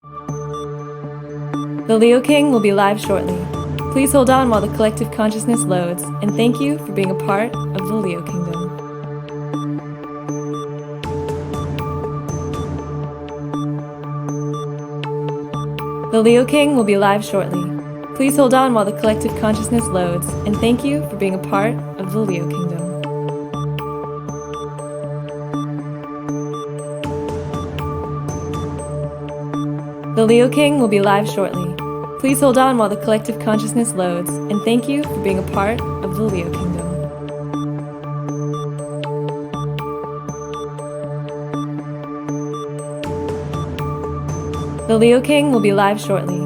The Leo King will be live shortly. Please hold on while the collective consciousness loads, and thank you for being a part of the Leo Kingdom. The Leo King will be live shortly. Please hold on while the collective consciousness loads, and thank you for being a part of the Leo Kingdom. The Leo King will be live shortly. Please hold on while the collective consciousness loads, and thank you for being a part of the Leo Kingdom. The Leo King will be live shortly.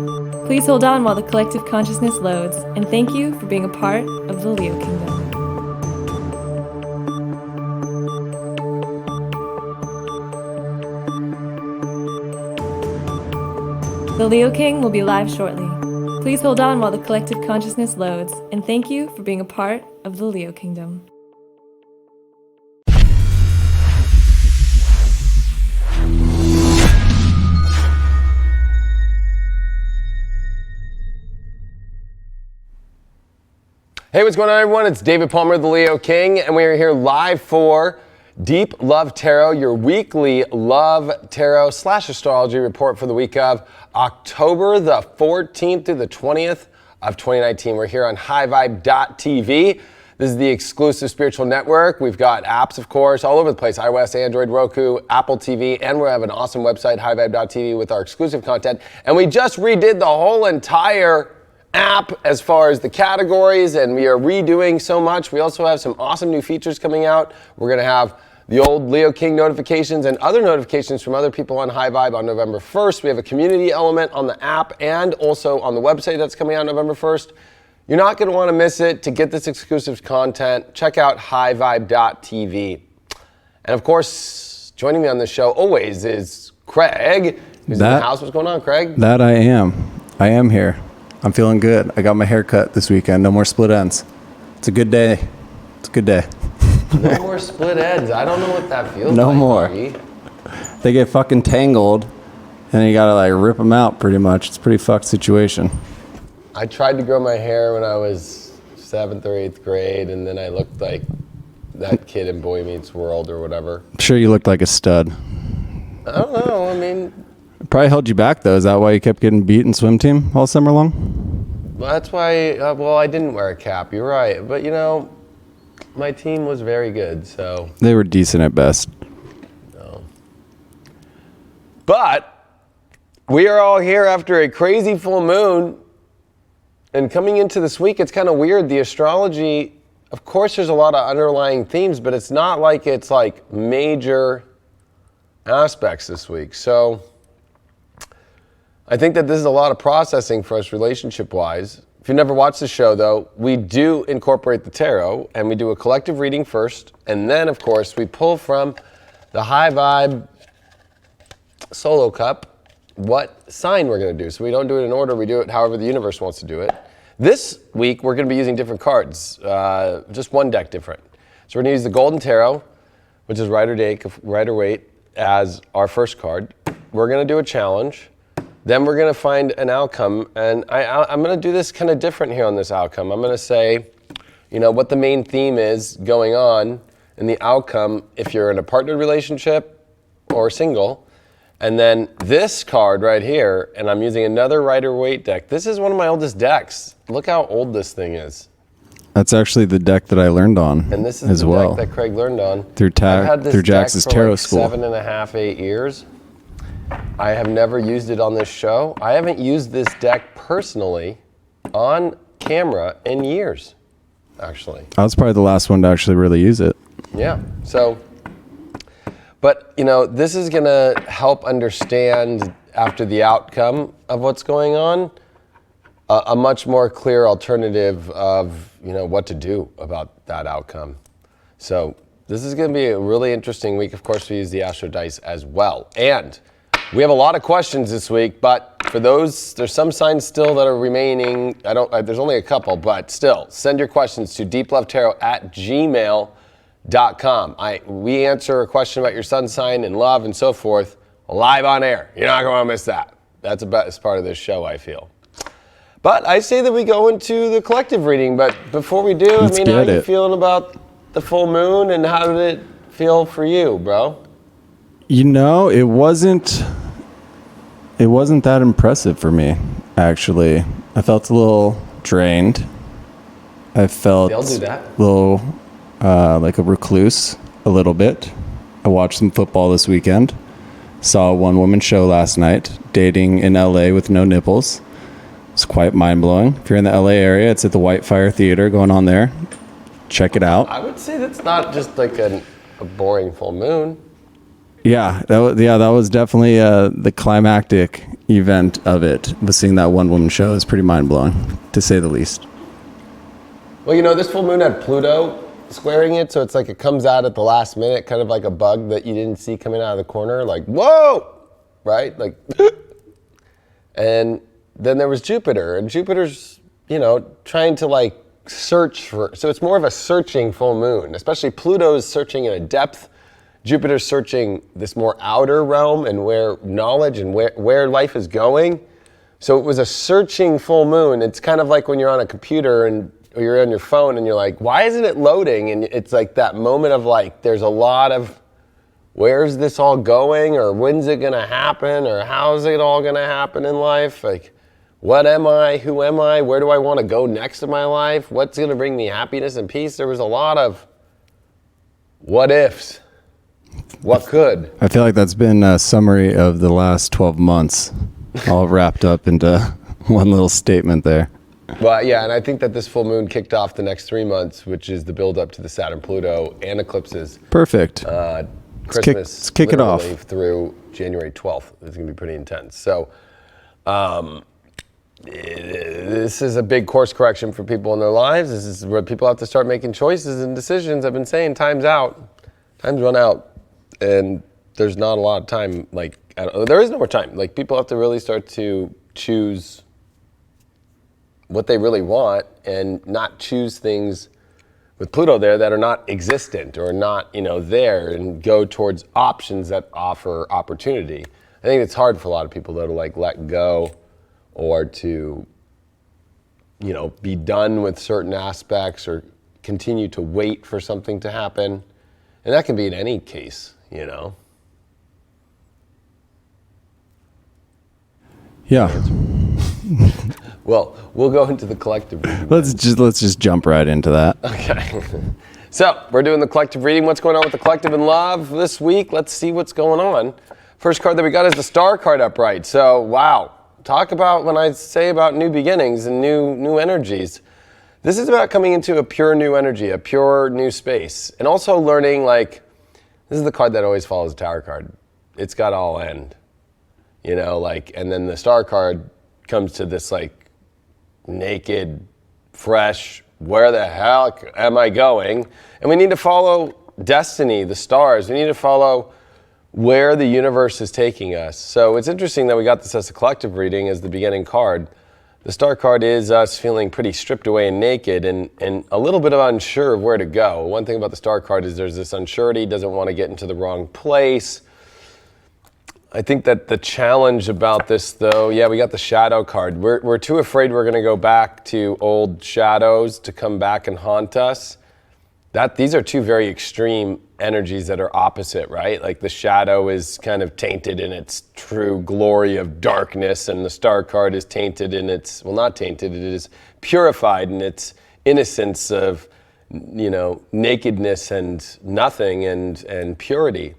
Please hold on while the collective consciousness loads, and thank you for being a part of the Leo Kingdom. The Leo King will be live shortly. Please hold on while the collective consciousness loads, and thank you for being a part of the Leo Kingdom. Hey, what's going on, everyone? It's David Palmer, the Leo King, and we are here live for Deep Love Tarot, your weekly love tarot / astrology report for the week of October the 14th through the 20th of 2019. We're here on highvibe.tv. This is the exclusive spiritual network. We've got apps, of course, all over the place: iOS, Android, Roku, Apple TV, and we have an awesome website, highvibe.tv, with our exclusive content. And we just redid the whole entire app as far as the categories, and we are redoing so much. We also have some awesome new features coming out. We're going to have the old Leo King notifications and other notifications from other people on High Vibe on November 1st. We have a community element on the app and also on the website that's coming out November 1st. You're not going to want to miss it. To get this exclusive content, check out highvibe.tv. And of course, joining me on the show always is Craig, who's in the house. What's going on, Craig? That I am here. I'm feeling good. I got my hair cut this weekend. No more split ends. It's a good day. It's a good day. No more split ends. I don't know what that feels like. No more. Buddy. They get fucking tangled, and you gotta like rip them out pretty much. It's a pretty fucked situation. I tried to grow my hair when I was 7th or 8th grade, and then I looked like that kid in Boy Meets World or whatever. I'm sure you looked like a stud. I don't know. I mean, It probably held you back though. Is that why you kept getting beat in swim team all summer long? well, that's why, well, I didn't wear a cap. You're right. But, you know, my team was very good, so. They were decent at best. No. But we are all here after a crazy full moon. And coming into this week, it's kind of weird. The astrology, of course, there's a lot of underlying themes, but it's not like it's like major aspects this week. So I think that this is a lot of processing for us relationship-wise. If you've never watched the show, though, we do incorporate the tarot, and we do a collective reading first, and then, of course, we pull from the High Vibe solo cup what sign we're going to do. So we don't do it in order. We do it however the universe wants to do it. This week, we're going to be using different cards, just one deck different. So we're going to use the Golden Tarot, which is Rider-Waite, as our first card. We're going to do a challenge. Then we're going to find an outcome, and I'm going to do this kind of different here on this outcome. I'm going to say, you know, what the main theme is going on, and the outcome if you're in a partnered relationship or single. And then this card right here, and I'm using another Rider-Waite deck. This is one of my oldest decks. Look how old this thing is. That's actually the deck that I learned on, and this is as the well. deck that Craig learned on. Through Jax's tarot school. 7.5, 8 years. I have never used it on this show. I haven't used this deck personally on camera in years, actually. I was probably the last one to actually really use it. Yeah, so, but you know, this is gonna help understand after the outcome of what's going on, a much more clear alternative of, you know, what to do about that outcome. So this is gonna be a really interesting week. Of course, we use the Astro Dice as well. And we have a lot of questions this week, but for those, there's some signs still that are remaining. There's only a couple, but still, send your questions to deeplovetarot@gmail.com. We answer a question about your sun sign and love and so forth live on air. You're not going to miss that. That's the best part of this show, I feel. But I say that we go into the collective reading. But before we do, Let's how are get you it. feeling about the full moon, and how did it feel for you, bro? You know, it wasn't that impressive for me, actually. I felt a little drained. I felt They'll do that. a little like a recluse a little bit. I watched some football this weekend. Saw a one-woman show last night, dating in LA with no nipples. It's quite mind-blowing. If you're in the LA area, it's at the Whitefire Theater going on there. Check it out. I would say that's not just like a boring full moon. Yeah, that was definitely the climactic event of it. But seeing that one-woman show is pretty mind-blowing, to say the least. Well, you know, this full moon had Pluto squaring it, so it's like it comes out at the last minute, kind of like a bug that you didn't see coming out of the corner, like, whoa, right? Like, and then there was Jupiter, and Jupiter's, you know, trying to like search for, so it's more of a searching full moon, especially Pluto's searching in a depth. Jupiter's searching this more outer realm and where knowledge and where life is going. So it was a searching full moon. It's kind of like when you're on a computer and or you're on your phone and you're like, why isn't it loading? And it's like that moment of like, there's a lot of, where's this all going? Or when's it gonna happen? Or how's it all gonna happen in life? Like, what am I? Who am I? Where do I wanna go next in my life? What's gonna bring me happiness and peace? There was a lot of what ifs. What could? I feel like that's been a summary of the last 12 months, all wrapped up into one little statement there. Well, yeah, and I think that this full moon kicked off the next 3 months, which is the build up to the Saturn-Pluto and eclipses. Perfect. Christmas let's kick it off. Through January 12th. It's going to be pretty intense. So this is a big course correction for people in their lives. This is where people have to start making choices and decisions. I've been saying time's out. Time's run out. And there's not a lot of time. Like, there is no more time. Like, people have to really start to choose what they really want and not choose things with Pluto there that are not existent or not, you know, there, and go towards options that offer opportunity. I think it's hard for a lot of people though to like let go or to, you know, be done with certain aspects or continue to wait for something to happen. And that can be in any case, you know. Yeah. Well, we'll go into the collective reading. Let's just jump right into that. Okay. So, we're doing the collective reading. What's going on with the collective in love this week? Let's see what's going on. First card that we got is the Star card upright. So, wow. Talk about when I say about new beginnings and new energies. This is about coming into a pure new energy, a pure new space. And also learning, like, this is the card that always follows the Tower card. It's got all end. You know, like, and then the Star card comes to this, like, naked, fresh, where the hell am I going? And we need to follow destiny, the stars. We need to follow where the universe is taking us. So it's interesting that we got this as a collective reading as the beginning card. The Star card is us feeling pretty stripped away and naked and a little bit of unsure of where to go. One thing about the Star card is there's this unsurety, doesn't want to get into the wrong place. I think that the challenge about this, though, yeah, we got the Shadow card. We're too afraid we're going to go back to old shadows to come back and haunt us. These are two very extreme energies that are opposite, right? Like the shadow is kind of tainted in its true glory of darkness, and the Star card is tainted in its, well, not tainted, it is purified in its innocence of, you know, nakedness and nothing and purity.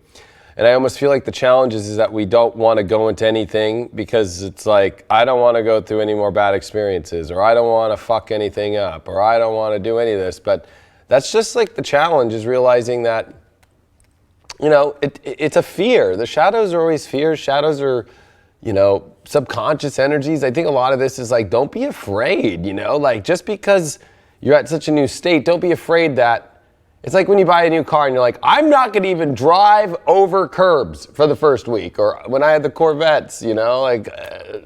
And I almost feel like the challenge is that we don't want to go into anything because it's like, I don't want to go through any more bad experiences, or I don't want to fuck anything up, or I don't want to do any of this. But that's just like the challenge, is realizing that, you know, it's a fear. The shadows are always fears. Shadows are, you know, subconscious energies. I think a lot of this is like, don't be afraid, you know, like just because you're at such a new state, don't be afraid that. It's like when you buy a new car and you're like, I'm not going to even drive over curbs for the first week. Or when I had the Corvettes, you know, like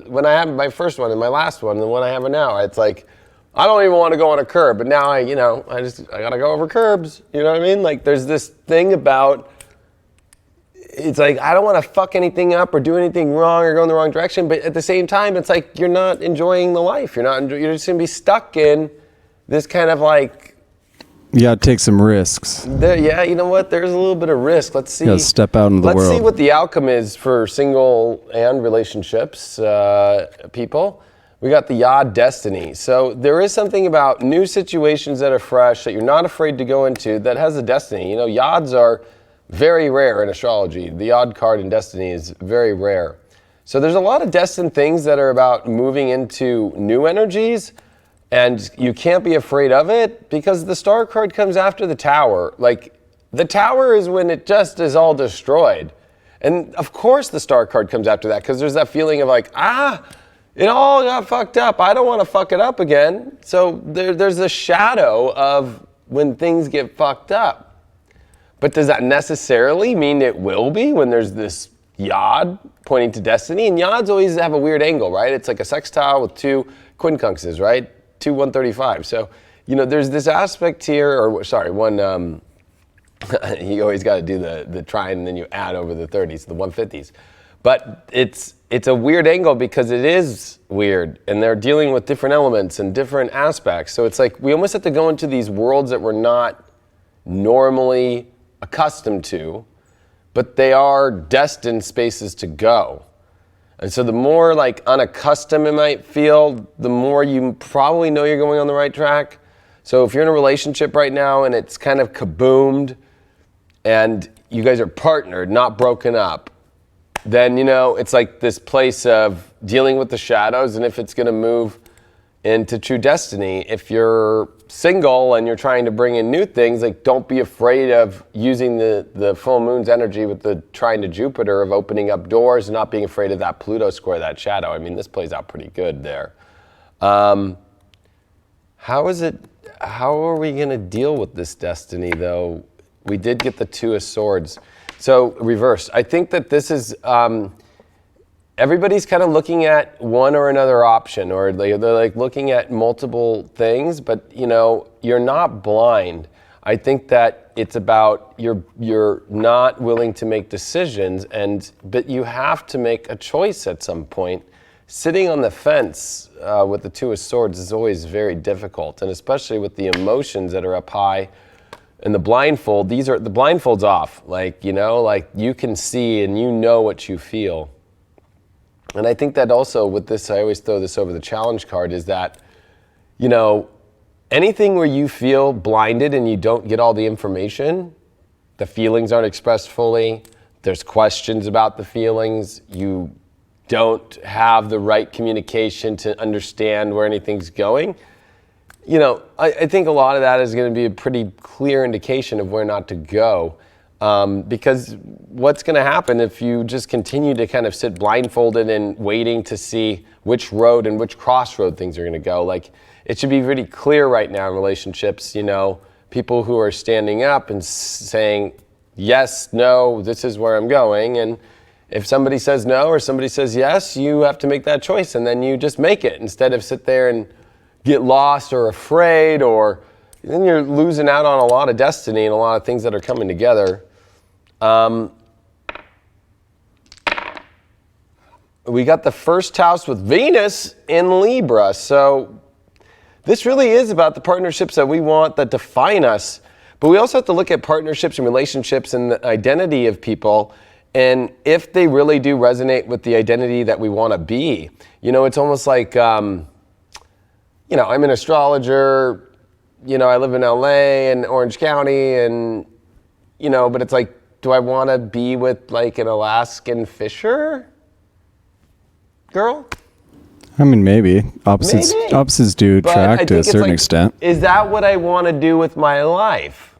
when I had my first one and my last one and the one I have now, it's like, I don't even want to go on a curb. But now I got to go over curbs. You know what I mean? Like there's this thing about, it's like, I don't want to fuck anything up or do anything wrong or go in the wrong direction. But at the same time, it's like, you're not enjoying the life. You're just going to be stuck in this kind of like. You got to take some risks. Yeah, you know what? There's a little bit of risk. Let's see. You got to step out into the world. Let's see what the outcome is for single and relationships people. We got the Yod destiny. So there is something about new situations that are fresh that you're not afraid to go into that has a destiny. You know, Yods are very rare in astrology. The Yod card in destiny is very rare. So there's a lot of destined things that are about moving into new energies, and you can't be afraid of it because the Star card comes after the Tower. Like, the Tower is when it just is all destroyed. And of course the Star card comes after that because there's that feeling of like, it all got fucked up. I don't want to fuck it up again. So there's a shadow of when things get fucked up. But does that necessarily mean it will be when there's this Yod pointing to destiny? And Yods always have a weird angle, right? It's like a sextile with two quincunxes, right? 2 135. So, you know, there's this aspect here, one, you always got to do the trine and then you add over the 30s, the 150s. But it's a weird angle because it is weird and they're dealing with different elements and different aspects. So it's like we almost have to go into these worlds that we're not normally accustomed to, but they are destined spaces to go. And so the more like unaccustomed it might feel, the more you probably know you're going on the right track. So if you're in a relationship right now and it's kind of kaboomed and you guys are partnered, not broken up, then, you know, it's like this place of dealing with the shadows and if it's going to move into true destiny. If you're single and you're trying to bring in new things, like don't be afraid of using the full moon's energy with the trine to Jupiter of opening up doors and not being afraid of that Pluto square, that shadow. I mean, this plays out pretty good there. How are we going to deal with this destiny though? We did get the Two of Swords. So reverse. I think that this is, everybody's kind of looking at one or another option, or they're like looking at multiple things, but you know, you're not blind. I think that it's about you're not willing to make decisions, but you have to make a choice at some point. Sitting on the fence with the Two of Swords is always very difficult, and especially with the emotions that are up high. And the blindfold, the blindfold's off. Like, you know, like you can see and you know what you feel. And I think that also with this, I always throw this over the challenge card, is that, you know, anything where you feel blinded and you don't get all the information, the feelings aren't expressed fully, there's questions about the feelings, you don't have the right communication to understand where anything's going, you know, I think a lot of that is going to be a pretty clear indication of where not to go. Because what's going to happen if you just continue to kind of sit blindfolded and waiting to see which road and which crossroad things are going to go? Like, it should be pretty clear right now in relationships, you know, people who are standing up and saying, yes, no, this is where I'm going. And if somebody says no or somebody says yes, you have to make that choice and then you just make it instead of sit there and get lost or afraid, or then you're losing out on a lot of destiny and a lot of things that are coming together. We got the first house with Venus in Libra. So this really is about the partnerships that we want that define us. But we also have to look at partnerships and relationships and the identity of people, and if they really do resonate with the identity that we want to be. You know, it's almost like, you know, I'm an astrologer, you know, I live in LA and Orange County, and, you know, but it's like, do I want to be with like an Alaskan fisher girl? I mean, maybe. Opposites do attract to a certain extent. Is that what I want to do with my life?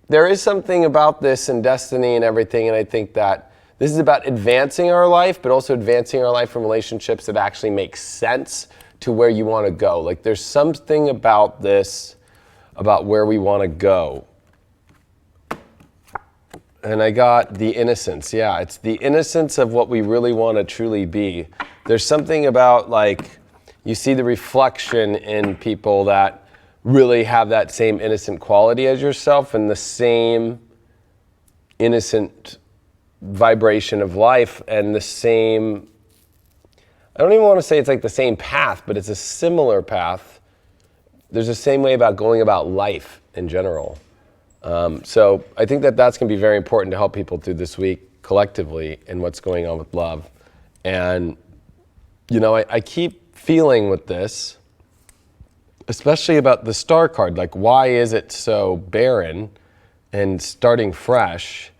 There is something about this and destiny and everything, and I think that this is about advancing our life, but also advancing our life in relationships that actually make sense to where you want to go. Like, there's something about this, about where we want to go. And I got the innocence. Yeah, it's the innocence of what we really want to truly be. There's something about, like, you see the reflection in people that really have that same innocent quality as yourself and the same innocent vibration of life and the same, I don't even want to say it's like the same path, but it's a similar path. There's the same way about going about life in general. So I think that that's going to be very important to help people through this week collectively in what's going on with love. And, you know, I keep feeling with this, especially about the star card, like why is it so barren and starting fresh?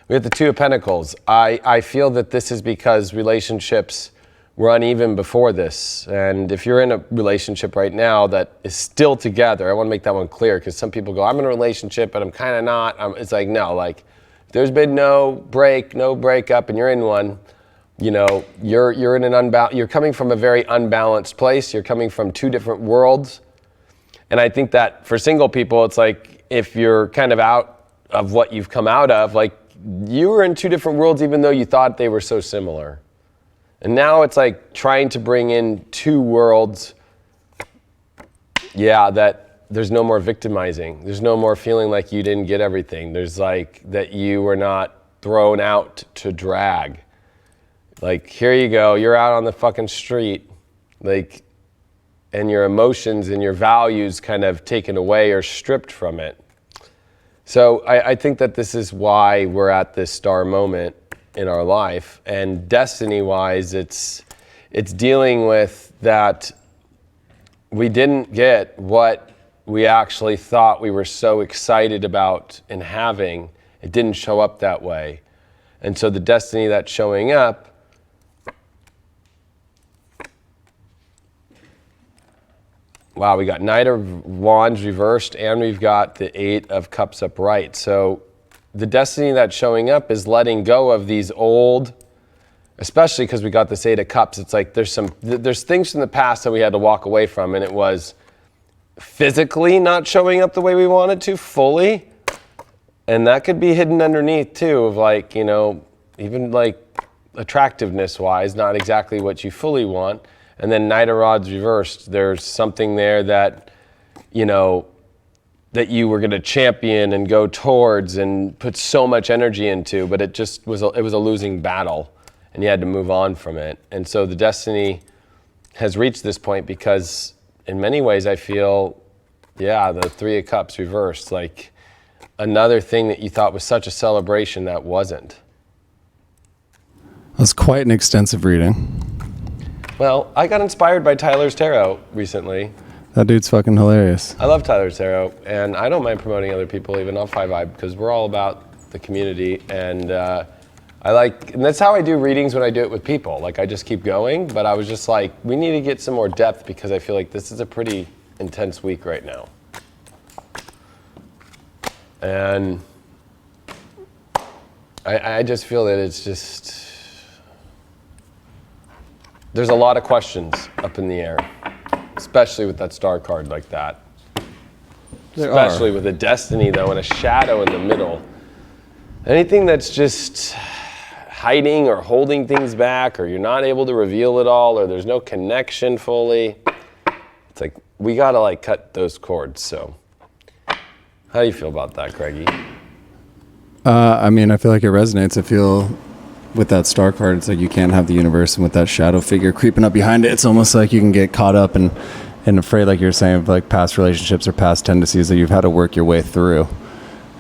We have the Two of Pentacles. I feel that this is because relationships were uneven before this. And if you're in a relationship right now that is still together, I want to make that one clear, because some people go, I'm in a relationship, but I'm kind of not. It's like, no, like there's been no breakup, and you're in one. You know, you're in an you're coming from a very unbalanced place. You're coming from two different worlds. And I think that for single people, it's like if you're kind of out of what you've come out of, like you were in two different worlds even though you thought they were so similar. And now it's like trying to bring in two worlds, that there's no more victimizing. There's no more feeling like you didn't get everything. There's like that you were not thrown out to drag. Like, here you go, you're out on the fucking street, like, and your emotions and your values kind of taken away or stripped from it. So I think that this is why we're at this star moment in our life. And destiny-wise, it's dealing with that we didn't get what we actually thought we were so excited about and having. It didn't show up that way. And so the destiny that's showing up, wow, we got Knight of Wands reversed, and we've got the Eight of Cups upright. So the destiny that's showing up is letting go of these old, especially because we got this Eight of Cups. It's like there's things from the past that we had to walk away from, and it was physically not showing up the way we wanted to fully. And that could be hidden underneath too, of like, you know, even like attractiveness wise, not exactly what you fully want. And then Knight of Rods reversed. There's something there that, you know, that you were going to champion and go towards and put so much energy into, but it just was it was a losing battle, and you had to move on from it. And so the destiny has reached this point because in many ways I feel, the Three of Cups reversed, like another thing that you thought was such a celebration that wasn't. That's quite an extensive reading. Well, I got inspired by Tyler's Tarot recently. That dude's fucking hilarious. I love Tyler's Tarot, and I don't mind promoting other people even on 5i, because we're all about the community, and and that's how I do readings when I do it with people. Like, I just keep going, but I was just like, we need to get some more depth, because I feel like this is a pretty intense week right now. And I just feel that it's just, there's a lot of questions up in the air, especially with that star card like that. Especially with a destiny, though, and a shadow in the middle. Anything that's just hiding or holding things back, or you're not able to reveal it all, or there's no connection fully, it's like, we gotta like cut those cords. So how do you feel about that, Craigie? I mean, I feel like it resonates. I feel with that star card, it's like you can't have the universe, and with that shadow figure creeping up behind it, it's almost like you can get caught up and afraid, like you're saying, of like past relationships or past tendencies that you've had to work your way through.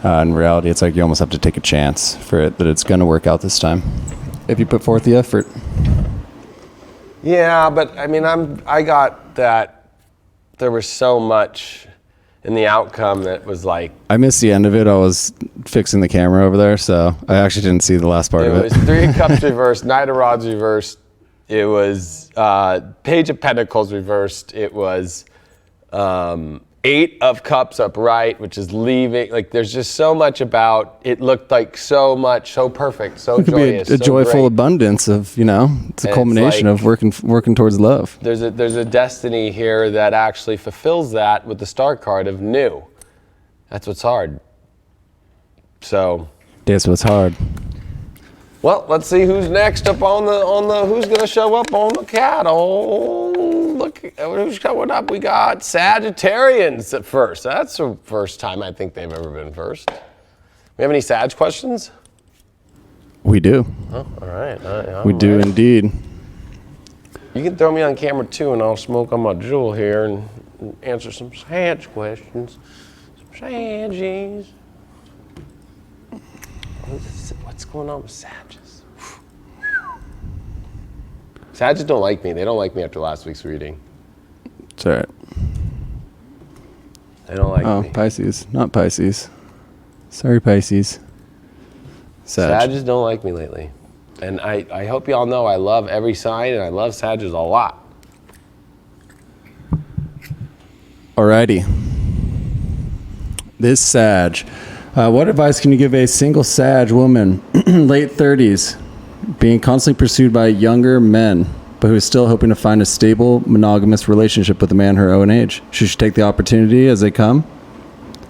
In reality, it's like you almost have to take a chance for it, that it's going to work out this time if you put forth the effort. Yeah, but I mean, I got that there was so much in the outcome that was like, I missed the end of it. I was fixing the camera over there, so I actually didn't see the last part of it. It was Three of Cups reversed, Knight of Rods reversed. It was Page of Pentacles reversed. It was Eight of Cups upright, which is leaving. Like, there's just so much about it. Looked like so much, so perfect, so it could joyous, be a so joyful great. abundance of, you know, it's a culmination like, of working towards love. There's a destiny here that actually fulfills that with the star card of new. That's what's hard. So That's what's hard. well, let's see who's next up on the who's gonna show up on the cattle. Look who's showing up. We got Sagittarians at first. That's the first time I think they've ever been first. We have any Sag questions? We do. Oh, all right. We do indeed. You can throw me on camera too, and I'll smoke on my jewel here and answer some Sag questions. Some Saggies. What's going on with Sages? Sages don't like me. They don't like me after last week's reading. It's all right. They don't like me. Oh, Pisces, not Pisces. Sorry, Pisces. Sages don't like me lately. And I hope y'all know I love every sign and I love Sages a lot. Alrighty. This Sag. What advice can you give a single Sag woman, late 30s, being constantly pursued by younger men, but who is still hoping to find a stable, monogamous relationship with a man her own age? Should she take the opportunity as they come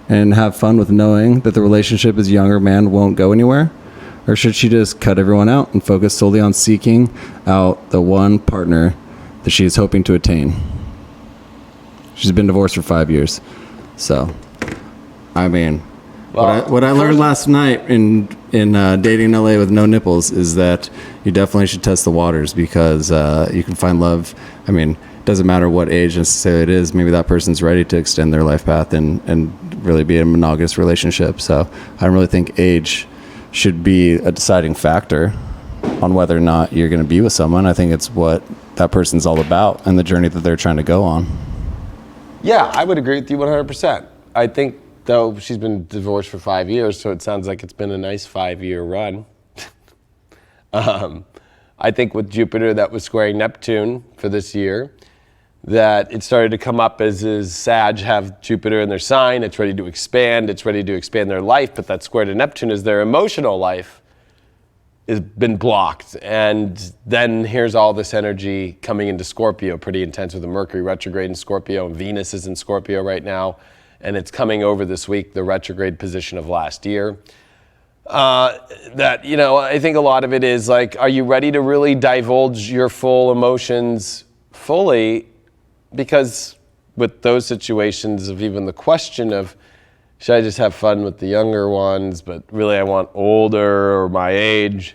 and have fun with knowing that the relationship as a younger man won't go anywhere? Or should she just cut everyone out and focus solely on seeking out the one partner that she is hoping to attain? She's been divorced for 5 years. So, I mean, what I learned last night in dating in LA with no nipples is that you definitely should test the waters, because you can find love. I mean, it doesn't matter what age necessarily it is. Maybe that person's ready to extend their life path and really be in a monogamous relationship. So I don't really think age should be a deciding factor on whether or not you're going to be with someone. I think it's what that person's all about and the journey that they're trying to go on. Yeah, I would agree with you 100%. I think, though, she's been divorced for 5 years, so it sounds like it's been a nice 5-year run. I think with Jupiter that was squaring Neptune for this year, that it started to come up as Sag have Jupiter in their sign. It's ready to expand. It's ready to expand their life, but that square to Neptune is their emotional life has been blocked. And then here's all this energy coming into Scorpio, pretty intense with the Mercury retrograde in Scorpio, and Venus is in Scorpio right now. And it's coming over this week, the retrograde position of last year. That, you know, I think a lot of it is like, are you ready to really divulge your full emotions fully? Because with those situations of even the question of, should I just have fun with the younger ones, but really I want older or my age,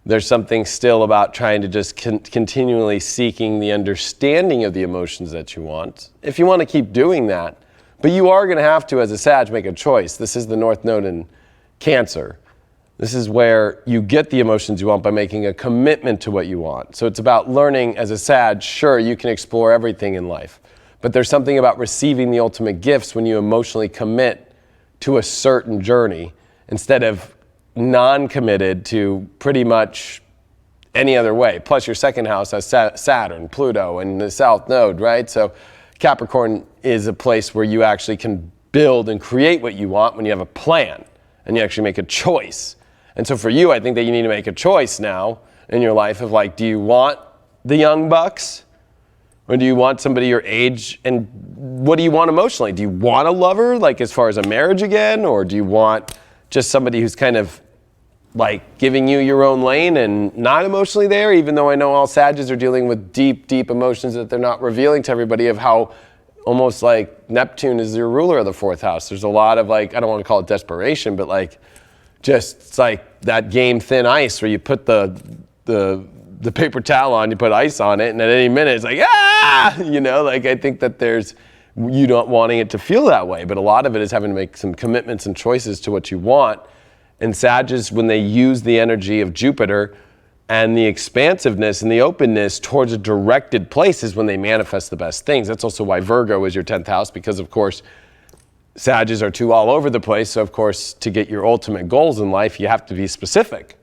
there's something still about trying to just continually seeking the understanding of the emotions that you want. If you want to keep doing that, but you are going to have to, as a Sag, make a choice. This is the North Node in Cancer. This is where you get the emotions you want by making a commitment to what you want. So it's about learning as a Sag. Sure, you can explore everything in life, but there's something about receiving the ultimate gifts when you emotionally commit to a certain journey instead of non-committed to pretty much any other way. Plus your second house has Saturn, Pluto, and the South Node, right? So Capricorn is a place where you actually can build and create what you want when you have a plan and you actually make a choice. And so for you, I think that you need to make a choice now in your life of like, do you want the young bucks? Or do you want somebody your age? And what do you want emotionally? Do you want a lover, like as far as a marriage again? Or do you want just somebody who's kind of like giving you your own lane and not emotionally there? Even though I know all Sages are dealing with deep, deep emotions that they're not revealing to everybody, of how almost like Neptune is your ruler of the fourth house. There's a lot of like, I don't want to call it desperation, but like, just it's like that game Thin Ice where you put the paper towel on, you put ice on it, and at any minute it's like, you know, like I think that there's, you not wanting it to feel that way, but a lot of it is having to make some commitments and choices to what you want. And Sages, when they use the energy of Jupiter and the expansiveness and the openness towards a directed place, is when they manifest the best things. That's also why Virgo is your 10th house, because of course, Sages are too all over the place, so of course, to get your ultimate goals in life, you have to be specific.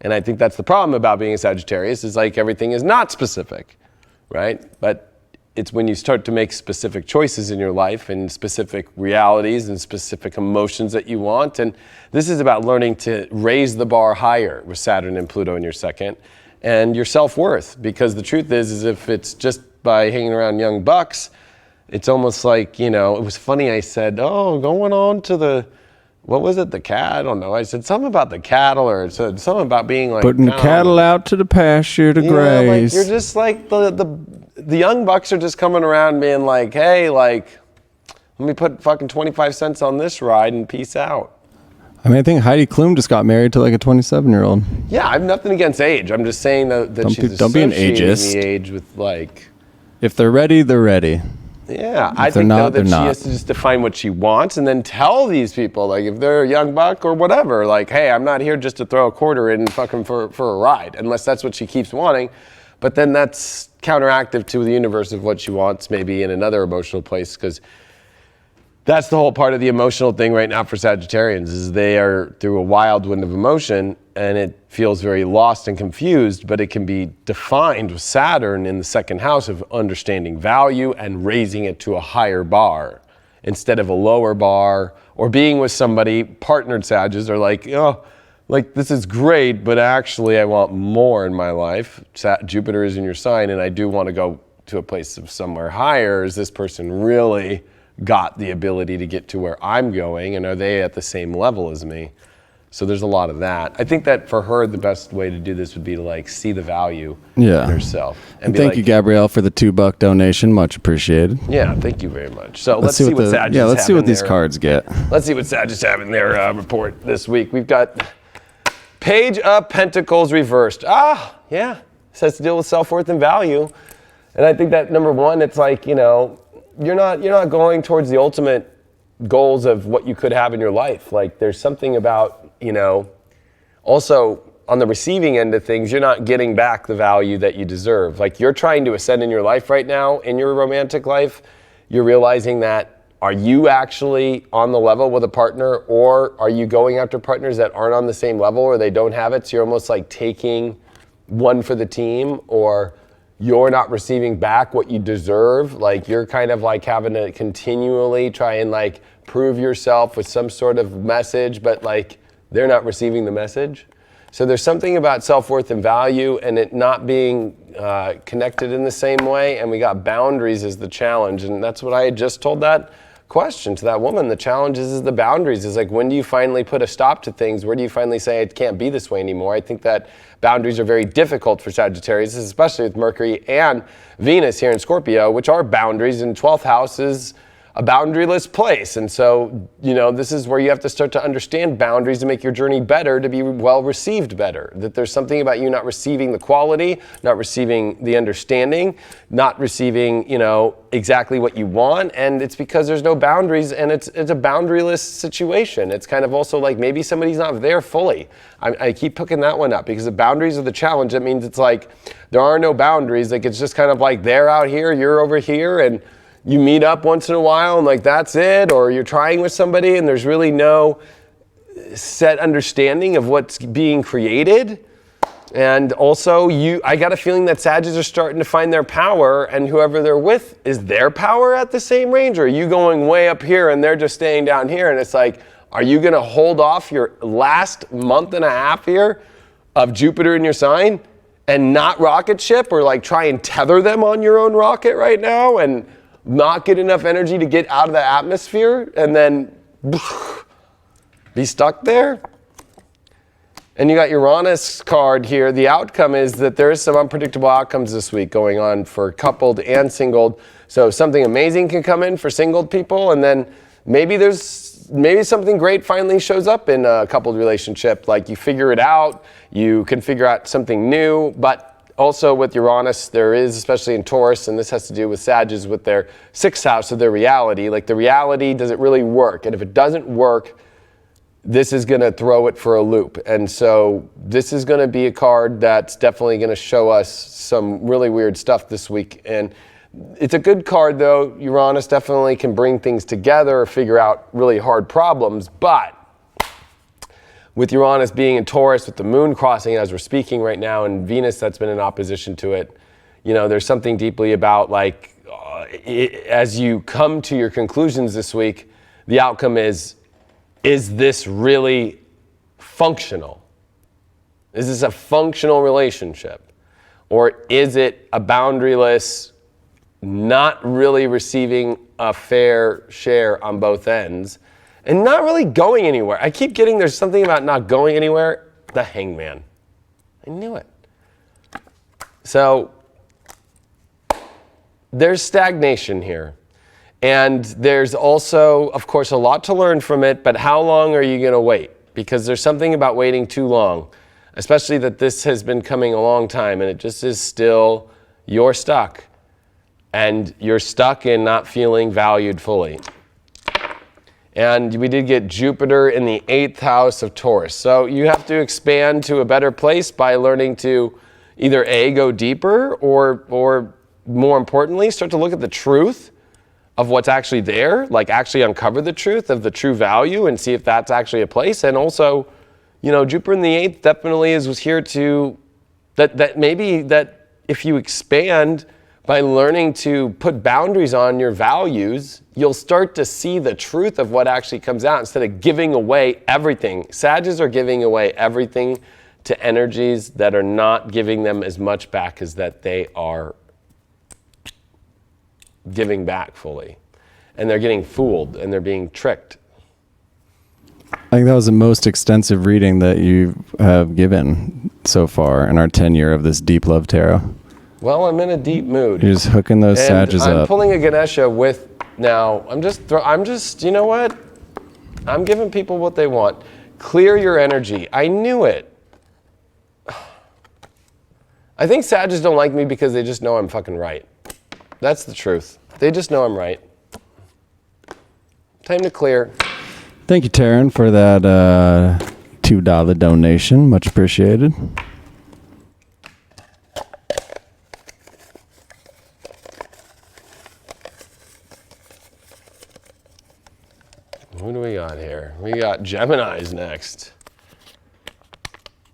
And I think that's the problem about being a Sagittarius, is like everything is not specific, right? But it's when you start to make specific choices in your life and specific realities and specific emotions that you want. And this is about learning to raise the bar higher with Saturn and Pluto in your second, and your self-worth. Because the truth is if it's just by hanging around young bucks, it's almost like, you know, it was funny, I said, oh, going on to the, what was it, the cat? I don't know. I said something about the cattle, or it said something about being like, putting cattle out to the pasture to graze. Like, you're just like, the young bucks are just coming around being like, hey, like, let me put fucking 25 cents on this ride and peace out. I mean, I think Heidi Klum just got married to like a 27-year-old. Yeah, I have nothing against age. I'm just saying that Don't be an ageist. the age with like. If they're ready, they're ready. Yeah, If I they're think not, though that they're she not. has to just define what she wants and then tell these people, like if they're a young buck or whatever, like, hey, I'm not here just to throw a quarter in fucking for a ride, unless that's what she keeps wanting. But then that's counteractive to the universe of what she wants, maybe in another emotional place, because that's the whole part of the emotional thing right now for Sagittarians, is they are through a wild wind of emotion and it feels very lost and confused, but it can be defined with Saturn in the second house of understanding value and raising it to a higher bar instead of a lower bar, or being with somebody, partnered Sagittarius are like, oh, like this is great, but actually I want more in my life. Jupiter is in your sign and I do want to go to a place of somewhere higher. Is this person really got the ability to get to where I'm going, and are they at the same level as me? So there's a lot of that. I think that for her, the best way to do this would be to like see the value in herself. And thank you, Gabrielle, for the $2 donation. Much appreciated. Yeah, thank you very much. So let's see what Sagittarius. Yeah, let's see what these cards get. Let's see what Sagittarius have in their report this week. We've got Page of Pentacles reversed. Yeah, this has to deal with self-worth and value. And I think that number one, it's like, you know, you're not going towards the ultimate goals of what you could have in your life. Like there's something about, you know, also on the receiving end of things, you're not getting back the value that you deserve. Like you're trying to ascend in your life right now, in your romantic life. You're realizing that, are you actually on the level with a partner, or are you going after partners that aren't on the same level or they don't have it? So you're almost like taking one for the team, or you're not receiving back what you deserve. Like you're kind of like having to continually try and like prove yourself with some sort of message, but like they're not receiving the message. So there's something about self-worth and value and it not being connected in the same way. And we got boundaries as the challenge. And that's what I had just told that question to that woman. The challenge is the boundaries. Is like, when do you finally put a stop to things? Where do you finally say it can't be this way anymore? I think that boundaries are very difficult for Sagittarius, especially with Mercury and Venus here in Scorpio, which are boundaries, and 12th house is a boundaryless place. And so, you know, this is where you have to start to understand boundaries to make your journey better, to be well received better. That there's something about you not receiving the quality, not receiving the understanding, not receiving, you know, exactly what you want. And it's because there's no boundaries, and it's a boundaryless situation. It's kind of also like maybe somebody's not there fully. I keep picking that one up because the boundaries are the challenge. That means it's like there are no boundaries. Like it's just kind of like they're out here, you're over here, and you meet up once in a while and like that's it, or you're trying with somebody and there's really no set understanding of what's being created. And also I got a feeling that Sagittarius are starting to find their power, and whoever they're with, is their power at the same range, or are you going way up here and they're just staying down here? And it's like, are you gonna hold off your last month and a half here of Jupiter in your sign and not rocket ship, or like try and tether them on your own rocket right now and not get enough energy to get out of the atmosphere and then be stuck there? And you got Uranus card here. The outcome is that there is some unpredictable outcomes this week going on for coupled and singled. So something amazing can come in for singled people, and then maybe something great finally shows up in a coupled relationship. Like you figure it out, you can figure out something new. But also with Uranus, there is, especially in Taurus, and this has to do with Sagittarius, with their 6th house of their reality. Like the reality, does it really work? And if it doesn't work, this is going to throw it for a loop. And so this is going to be a card that's definitely going to show us some really weird stuff this week. And it's a good card though. Uranus definitely can bring things together or figure out really hard problems. But with Uranus being in Taurus, with the moon crossing it as we're speaking right now, and Venus that's been in opposition to it, you know, there's something deeply about like, as you come to your conclusions this week, the outcome is this really functional? Is this a functional relationship? Or is it a boundaryless, not really receiving a fair share on both ends, and not really going anywhere? I keep getting there's something about not going anywhere. The Hangman. I knew it. So there's stagnation here. And there's also, of course, a lot to learn from it, but how long are you going to wait? because there's something about waiting too long, especially that this has been coming a long time and it just is still, you're stuck. And you're stuck in not feeling valued fully. And we did get Jupiter in the 8th house of Taurus. So you have to expand to a better place by learning to either A, go deeper, or more importantly, start to look at the truth of what's actually there, like actually uncover the truth of the true value and see if that's actually a place. And also, you know, Jupiter in the 8th definitely was here to, that maybe that if you expand by learning to put boundaries on your values, you'll start to see the truth of what actually comes out instead of giving away everything. Sagittarius are giving away everything to energies that are not giving them as much back as that they are giving back fully. And they're getting fooled and they're being tricked. I think that was the most extensive reading that you have given so far in our tenure of this Deep Love Tarot. Well, I'm in a deep mood. You're just hooking those Sages up. I'm pulling a Ganesha with, now, I'm just, you know what? I'm giving people what they want. Clear your energy. I knew it. I think Sages don't like me because they just know I'm fucking right. That's the truth. They just know I'm right. Time to clear. Thank you, Taryn, for that $2 donation. Much appreciated. Who do we got here? We got Geminis next.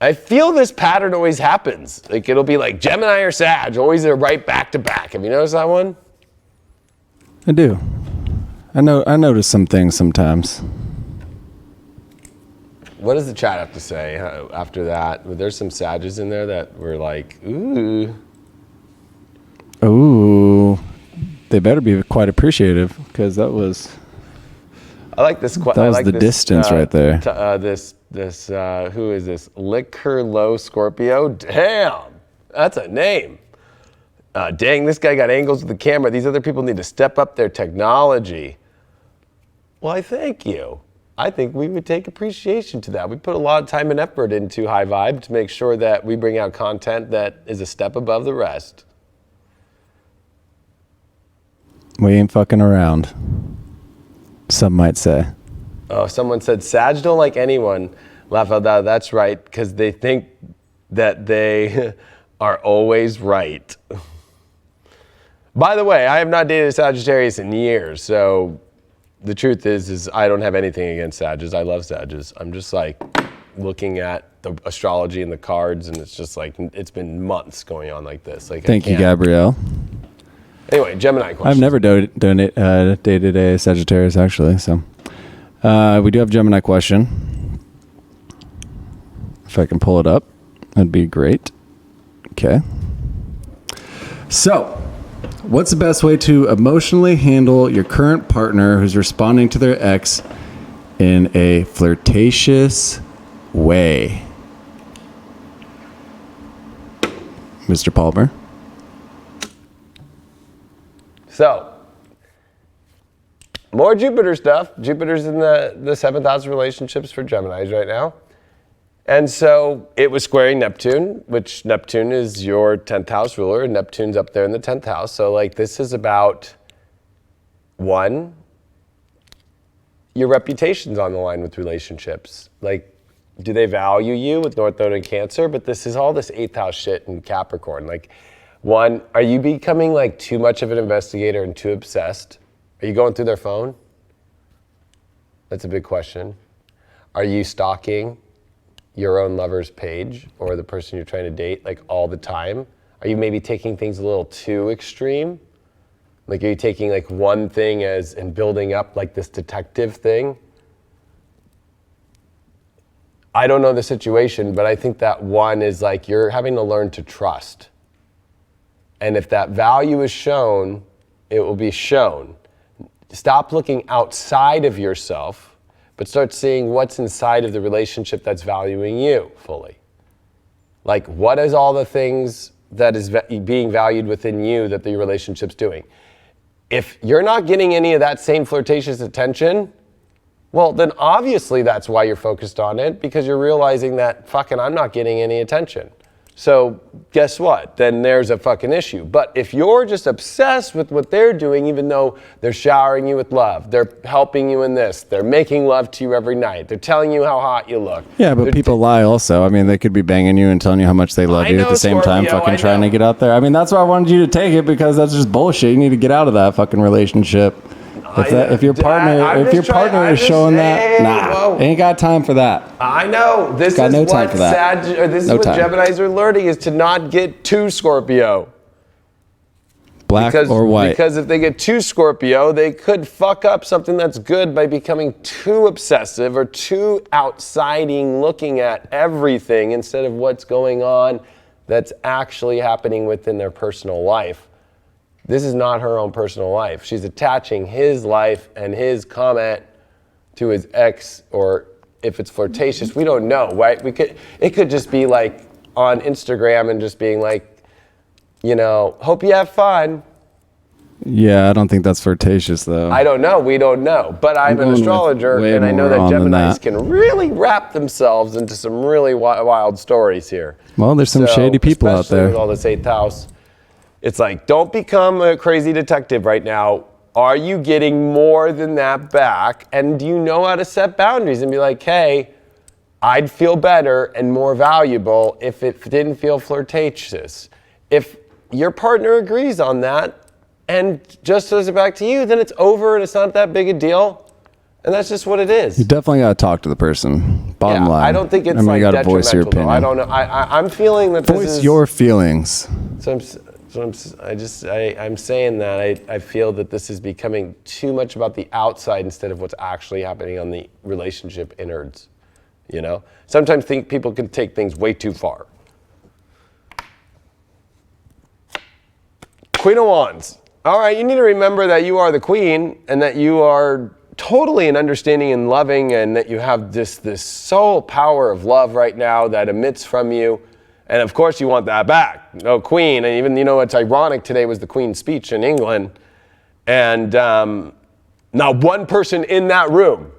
I feel this pattern always happens. Like it'll be like Gemini or Sag, always they're right back to back. Have you noticed that one? I do. I notice some things sometimes. What does the chat have to say after that? There's some Sages in there that were like, ooh. Ooh. They better be quite appreciative because that was... I like this. That was the distance right there. Who is this? Liquor Low Scorpio. Damn, that's a name. Dang, this guy got angles with the camera. These other people need to step up their technology. Well, I thank you. I think we would take appreciation to that. We put a lot of time and effort into High Vibe to make sure that we bring out content that is a step above the rest. We ain't fucking around. Some might say. Oh, someone said, Sag don't like anyone. Laugh out loud. That's right, because they think that they are always right. By the way, I have not dated a Sagittarius in years, so the truth is I don't have anything against Sagittarius. I love Sagittarius. I'm just like looking at the astrology and the cards, and it's just like, it's been months going on like this. Like, Thank you, Gabrielle. Anyway, Gemini question. I've never dated a Sagittarius, actually, so. We do have Gemini question. If I can pull it up, that'd be great. Okay. So, what's the best way to emotionally handle your current partner who's responding to their ex in a flirtatious way? Mr. Palmer? So, more Jupiter stuff. Jupiter's in the 7th house of relationships for Geminis right now. And so it was squaring Neptune, which Neptune is your 10th house ruler, and Neptune's up there in the 10th house. So like this is about, one, your reputation's on the line with relationships. Like, do they value you with North Node and Cancer? But this is all this 8th house shit in Capricorn. Like, one, are you becoming like too much of an investigator and too obsessed? Are you going through their phone? That's a big question. Are you stalking your own lover's page or the person you're trying to date like all the time? Are you maybe taking things a little too extreme? Like, are you taking like one thing as and building up like this detective thing? I don't know the situation, but I think that one is like you're having to learn to trust. And if that value is shown, it will be shown. Stop looking outside of yourself, but start seeing what's inside of the relationship that's valuing you fully. Like, what is all the things that is being valued within you that the relationship's doing? If you're not getting any of that same flirtatious attention, Well, then obviously that's why you're focused on it, because you're realizing that fucking I'm not getting any attention. So guess what? Then there's a fucking issue. But if you're just obsessed with what they're doing, even though they're showering you with love, they're helping you in this, they're making love to you every night, they're telling you how hot you look. Yeah, but people lie also. I mean, they could be banging you and telling you how much they love you at the same time, fucking trying to get out there. I mean, that's why I wanted you to take it, because that's just bullshit. You need to get out of that fucking relationship. If your partner is showing that, nah, ain't got time for that. I know. This is what Geminis are learning, is to not get too Scorpio. Black or white. Because if they get too Scorpio, they could fuck up something that's good by becoming too obsessive or too outsiding, looking at everything instead of what's going on that's actually happening within their personal life. This is not her own personal life. She's attaching his life and his comment to his ex, or if it's flirtatious, we don't know, right? It could just be like on Instagram and just being like, you know, hope you have fun. Yeah, I don't think that's flirtatious though. I don't know. We don't know. But I'm an astrologer, and I know that Geminis can really wrap themselves into some really wild stories here. Well, there's some shady people out there. With all this 8th house. It's like, don't become a crazy detective right now. Are you getting more than that back? And do you know how to set boundaries and be like, hey, I'd feel better and more valuable if it didn't feel flirtatious. If your partner agrees on that and just throws it back to you, then it's over and it's not that big a deal. And that's just what it is. You definitely got to talk to the person. Bottom line. I don't think it's you got to voice your opinion. I don't know. I'm feeling that voice your feelings. I'm saying that I feel that this is becoming too much about the outside instead of what's actually happening on the relationship innards. You know, sometimes people can take things way too far. Queen of Wands. All right, you need to remember that you are the queen and that you are totally an understanding and loving, and that you have this soul power of love right now that emits from you. And of course you want that back. No queen, and even, you know, it's ironic, today was the Queen's speech in England. And not one person in that room,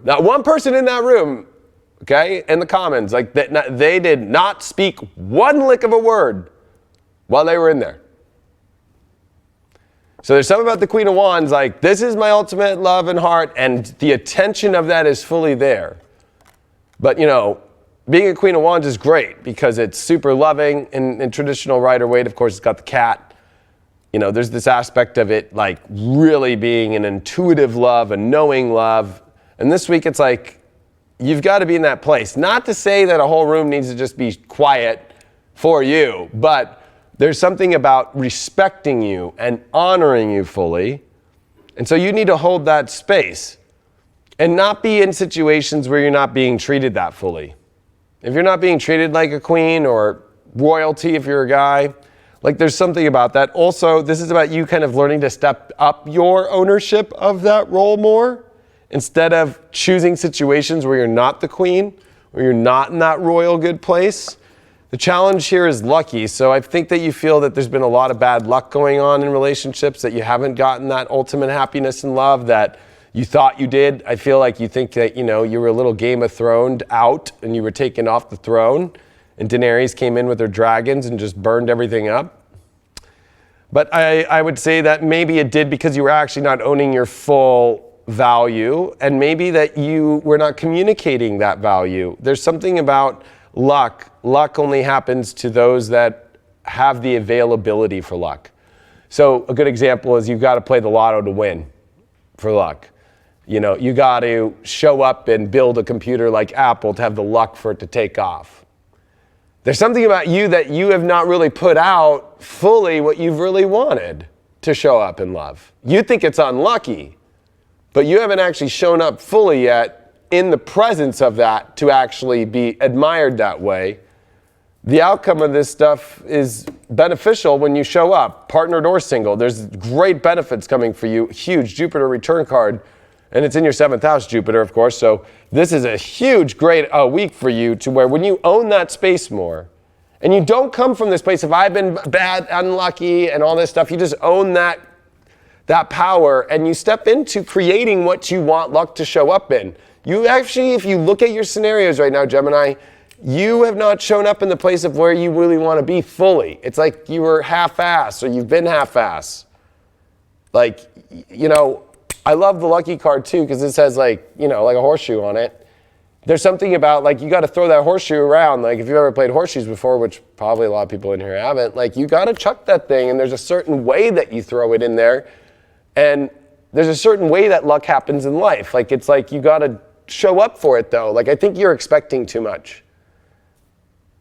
okay, in the Commons, like they did not speak one lick of a word while they were in there. So there's something about the Queen of Wands, like, this is my ultimate love and heart, and the attention of that is fully there. But, you know, being a Queen of Wands is great because it's super loving. In traditional Rider-Waite, of course, it's got the cat. You know, there's this aspect of it, like, really being an intuitive love, a knowing love. And this week, it's like, you've got to be in that place. Not to say that a whole room needs to just be quiet for you, but there's something about respecting you and honoring you fully. And so you need to hold that space and not be in situations where you're not being treated that fully. If you're not being treated like a queen or royalty, if you're a guy, like, there's something about that. Also, this is about you kind of learning to step up your ownership of that role more, instead of choosing situations where you're not the queen, where you're not in that royal good place. The challenge here is lucky. So I think that you feel that there's been a lot of bad luck going on in relationships, that you haven't gotten that ultimate happiness and love that you thought you did. I feel like you think that, you know, you were a little Game of Thrones out and you were taken off the throne, and Daenerys came in with her dragons and just burned everything up. But I would say that maybe it did because you were actually not owning your full value, and maybe that you were not communicating that value. There's something about luck. Luck only happens to those that have the availability for luck. So a good example is, you've got to play the lotto to win for luck. You know, you got to show up and build a computer like Apple to have the luck for it to take off. There's something about you that you have not really put out fully what you've really wanted to show up in love. You think it's unlucky, but you haven't actually shown up fully yet in the presence of that to actually be admired that way. The outcome of this stuff is beneficial when you show up, partnered or single. There's great benefits coming for you, huge Jupiter return card, and it's in your 7th house, Jupiter, of course. So this is a huge, great week for you, to where when you own that space more, and you don't come from this place of I've been bad, unlucky, and all this stuff, you just own that power, and you step into creating what you want luck to show up in. You actually, if you look at your scenarios right now, Gemini, you have not shown up in the place of where you really want to be fully. It's like you were half-ass, or you've been half-ass. Like, you know, I love the lucky card too, because it says like, you know, like a horseshoe on it. There's something about like, you got to throw that horseshoe around. Like if you've ever played horseshoes before, which probably a lot of people in here haven't, like you got to chuck that thing, and there's a certain way that you throw it in there. And there's a certain way that luck happens in life. Like it's like you got to show up for it though. Like I think you're expecting too much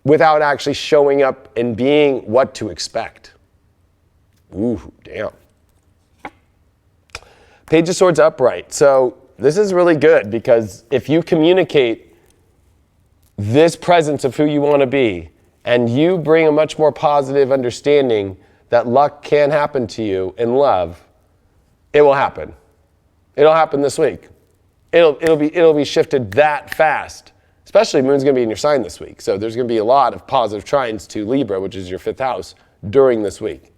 without actually showing up and being what to expect. Ooh, damn. Page of Swords upright. So this is really good, because if you communicate this presence of who you want to be, and you bring a much more positive understanding that luck can happen to you in love, it will happen. It'll happen this week. It'll be shifted that fast. Especially Moon's going to be in your sign this week. So there's going to be a lot of positive trines to Libra, which is your 5th house, during this week.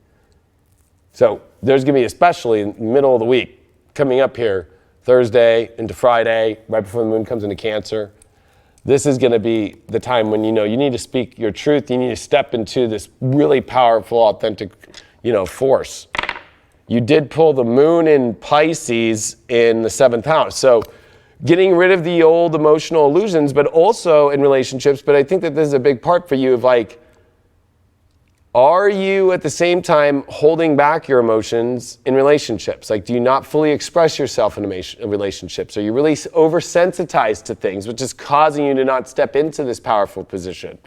So there's going to be, especially in the middle of the week, coming up here, Thursday into Friday, right before the Moon comes into Cancer. This is going to be the time when, you know, you need to speak your truth. You need to step into this really powerful, authentic, you know, force. You did pull the Moon in Pisces in the 7th house. So getting rid of the old emotional illusions, but also in relationships. But I think that this is a big part for you of like, are you at the same time holding back your emotions in relationships? Like, do you not fully express yourself in relationships? Are you really oversensitized to things, which is causing you to not step into this powerful position?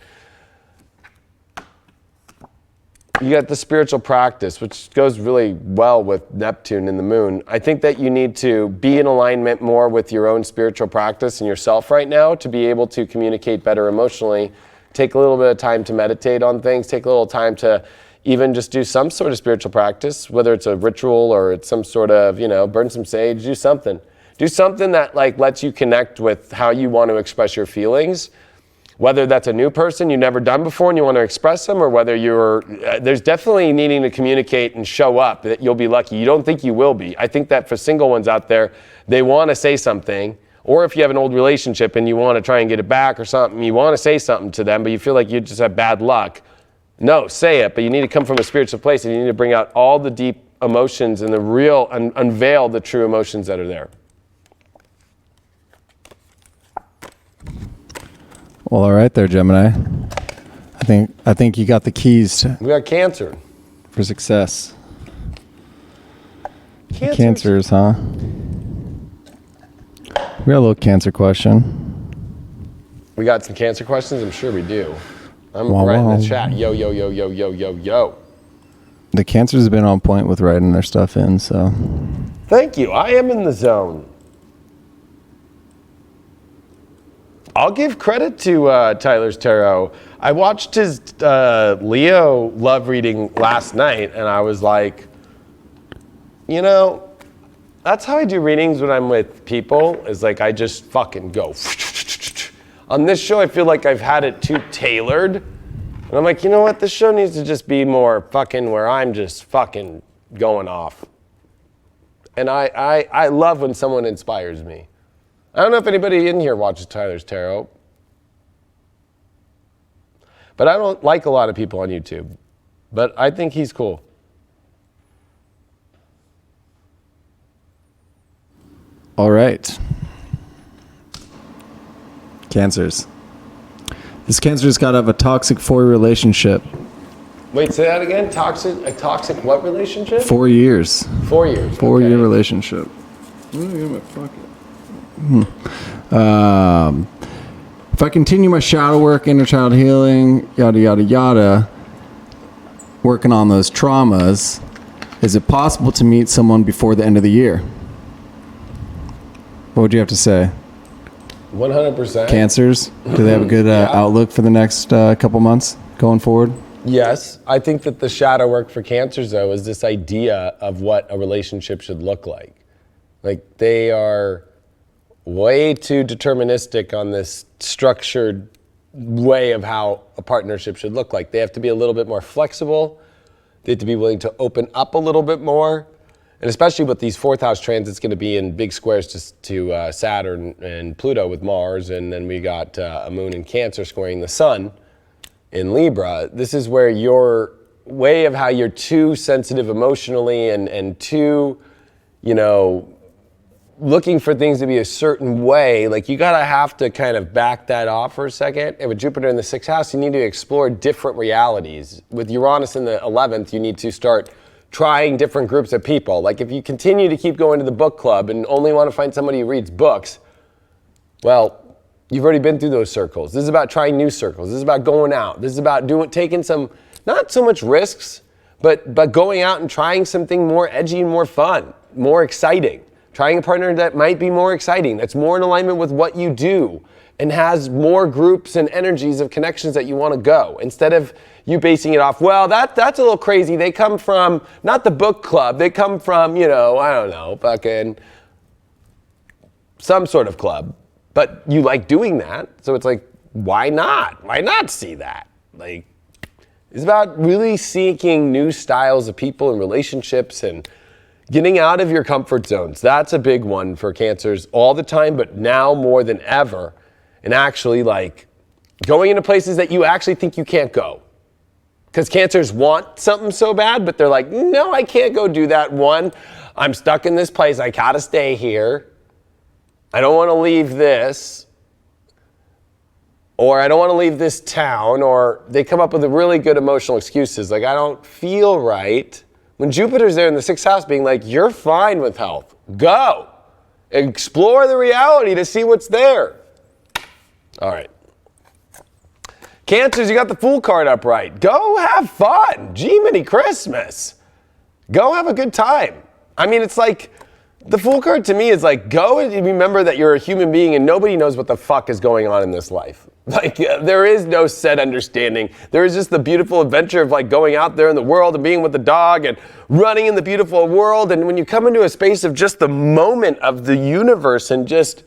You got the spiritual practice, which goes really well with Neptune and the Moon. I think that you need to be in alignment more with your own spiritual practice and yourself right now to be able to communicate better emotionally. Take a little bit of time to meditate on things. Take a little time to even just do some sort of spiritual practice, whether it's a ritual or it's some sort of, you know, burn some sage, do something. Do something that like lets you connect with how you want to express your feelings. Whether that's a new person you've never done before and you want to express them, or whether you're, there's definitely needing to communicate and show up that you'll be lucky. You don't think you will be. I think that for single ones out there, they want to say something, or if you have an old relationship and you want to try and get it back or something, you want to say something to them, but you feel like you just have bad luck. No, say it, but you need to come from a spiritual place, and you need to bring out all the deep emotions and the real, unveil the true emotions that are there. Well, all right there, Gemini. I think you got the keys We got Cancer. for success. Cancers, huh? We got a little Cancer question. We got some Cancer questions? I'm sure we do. I'm Wow, right in wow. the chat. Yo, yo, yo, yo, yo, yo, yo. The Cancers have been on point with writing their stuff in, so. Thank you. I am in the zone. I'll give credit to Tyler's Tarot. I watched his Leo love reading last night, and I was like, you know, that's how I do readings when I'm with people, is like I just fucking go. On this show, I feel like I've had it too tailored. And I'm like, you know what? This show needs to just be more fucking where I'm just fucking going off. And I love when someone inspires me. I don't know if anybody in here watches Tyler's Tarot, but I don't like a lot of people on YouTube, but I think he's cool. All right. Cancers. This Cancer's got to have a toxic 4-year relationship. Wait, say that again? A toxic what relationship? 4 years. 4 years. 4-year okay. relationship. If I continue my shadow work, inner child healing, yada, yada, yada, working on those traumas, is it possible to meet someone before the end of the year? What would you have to say? 100%. Cancers, do they have a good outlook for the next couple months going forward? Yes. I think that the shadow work for Cancers, though, is this idea of what a relationship should look like. Like, they are way too deterministic on this structured way of how a partnership should look like. They have to be a little bit more flexible. They have to be willing to open up a little bit more. And especially with these fourth house transits going to be in big squares to Saturn and Pluto with Mars, and then we got a moon in Cancer squaring the sun in Libra. This is where your way of how you're too sensitive emotionally and too, looking for things to be a certain way, like you gotta have to kind of back that off for a second. And with Jupiter in the 6th house, you need to explore different realities. With Uranus in the 11th, you need to start trying different groups of people. Like if you continue to keep going to the book club and only want to find somebody who reads books, well, you've already been through those circles. This is about trying new circles. This is about going out. This is about taking some, not so much risks, but going out and trying something more edgy and more fun, more exciting. Trying a partner that might be more exciting, that's more in alignment with what you do, and has more groups and energies of connections that you want to go, instead of you basing it off, well, that's a little crazy. They come from, not the book club, they come from, I don't know, fucking some sort of club. But you like doing that, so it's like, why not? Why not see that? Like, it's about really seeking new styles of people and relationships and getting out of your comfort zones. That's a big one for Cancers all the time, but now more than ever. And actually going into places that you actually think you can't go. Because Cancers want something so bad, but they're like, no, I can't go do that one. I'm stuck in this place. I gotta stay here. I don't want to leave this. Or I don't want to leave this town. Or they come up with really good emotional excuses. Like, I don't feel right. When Jupiter's there in the 6th house being like, you're fine with health. Go. Explore the reality to see what's there. All right. Cancers, you got the Fool card upright. Go have fun. Jiminy Christmas. Go have a good time. I mean, it's like, the Fool card to me is like, go and remember that you're a human being and nobody knows what the fuck is going on in this life. Like, there is no set understanding. There is just the beautiful adventure of like going out there in the world and being with the dog and running in the beautiful world. And when you come into a space of just the moment of the universe and just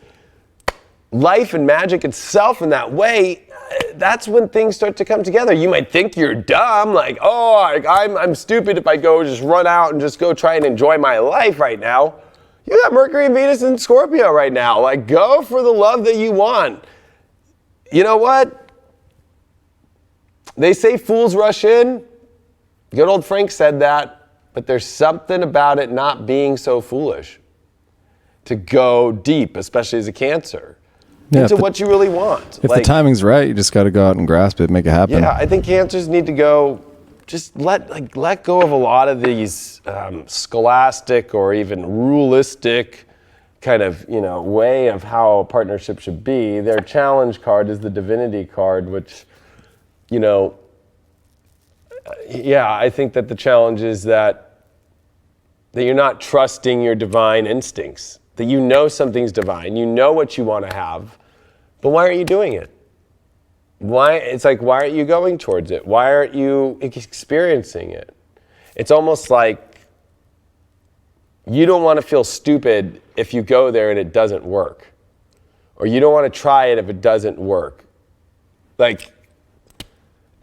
life and magic itself in that way, that's when things start to come together. You might think you're dumb, like, oh, I'm stupid if I go just run out and just go try and enjoy my life right now. You got Mercury and Venus in Scorpio right now. Like, go for the love that you want. You know what? They say fools rush in. Good old Frank said that, but there's something about it not being so foolish to go deep, especially as a Cancer, into what you really want. If the timing's right, you just got to go out and grasp it, make it happen. Yeah, I think Cancers need to go, just let go of a lot of these scholastic or even rulistic kind of, way of how a partnership should be. Their challenge card is the Divinity card, which, I think that the challenge is that you're not trusting your divine instincts, that you know something's divine, you know what you want to have, but why aren't you doing it? It's like, why aren't you going towards it? Why aren't you experiencing it? It's almost like you don't want to feel stupid if you go there and it doesn't work. Or you don't want to try it if it doesn't work. Like,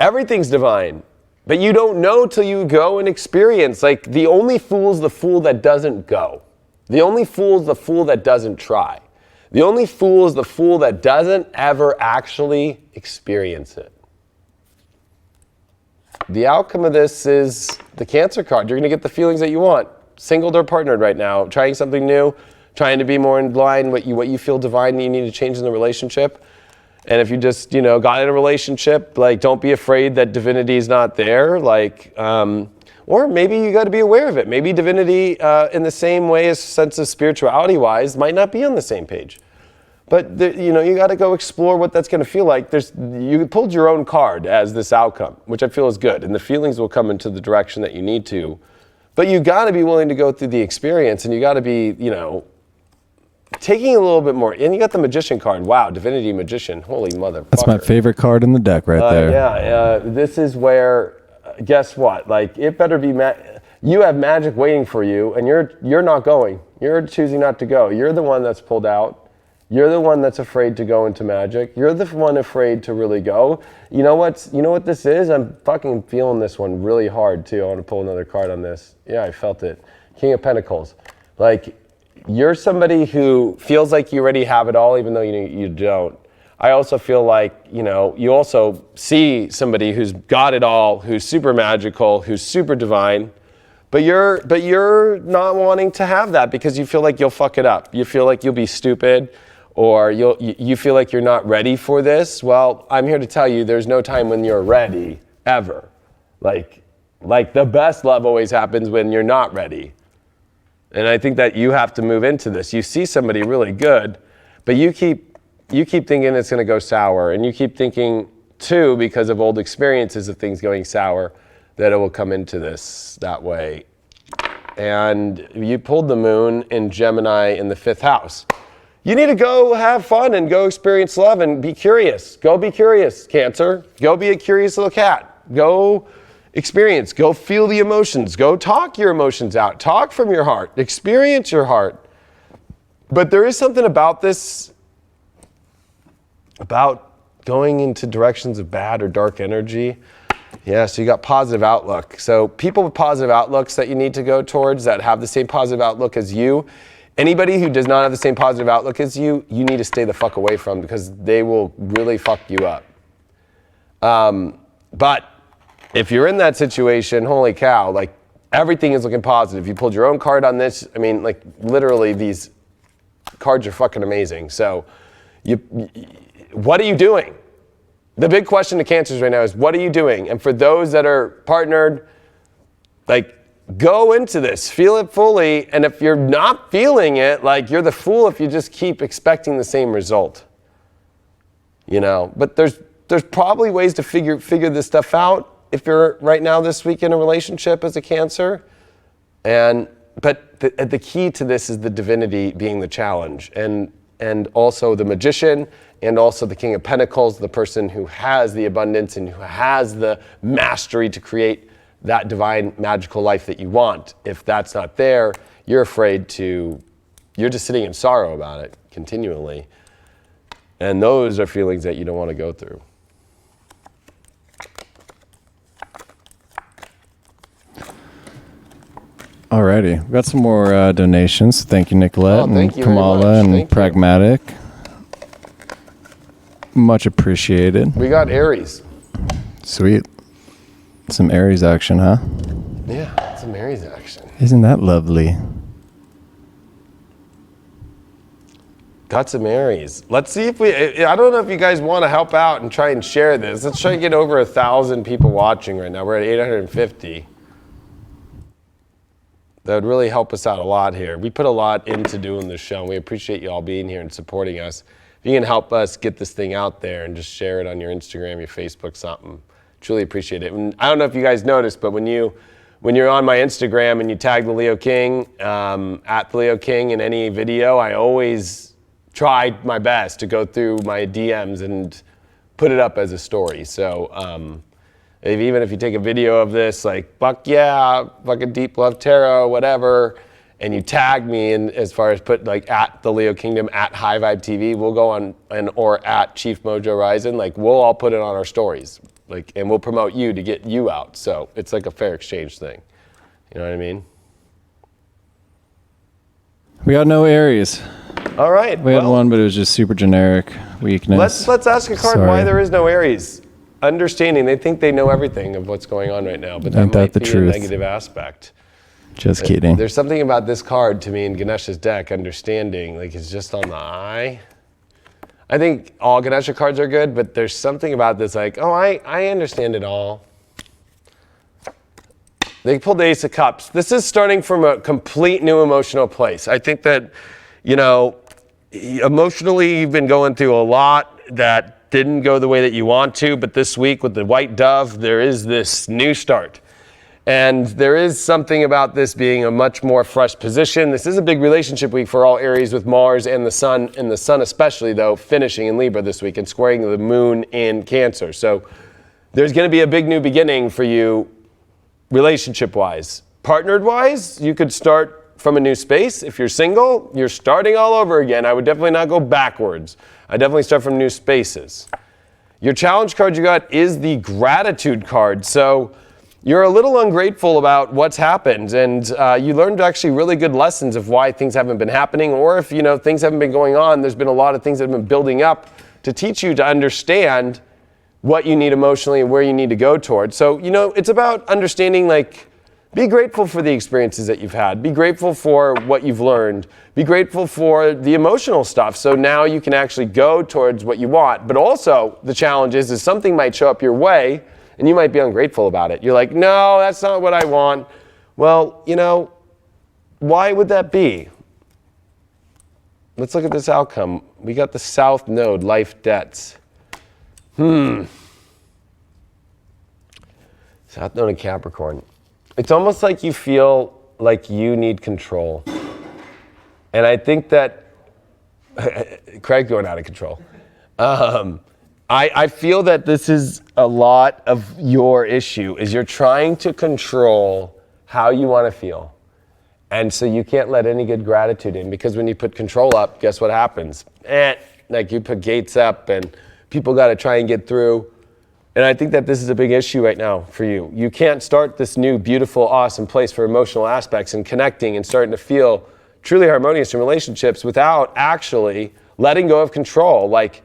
everything's divine, but you don't know till you go and experience. Like, the only fool's the fool that doesn't go. The only fool's the fool that doesn't try. The only fool is the fool that doesn't ever actually experience it. The outcome of this is the Cancer card. You're going to get the feelings that you want. Singled or partnered right now, trying something new, trying to be more in line what you feel divine that you need to change in the relationship. And if you just, got in a relationship, like, don't be afraid that divinity is not there. Like, or maybe you got to be aware of it. Maybe divinity, in the same way as sense of spirituality-wise, might not be on the same page. But you got to go explore what that's going to feel like. You pulled your own card as this outcome, which I feel is good, and the feelings will come into the direction that you need to. But you got to be willing to go through the experience, and you got to be, taking a little bit more. And you got the Magician card. Wow, Divinity Magician. Holy motherfucker. That's my favorite card in the deck right there. Yeah, this is where, guess what? Like, it better be, you have magic waiting for you, and you're not going. You're choosing not to go. You're the one that's pulled out. You're the one that's afraid to go into magic. You're the one afraid to really go. You know what this is? I'm fucking feeling this one really hard too. I want to pull another card on this. Yeah, I felt it. King of Pentacles. Like, you're somebody who feels like you already have it all, even though you don't. I also feel like, you also see somebody who's got it all, who's super magical, who's super divine, but you're not wanting to have that because you feel like you'll fuck it up. You feel like you'll be stupid, or you feel like you're not ready for this. Well, I'm here to tell you there's no time when you're ready, ever. Like the best love always happens when you're not ready. And I think that you have to move into this. You see somebody really good, but you keep thinking it's going to go sour, and you keep thinking too, because of old experiences of things going sour, that it will come into this that way. And you pulled the moon in Gemini in the 5th house. You need to go have fun and go experience love and be curious. Go be curious, Cancer. Go be a curious little cat. Go experience, go feel the emotions, go talk your emotions out, talk from your heart, experience your heart. But there is something about this, about going into directions of bad or dark energy. Yeah, so you got positive outlook. So people with positive outlooks that you need to go towards, that have the same positive outlook as you. Anybody who does not have the same positive outlook as you need to stay the fuck away from, because they will really fuck you up. But if you're in that situation, holy cow, like everything is looking positive. You pulled your own card on this. I mean, like literally these cards are fucking amazing. So what are you doing? The big question to Cancers right now is, what are you doing? And for those that are partnered, like, go into this, feel it fully. And if you're not feeling it, like, you're the fool if you just keep expecting the same result. But there's probably ways to figure this stuff out if you're right now this week in a relationship as a Cancer. But the key to this is the divinity being the challenge, and also the Magician, and also the King of Pentacles, the person who has the abundance and who has the mastery to create that divine magical life that you want. If that's not there, you're just sitting in sorrow about it continually. And those are feelings that you don't want to go through. Alrighty, we've got some more donations. Thank you, Nicolette, thank you Kamala, very much. and Thank you. Pragmatic. Much appreciated. We got Aries. Sweet. Some Aries action, huh? Yeah, some Aries action. Isn't that lovely? Got some Aries. Let's see if I don't know if you guys want to help out and try and share this. Let's try to get over 1,000 people watching right now. We're at 850. That would really help us out a lot here. We put a lot into doing this show, and we appreciate you all being here and supporting us. If you can help us get this thing out there and just share it on your Instagram, your Facebook, something, truly appreciate it. And I don't know if you guys noticed, but when you're on my Instagram and you tag the Leo King, at the Leo King in any video, I always try my best to go through my DMs and put it up as a story. So, even if you take a video of this, like, fuck yeah, fucking Deep Love Tarot, whatever, and you tag me, and as far as put like at the Leo Kingdom, at High Vibe TV, we'll go on, or at Chief Mojo Rising, like, we'll all put it on our stories, like, and we'll promote you to get you out. So it's like a fair exchange thing. You know what I mean? We got no Aries. All right. We had one, but it was just super generic weakness. Let's ask a card Sorry. why there is no Aries. Understanding, they think they know everything of what's going on right now, but that Ain't that might the be truth? a negative aspect. Just kidding. There's something about this card to me in Ganesha's deck, understanding, like, it's just on the eye. I think all Ganesha cards are good, but there's something about this, like, oh, I understand it all. They pulled the Ace of Cups. This is starting from a complete new emotional place. I think that, emotionally you've been going through a lot that didn't go the way that you want to, but this week with the white dove, there is this new start. And there is something about this being a much more fresh position. This is a big relationship week for all Aries with Mars and the Sun especially, though, finishing in Libra this week and squaring the Moon in Cancer. So there's going to be a big new beginning for you relationship-wise. Partnered-wise, you could start from a new space. If you're single, you're starting all over again. I would definitely not go backwards. I definitely start from new spaces. Your challenge card you got is the Gratitude card. So you're a little ungrateful about what's happened, and you learned actually really good lessons of why things haven't been happening, or if things haven't been going on, there's been a lot of things that have been building up to teach you to understand what you need emotionally and where you need to go towards. So, it's about understanding, like, be grateful for the experiences that you've had. Be grateful for what you've learned. Be grateful for the emotional stuff. So now you can actually go towards what you want. But also the challenge is something might show up your way and you might be ungrateful about it. You're like, no, that's not what I want. Well, why would that be? Let's look at this outcome. We got the South Node, life debts. South Node in Capricorn. It's almost like you feel like you need control. And I think that, Craig's going out of control. I feel that this is a lot of your issue, is you're trying to control how you want to feel. And so you can't let any good gratitude in, because when you put control up, guess what happens? Like you put gates up and people got to try and get through. And I think that this is a big issue right now for you. You can't start this new, beautiful, awesome place for emotional aspects and connecting and starting to feel truly harmonious in relationships without actually letting go of control. Like,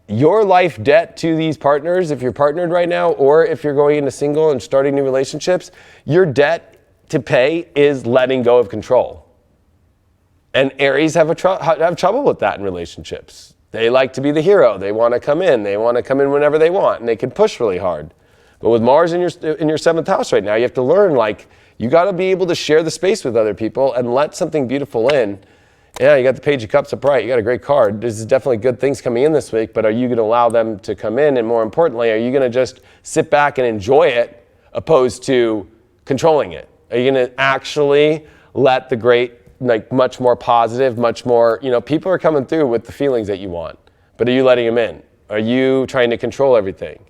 your life debt to these partners, if you're partnered right now, or if you're going into single and starting new relationships, your debt to pay is letting go of control. And Aries have trouble with that in relationships. They like to be the hero. They want to come in. They want to come in whenever they want, and they can push really hard. But with Mars in your seventh house right now, you have to learn, like, you got to be able to share the space with other people and let something beautiful in. Yeah, you got the Page of Cups upright. You got a great card. This is definitely good things coming in this week, but are you going to allow them to come in? And more importantly, are you going to just sit back and enjoy it opposed to controlling it? Are you going to actually let the great, like, much more positive, much more, people are coming through with the feelings that you want, but are you letting them in? Are you trying to control everything?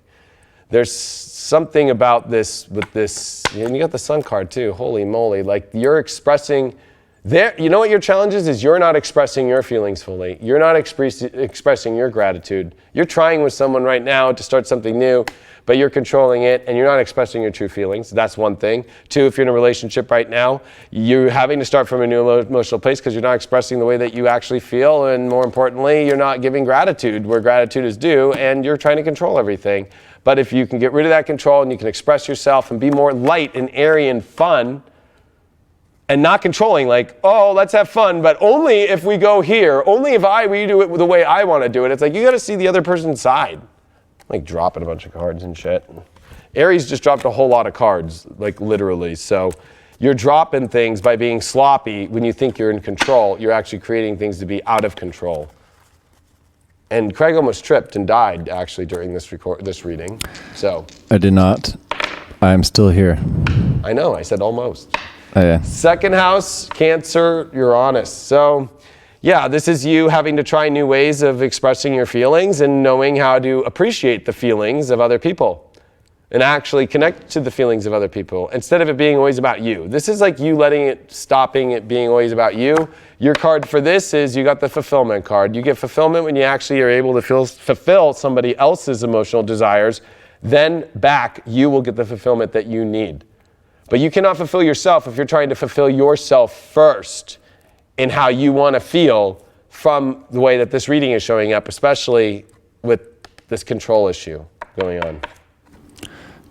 There's something about this with this, and you got the Sun card too. Holy moly, like, you're expressing what your challenge is you're not expressing your feelings fully. You're not expressing your gratitude. You're trying with someone right now to start something new, but you're controlling it and you're not expressing your true feelings. That's one thing. Two, if you're in a relationship right now, you're having to start from a new emotional place because you're not expressing the way that you actually feel, and more importantly, you're not giving gratitude where gratitude is due, and you're trying to control everything. But if you can get rid of that control and you can express yourself and be more light and airy and fun, and not controlling, like, oh, let's have fun, but only if we go here, only if we do it the way I want to do it. It's like, you got to see the other person's side. Like, dropping a bunch of cards and shit. Aries just dropped a whole lot of cards, like, literally. So you're dropping things by being sloppy. When you think you're in control, you're actually creating things to be out of control. And Craig almost tripped and died, actually, during this reading. So I did not. I'm still here. I know, I said almost. Oh, yeah. Second house, Cancer, Uranus. So, yeah, this is you having to try new ways of expressing your feelings and knowing how to appreciate the feelings of other people and actually connect to the feelings of other people instead of it being always about you. This is like you stopping it being always about you. Your card for this is you got the fulfillment card. You get fulfillment when you actually are able to fulfill somebody else's emotional desires. Then back, you will get the fulfillment that you need. But you cannot fulfill yourself if you're trying to fulfill yourself first in how you want to feel from the way that this reading is showing up, especially with this control issue going on.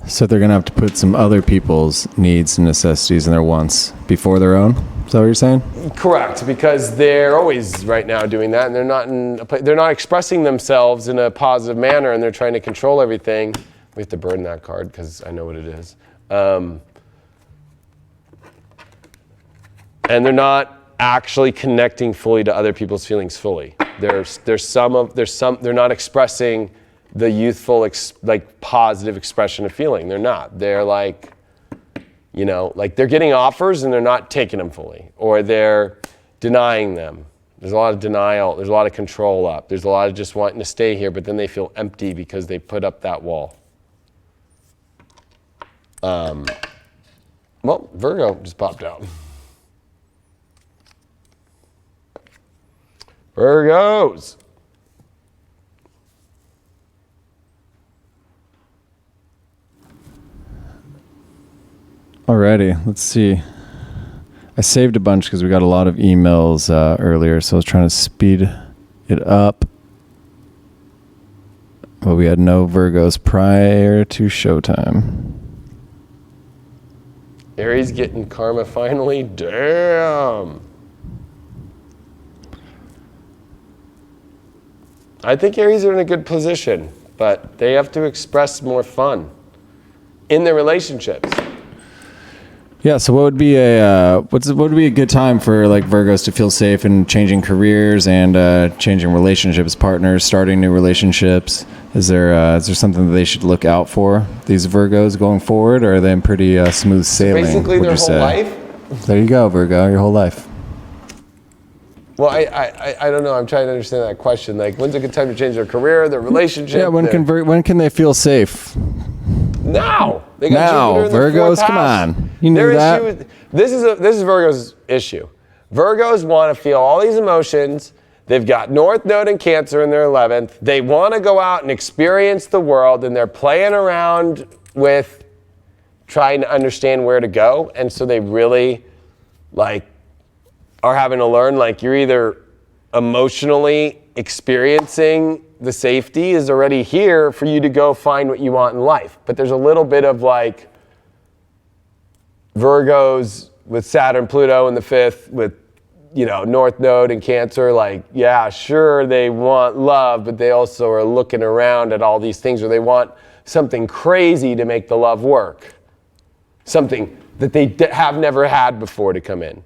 So they're going to have to put some other people's needs and necessities and their wants before their own? Is that what you're saying? Correct, because they're always right now doing that, and they're not expressing themselves in a positive manner, and they're trying to control everything. We have to burn that card because I know what it is. And they're not actually connecting fully to other people's feelings fully. They're not expressing the youthful, positive expression of feeling. They're not. They're like, they're getting offers and they're not taking them fully, or they're denying them. There's a lot of denial. There's a lot of control up. There's a lot of just wanting to stay here, but then they feel empty because they put up that wall. Well, Virgo just popped out. Virgos. Alrighty, let's see. I saved a bunch because we got a lot of emails earlier, so I was trying to speed it up. But we had no Virgos prior to showtime. Aries getting karma finally? Damn. I think Aries are in a good position, but they have to express more fun in their relationships. Yeah, so what would be what would be a good time for like Virgos to feel safe in changing careers and changing relationships, partners, starting new relationships? Is there something that they should look out for, these Virgos going forward, or are they in pretty smooth sailing? Basically their whole life? There you go, Virgo, your whole life. Well, I don't know. I'm trying to understand that question. Like, when's a good time to change their career, their relationship? Yeah, when can they feel safe? Now. They now, Jupiter in the Virgos, fourth come house. on. You knew that. This is Virgo's issue. Virgos want to feel all these emotions. They've got North Node and Cancer in their 11th. They want to go out and experience the world, and they're playing around with trying to understand where to go. And so they really, are having to learn, you're either emotionally experiencing the safety is already here for you to go find what you want in life. But there's a little bit of Virgos with Saturn, Pluto in the 5th with, North Node and Cancer, yeah, sure, they want love, but they also are looking around at all these things, or they want something crazy to make the love work. Something that they have never had before to come in.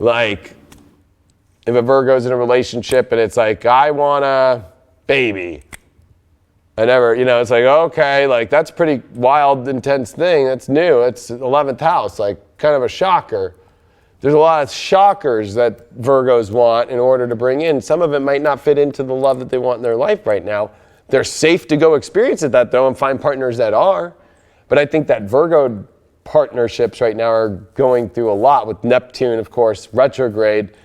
If a Virgo's in a relationship and it's I want a baby. I never, it's okay, that's a pretty wild, intense thing. That's new. It's 11th house, kind of a shocker. There's a lot of shockers that Virgos want in order to bring in. Some of it might not fit into the love that they want in their life right now. They're safe to go experience it that though and find partners that are. But I think that Virgo partnerships right now are going through a lot with Neptune, of course, retrograde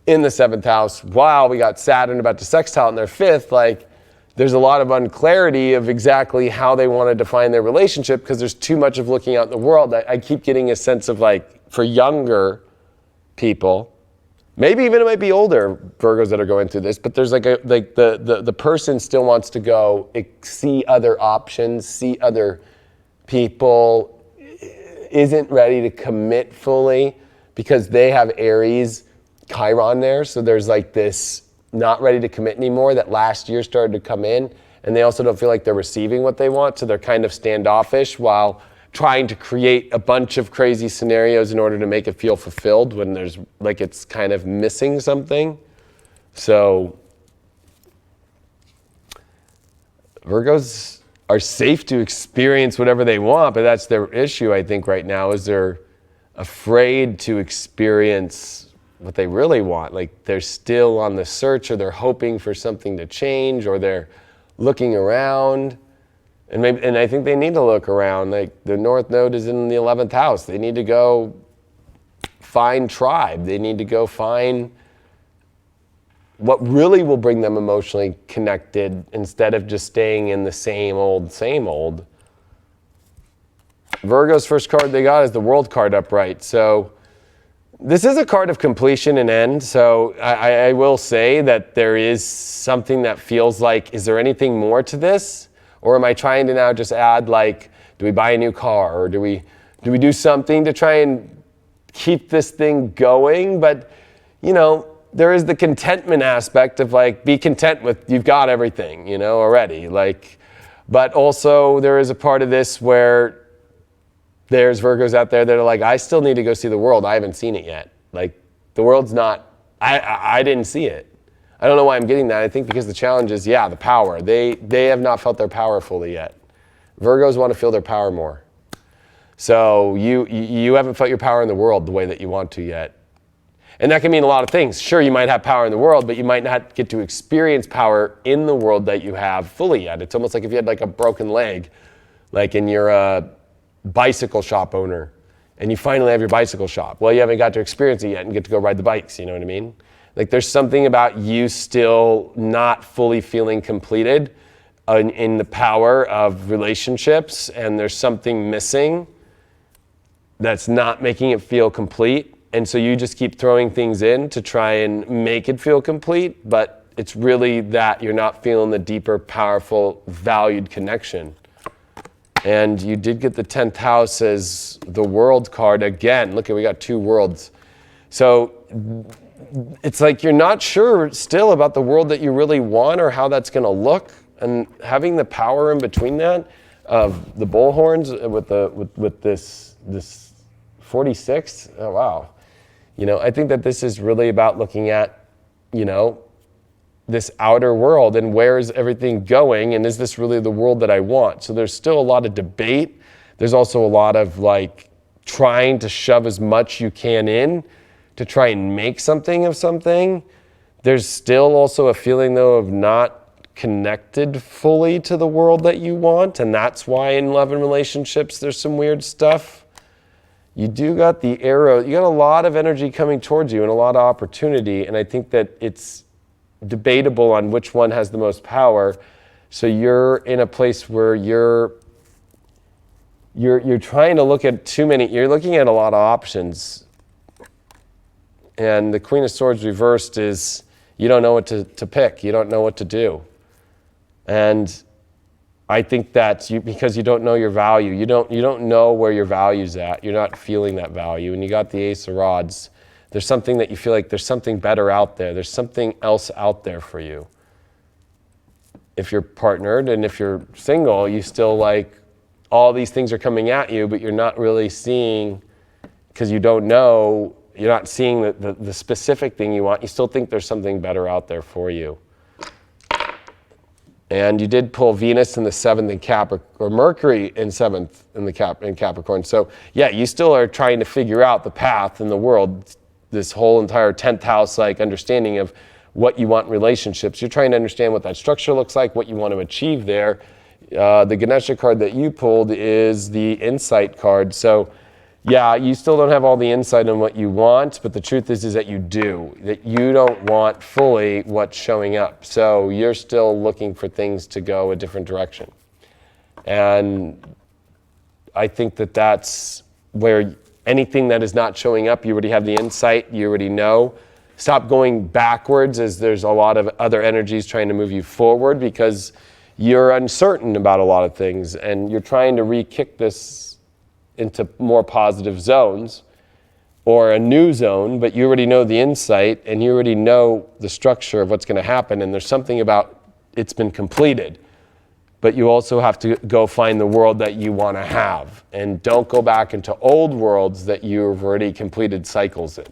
in the 7th house. While we got Saturn about to sextile in their 5th, there's a lot of unclarity of exactly how they want to define their relationship because there's too much of looking out in the world. I keep getting a sense of for younger people, maybe even it might be older Virgos that are going through this, but there's the person still wants to go see other options, see other people, isn't ready to commit fully because they have Aries Chiron there. So there's this not ready to commit anymore that last year started to come in, and they also don't feel like they're receiving what they want. So they're kind of standoffish while trying to create a bunch of crazy scenarios in order to make it feel fulfilled when there's it's kind of missing something. So Virgos are safe to experience whatever they want, but that's their issue, I think, right now, is they're afraid to experience what they really want. They're still on the search, or they're hoping for something to change, or they're looking around. And I think they need to look around. The North Node is in the 11th house. They need to go find tribe. They need to go find what really will bring them emotionally connected instead of just staying in the same old, same old. Virgo's first card they got is the World card upright. So this is a card of completion and end. So I will say that there is something that feels is there anything more to this? Or am I trying to now just add do we buy a new car? Or do we do something to try and keep this thing going? But, there is the contentment aspect of be content with you've got everything, already. But also there is a part of this where there's Virgos out there that are I still need to go see the world. I haven't seen it yet. The world's not, I didn't see it. I don't know why I'm getting that. I think because the challenge is, the power. They have not felt their power fully yet. Virgos want to feel their power more. So you haven't felt your power in the world the way that you want to yet. And that can mean a lot of things. Sure, you might have power in the world, but you might not get to experience power in the world that you have fully yet. It's almost like if you had a broken leg, and you're a bicycle shop owner, and you finally have your bicycle shop. Well, you haven't got to experience it yet and get to go ride the bikes, you know what I mean? There's something about you still not fully feeling completed in the power of relationships, and there's something missing that's not making it feel complete. And so you just keep throwing things in to try and make it feel complete, but it's really that you're not feeling the deeper, powerful, valued connection. And you did get the 10th house as the world card again. Look, we got 2 worlds. So it's like you're not sure still about the world that you really want or how that's going to look. And having the power in between that of the bullhorns with this 46, oh wow. I think that this is really about looking at, this outer world and where is everything going, and is this really the world that I want? So there's still a lot of debate. There's also a lot of trying to shove as much you can in to try and make something of something. There's still also a feeling though of not connected fully to the world that you want, and that's why in love and relationships there's some weird stuff. You do got the arrow. You got a lot of energy coming towards you and a lot of opportunity, and I think that it's debatable on which one has the most power. So you're in a place where you're trying to look at you're looking at a lot of options. And the Queen of Swords reversed is you don't know what to pick. You don't know what to do. And I think that's because you don't know your value. You don't know where your value's at. You're not feeling that value. And you got the Ace of Rods. There's something that you feel like there's something better out there. There's something else out there for you. If you're partnered and if you're single, you still all these things are coming at you, but you're not really seeing, because you don't know, you're not seeing the specific thing you want. You still think there's something better out there for you. And you did pull Venus in the 7th in Capricorn, or Mercury in 7th in Capricorn. So yeah, you still are trying to figure out the path in the world, this whole entire 10th house understanding of what you want in relationships. You're trying to understand what that structure looks like, what you want to achieve there. The Ganesha card that you pulled is the insight card. So yeah, you still don't have all the insight on what you want, but the truth is that you do, that you don't want fully what's showing up. So you're still looking for things to go a different direction. And I think that that's where anything that is not showing up, you already have the insight, you already know. Stop going backwards as there's a lot of other energies trying to move you forward because you're uncertain about a lot of things and you're trying to re-kick this into more positive zones or a new zone, but you already know the insight and you already know the structure of what's going to happen, and there's something about it's been completed. But you also have to go find the world that you want to have, and don't go back into old worlds that you've already completed cycles in.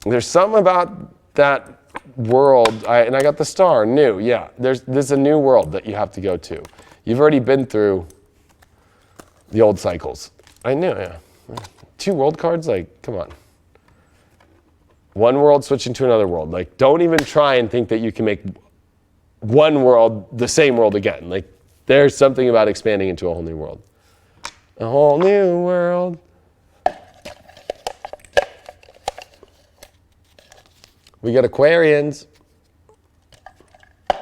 There's something about that world, and I got the star, new, yeah. There's a new world that you have to go to. You've already been through the old cycles. I knew, yeah. 2 world cards, come on. One world switching to another world. Don't even try and think that you can make one world the same world again. There's something about expanding into a whole new world. A whole new world. We got Aquarians. You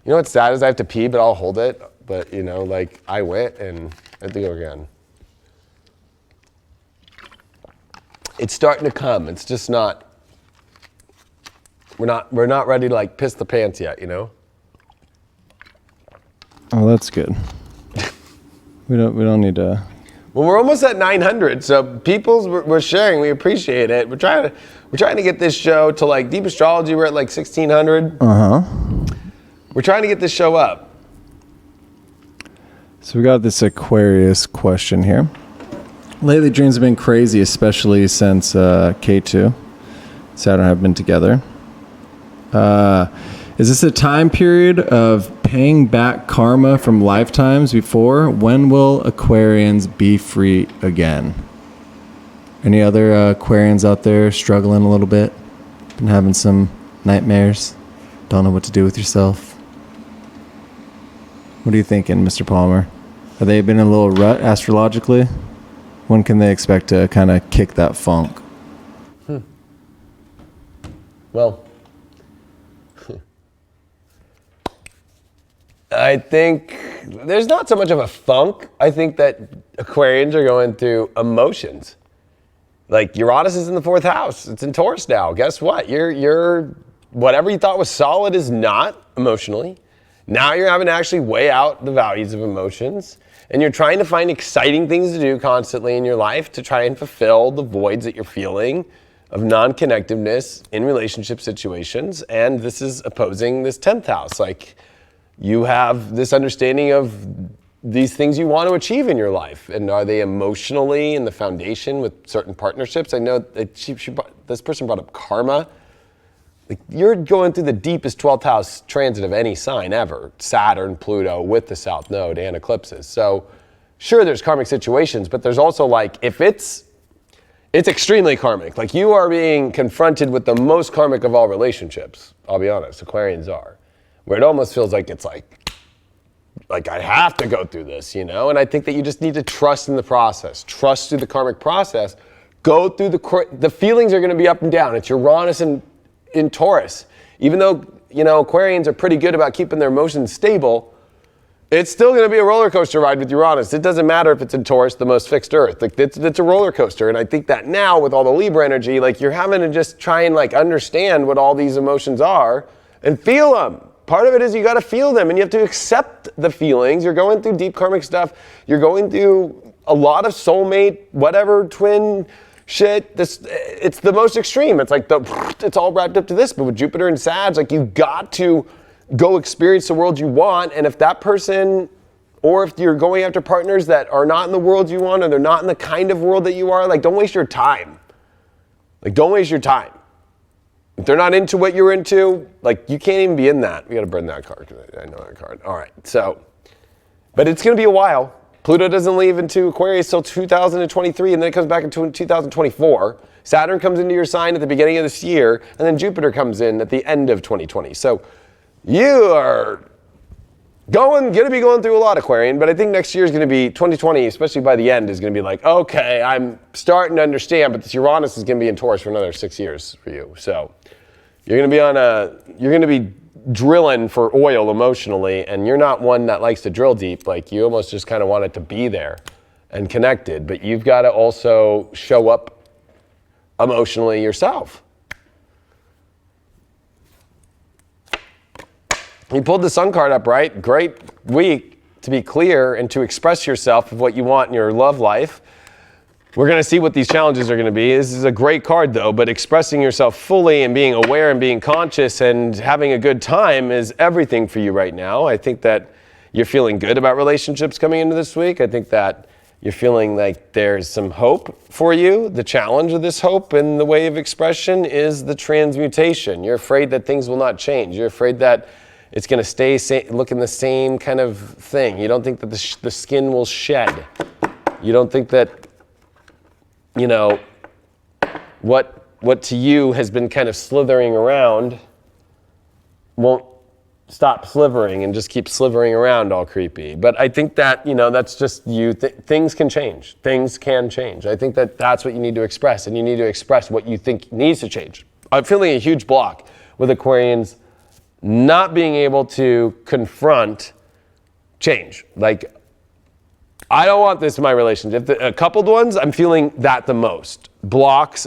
know what's sad is I have to pee, but I'll hold it. But I went and I have to go again. It's starting to come. It's just not. We're not ready to piss the pants yet, Oh, that's good. we don't need to. Well, we're almost at 900, so we're sharing. We appreciate it. We're trying to get this show to deep astrology. We're at 1600. We're trying to get this show up. So we got this Aquarius question here. Lately, dreams have been crazy, especially since K2, Saturn have been together. Is this a time period of paying back karma from lifetimes before? When will Aquarians be free again? Any other Aquarians out there struggling a little bit? Been having some nightmares? Don't know what to do with yourself? What are you thinking, Mr. Palmer? Have they been in a little rut astrologically? When can they expect to kind of kick that funk? Well, I think there's not so much of a funk. I think that Aquarians are going through emotions. Like Uranus is in the 4th house. It's in Taurus now. Guess what? You're whatever you thought was solid is not emotionally. Now you're having to actually weigh out the values of emotions, and you're trying to find exciting things to do constantly in your life to try and fulfill the voids that you're feeling of non-connectiveness in relationship situations. And this is opposing this 10th house. Like, you have this understanding of these things you want to achieve in your life. And are they emotionally in the foundation with certain partnerships? I know that this person brought up karma. Like, you're going through the deepest 12th house transit of any sign ever. Saturn, Pluto with the South Node and eclipses. So sure, there's karmic situations, but there's also like, if it's extremely karmic. Like, you are being confronted with the most karmic of all relationships. I'll be honest, Aquarians are. Where it almost feels like it's like I have to go through this, you know? And I think that you just need to trust in the process. Trust through the karmic process. Go through the feelings are going to be up and down. It's Uranus in Taurus. Even though, you know, Aquarians are pretty good about keeping their emotions stable, it's still going to be a roller coaster ride with Uranus. It doesn't matter if it's in Taurus, the most fixed earth. Like, it's a roller coaster. And I think that now with all the Libra energy, like, you're having to just try and like understand what all these emotions are and feel them. Part of it is you got to feel them, and you have to accept the feelings. You're going through deep karmic stuff. You're going through a lot of soulmate, whatever, twin shit. It's the most extreme. It's like it's all wrapped up to this. But with Jupiter and Sag, like, you got to go experience the world you want. And if that person, or if you're going after partners that are not in the world you want, or they're not in the kind of world that you are, like, don't waste your time. Like, don't waste your time. If they're not into what you're into, like, you can't even be in that. We got to burn that card, because I know that card. All right, so, but it's going to be a while. Pluto doesn't leave into Aquarius till 2023, and then it comes back into 2024. Saturn comes into your sign at the beginning of this year, and then Jupiter comes in at the end of 2020. So you are going to be going through a lot, Aquarian, but I think next year is going to be 2020, especially by the end, is going to be like, okay, I'm starting to understand, but this Uranus is going to be in Taurus for another 6 years for you. So you're going to be drilling for oil emotionally, and you're not one that likes to drill deep. Like, you almost just kind of want it to be there and connected, but you've got to also show up emotionally yourself. You pulled the Sun card up, right? Great week to be clear and to express yourself of what you want in your love life. We're going to see what these challenges are going to be. This is a great card, though, but expressing yourself fully and being aware and being conscious and having a good time is everything for you right now. I think that you're feeling good about relationships coming into this week. I think that you're feeling like there's some hope for you. The challenge of this hope in the way of expression is the transmutation. You're afraid that things will not change. You're afraid that it's going to stay looking the same kind of thing. You don't think that the skin will shed. You don't think that, you know, what to you has been kind of slithering around won't stop slivering and just keep slivering around all creepy. But I think that, you know, that's just you. Things can change. Things can change. I think that that's what you need to express, and you need to express what you think needs to change. I'm feeling a huge block with Aquarians not being able to confront change. Like, I don't want this in my relationship. A coupled ones, I'm feeling that the most. Blocks,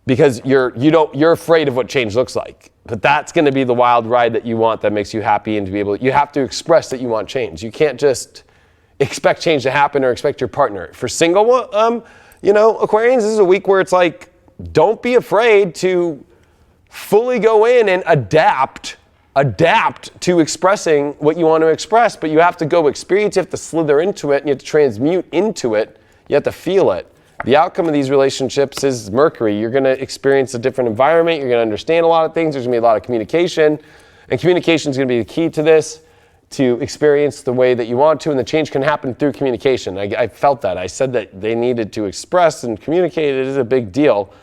because you're afraid of what change looks like. But that's going to be the wild ride that you want, that makes you happy, and to be able, you have to express that you want change. You can't just expect change to happen or expect your partner. For single, you know, Aquarians, this is a week where it's like, don't be afraid to fully go in and adapt to expressing what you want to express, but you have to go experience, you have to slither into it, and you have to transmute into it, you have to feel it. The outcome of these relationships is Mercury. You're going to experience a different environment, you're going to understand a lot of things, there's going to be a lot of communication, and communication is going to be the key to this, to experience the way that you want to, and the change can happen through communication. I felt that. I said that they needed to express and communicate. It is a big deal.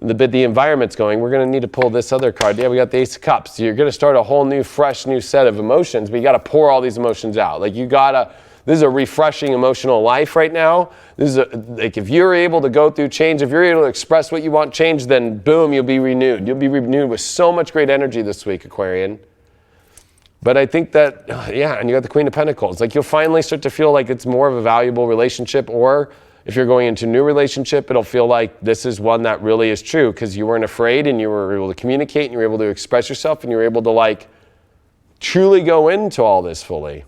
The environment's going. We're going to need to pull this other card. Yeah, we got the Ace of Cups. So you're going to start a whole new, fresh, new set of emotions, but you got to pour all these emotions out. Like, this is a refreshing emotional life right now. Like, if you're able to go through change, if you're able to express what you want change, then boom, you'll be renewed. You'll be renewed with so much great energy this week, Aquarian. But I think that, and you got the Queen of Pentacles. Like, you'll finally start to feel like it's more of a valuable relationship, or if you're going into a new relationship, it'll feel like this is one that really is true because you weren't afraid and you were able to communicate and you were able to express yourself and you were able to like truly go into all this fully.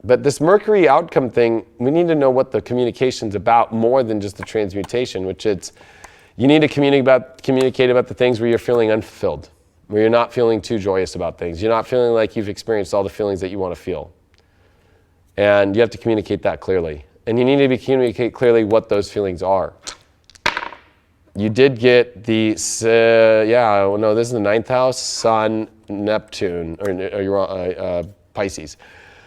But this Mercury outcome thing, we need to know what the communication's about more than just the transmutation, which it's, you need to communicate about the things where you're feeling unfulfilled, where you're not feeling too joyous about things. You're not feeling like you've experienced all the feelings that you want to feel. And you have to communicate that clearly. And you need to communicate clearly what those feelings are. You did get the, this is the 9th house, Sun, Neptune, or you're wrong, Pisces.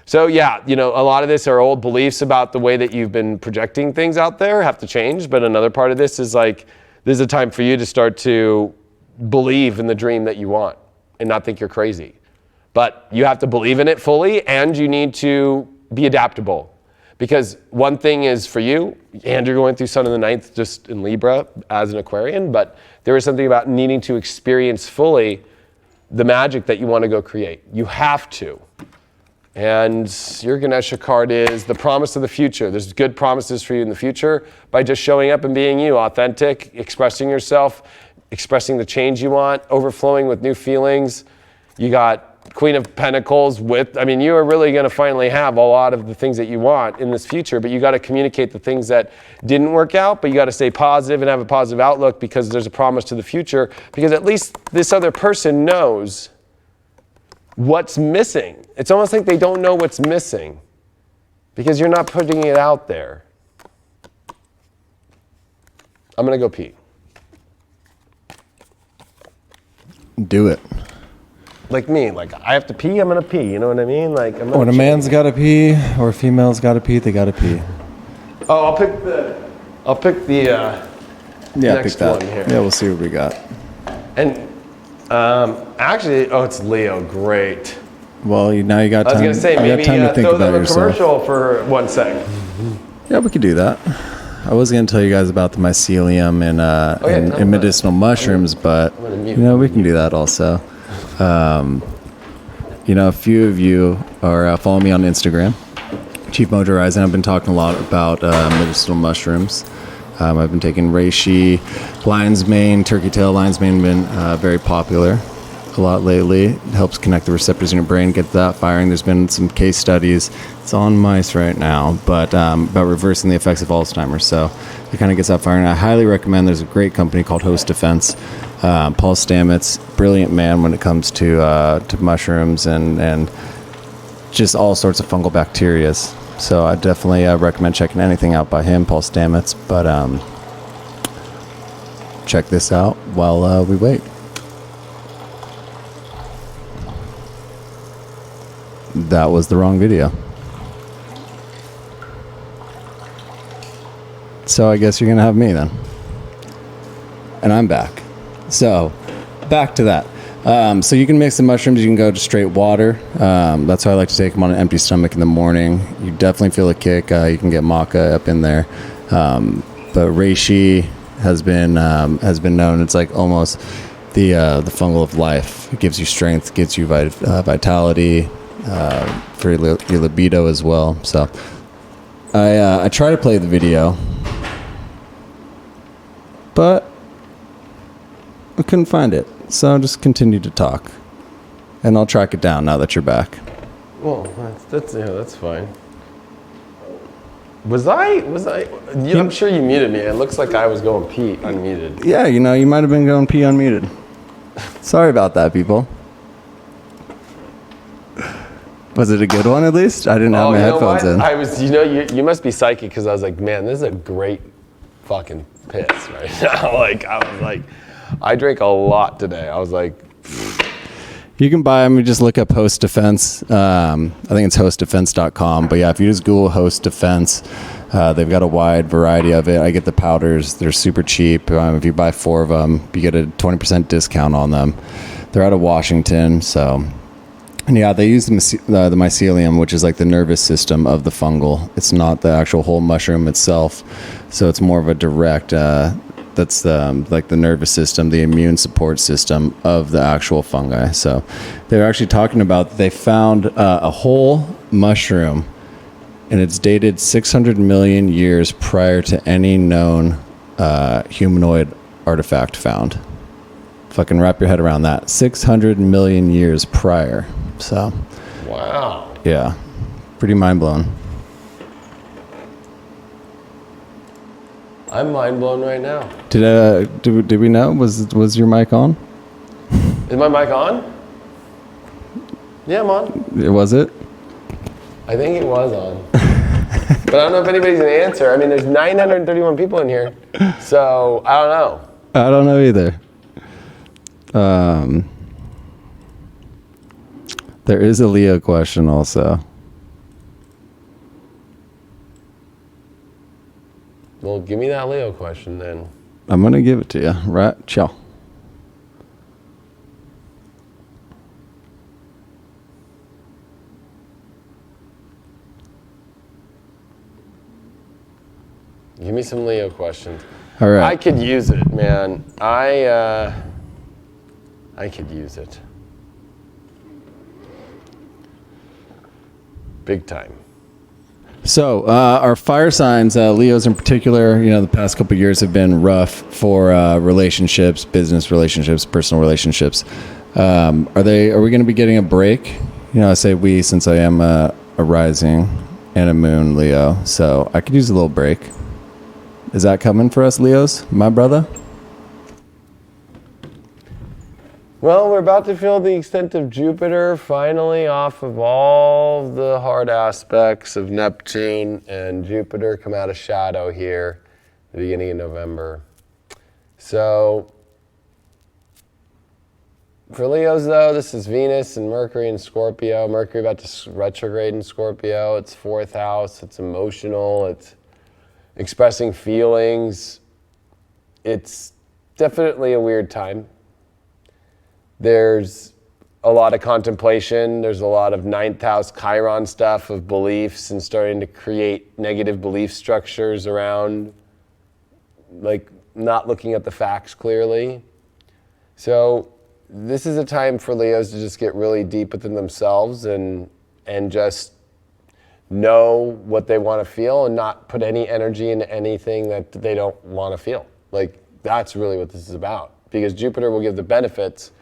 So yeah, a lot of this are old beliefs about the way that you've been projecting things out there have to change. But another part of this is like, this is a time for you to start to believe in the dream that you want and not think you're crazy. But you have to believe in it fully, and you need to be adaptable. Because one thing is for you, and you're going through Sun in the 9th just in Libra as an Aquarian, but there is something about needing to experience fully the magic that you want to go create. You have to. And your Ganesha card is the promise of the future. There's good promises for you in the future by just showing up and being you, authentic, expressing yourself, expressing the change you want, overflowing with new feelings. You got Queen of Pentacles you are really going to finally have a lot of the things that you want in this future, but you got to communicate the things that didn't work out, but you got to stay positive and have a positive outlook because there's a promise to the future, because at least this other person knows what's missing. It's almost like they don't know what's missing because you're not putting it out there. I'm going to go pee. Do it. Like me, like I have to pee, I'm gonna pee. You know what I mean? Like when a man's got to pee or a female's got to pee, they got to pee. Oh, I'll pick the next pick that one here. Yeah, we'll see what we got. And actually, it's Leo. Great. Well, now you got time. I was gonna say maybe to think throw about them a yourself. commercial for 1 second. Yeah, we could do that. I was going to tell you guys about the mycelium and medicinal mushrooms, but we can do that also. A few of you are following me on Instagram, Chief Mojo Rising. I've been talking a lot about medicinal mushrooms. I've been taking reishi, lion's mane, turkey tail. Lion's mane been very popular a lot lately. It helps connect the receptors in your brain, get that firing. There's been some case studies. It's on mice right now, but about reversing the effects of Alzheimer's. So it kind of gets that firing. I highly recommend. There's a great company called Host Defense. Paul Stamets, brilliant man when it comes to mushrooms and just all sorts of fungal bacterias. So I definitely recommend checking anything out by him, Paul Stamets. But check this out while we wait. That was the wrong video. So I guess you're going to have me then. And I'm back. So back to that. So you can mix the mushrooms. You can go to straight water. That's why I like to take them on an empty stomach in the morning. You definitely feel a kick. You can get maca up in there. But reishi has been known. It's like almost the fungal of life. It gives you strength, gives you vitality, for your libido as well. So I try to play the video, but I couldn't find it. So I'll just continue to talk, and I'll track it down now that you're back. Well, that's fine. Was I? I'm sure you muted me. It looks like I was going pee unmuted. Yeah, you might have been going pee unmuted. Sorry about that, people. Was it a good one at least? I didn't have my headphones in. I was, you must be psychic because I was like, man, this is a great fucking piss right now. I drank a lot today. I was like, you can buy them. You just look up Host Defense. I think it's hostdefense.com. But yeah, if you just Google Host Defense, they've got a wide variety of it. I get the powders. They're super cheap. If you buy 4 of them, you get a 20% discount on them. They're out of Washington, so... And yeah, they use the mycelium, which is like the nervous system of the fungal. It's not the actual whole mushroom itself, so it's more of a direct That's like the nervous system, the immune support system of the actual fungi. So they're actually talking about, they found a whole mushroom, and it's dated 600 million years prior to any known humanoid artifact found. Fucking wrap your head around that. 600 million years prior. So, wow. Yeah, pretty mind blown. I'm mind blown right now. Did we know? Was your mic on? Is my mic on? Yeah, I'm on. Was it? I think it was on. But I don't know if anybody's gonna answer. I mean, there's 931 people in here, so I don't know. I don't know either. There is a Leo question also. Well, give me that Leo question then. I'm gonna give it to you. Right? Chill. Give me some Leo questions. All right. I could use it, man. I could use it. Big time. So our fire signs, Leos in particular, the past couple of years have been rough for relationships, business relationships, personal relationships. Are we going to be getting a break? I say we, since I am a rising and a moon Leo, so I could use a little break. Is that coming for us, Leos, my brother? Well, we're about to feel the extent of Jupiter finally off of all the hard aspects of Neptune and Jupiter come out of shadow here at the beginning of November. So for Leos though, this is Venus and Mercury in Scorpio. Mercury about to retrograde in Scorpio. It's 4th house, it's emotional, it's expressing feelings. It's definitely a weird time. There's a lot of contemplation. There's a lot of 9th house Chiron stuff of beliefs and starting to create negative belief structures around like not looking at the facts clearly. So this is a time for Leos to just get really deep within themselves and just know what they want to feel and not put any energy into anything that they don't want to feel. Like that's really what this is about, because Jupiter will give the benefits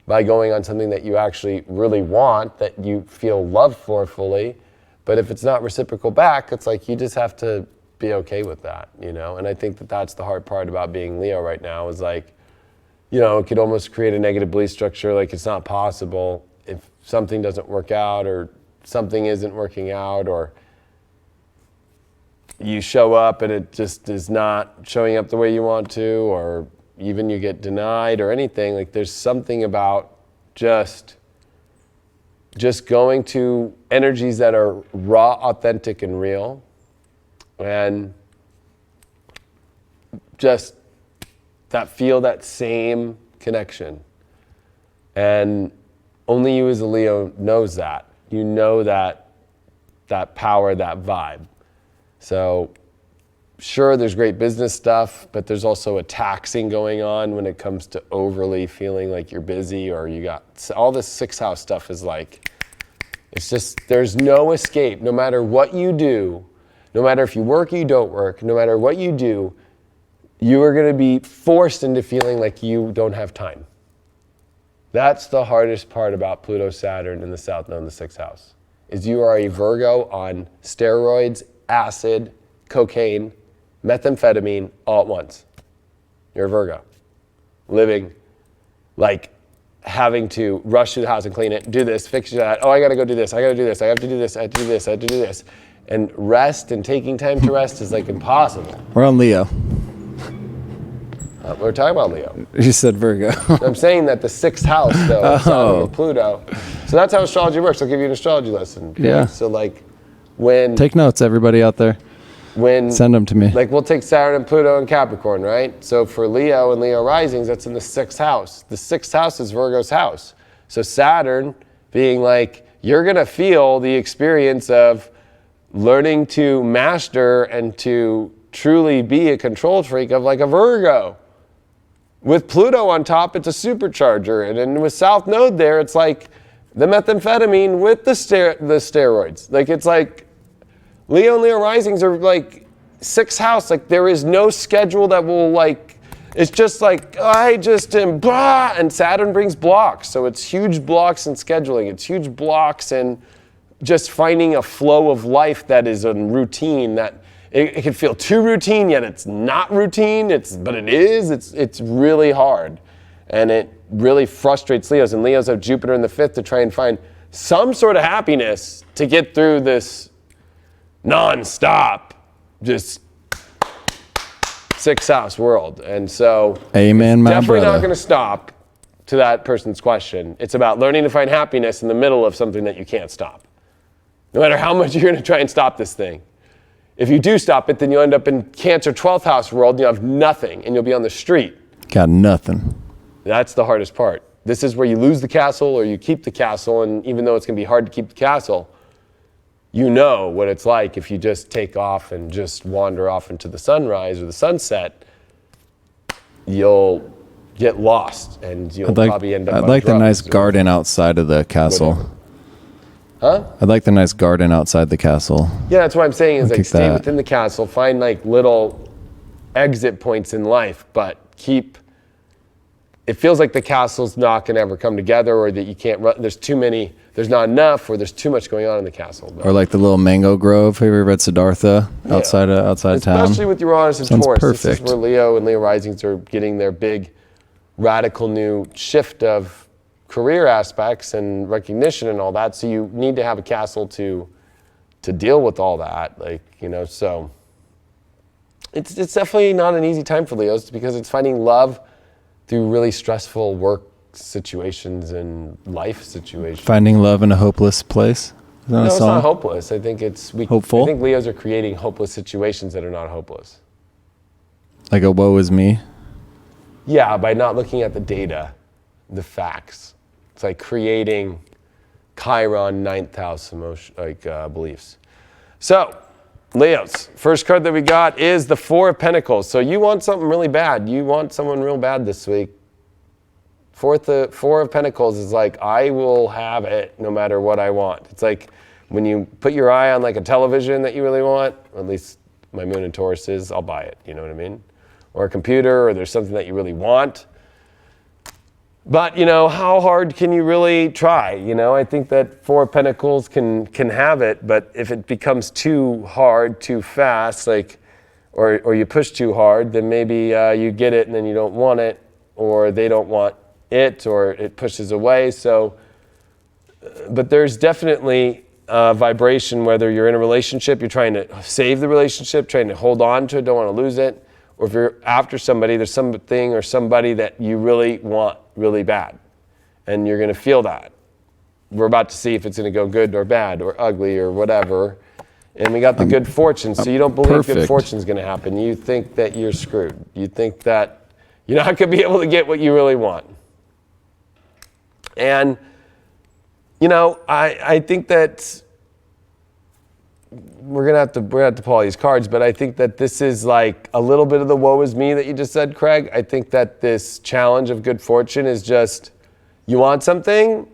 by going on something that you actually really want, that you feel love for fully. But if it's not reciprocal back, it's like you just have to be okay with that, And I think that that's the hard part about being Leo right now is like, it could almost create a negative belief structure, like it's not possible if something doesn't work out or something isn't working out, or you show up and it just is not showing up the way you want to, or even you get denied or anything. Like there's something about just going to energies that are raw, authentic, and real, and just feel that same connection. And only you as a Leo knows that. You know that power, that vibe. So sure, there's great business stuff, but there's also a taxing going on when it comes to overly feeling like you're busy, or you got all this 6th house stuff is like, it's just, there's no escape. No matter what you do, no matter if you work or you don't work, no matter what you do, you are going to be forced into feeling like you don't have time. That's the hardest part about Pluto, Saturn in the South Node in the 6th house, is you are a Virgo on steroids, acid, cocaine, methamphetamine all at once. You're a Virgo. Living, like having to rush through the house and clean it, do this, fix that. Oh, I gotta go do this, I gotta do this, I have to do this, I have to do this, I have to do this. And rest and taking time to rest is like impossible. We're on Leo. We're talking about Leo. You said Virgo. I'm saying that the 6th house, though, is Saturn and Pluto. So that's how astrology works. I'll give you an astrology lesson. Yeah. So like when... Take notes, everybody out there. Send them to me. Like we'll take Saturn and Pluto and Capricorn, right? So for Leo and Leo risings, that's in the 6th house. The 6th house is Virgo's house. So Saturn being like, you're going to feel the experience of learning to master and to truly be a control freak of like a Virgo. With Pluto on top, it's a supercharger. And then with South Node there, it's like the methamphetamine with the steroids. Like it's like Leo and Leo risings are like 6th house. Like there is no schedule that will like, it's just like, I just am blah, and Saturn brings blocks. So it's huge blocks in scheduling. It's huge blocks in just finding a flow of life that is a routine that it can feel too routine, yet it's not routine, but it is. It's really hard. And it really frustrates Leos. And Leos have Jupiter in the 5th to try and find some sort of happiness to get through this non-stop, just 6th house world. And so amen, my definitely brother. not going to stop to that person's question. It's about learning to find happiness in the middle of something that you can't stop. No matter how much you're going to try and stop this thing. If you do stop it, then you'll end up in Cancer 12th house world and you'll have nothing and you'll be on the street. Got nothing. That's the hardest part. This is where you lose the castle or you keep the castle, and even though it's going to be hard to keep the castle, you know what it's like if you just take off and just wander off into the sunrise or the sunset. You'll get lost and you'll probably end up I'd on like the drugs nice or garden outside of the castle. whatever. Huh? I'd like the nice garden outside the castle. Yeah, that's what I'm saying is like Kick stay that. within the castle, find like little exit points in life, but it feels like the castle's not going to ever come together, or that you can't run, there's not enough, or there's too much going on in the castle. But Or like the little mango grove. Have you ever read Siddhartha outside town? especially with Uranus and Sounds Taurus. This perfect. is where Leo and Leo risings are getting their big radical new shift of career aspects and recognition and all that. So you need to have a castle to deal with all that. So it's definitely not an easy time for Leos because it's finding love through really stressful work situations and life situations. Finding love in a hopeless place. Is that No, a it's song? not hopeless. I think Hopeful? I think Leos are creating hopeless situations that are not hopeless. Like a woe is me. Yeah, by not looking at the data, the facts. It's like creating Chiron 9th house emotion, beliefs. So, Leos, first card that we got is the 4 of Pentacles. So you want something really bad. You want someone real bad this week. 4 of Pentacles is like, I will have it no matter what I want. It's like when you put your eye on like a television that you really want, or at least my moon in Taurus is, I'll buy it. You know what I mean? Or a computer, or there's something that you really want. But, how hard can you really try? I think that 4 of Pentacles can have it, but if it becomes too hard, too fast, or you push too hard, then maybe you get it and then you don't want it, or they don't want it, or it pushes away. So, but there's definitely a vibration, whether you're in a relationship, you're trying to save the relationship, trying to hold on to it, don't want to lose it. Or if you're after somebody, there's something or somebody that you really want really bad. And you're going to feel that. We're about to see if it's going to go good or bad or ugly or whatever. And we got the good fortune. So you don't believe good fortune is going to happen. You think that you're screwed. You think that you're not going to be able to get what you really want. And, I think that we're gonna have to pull all these cards, but I think that this is like a little bit of the woe is me that you just said, Craig. I think that this challenge of good fortune is just, you want something?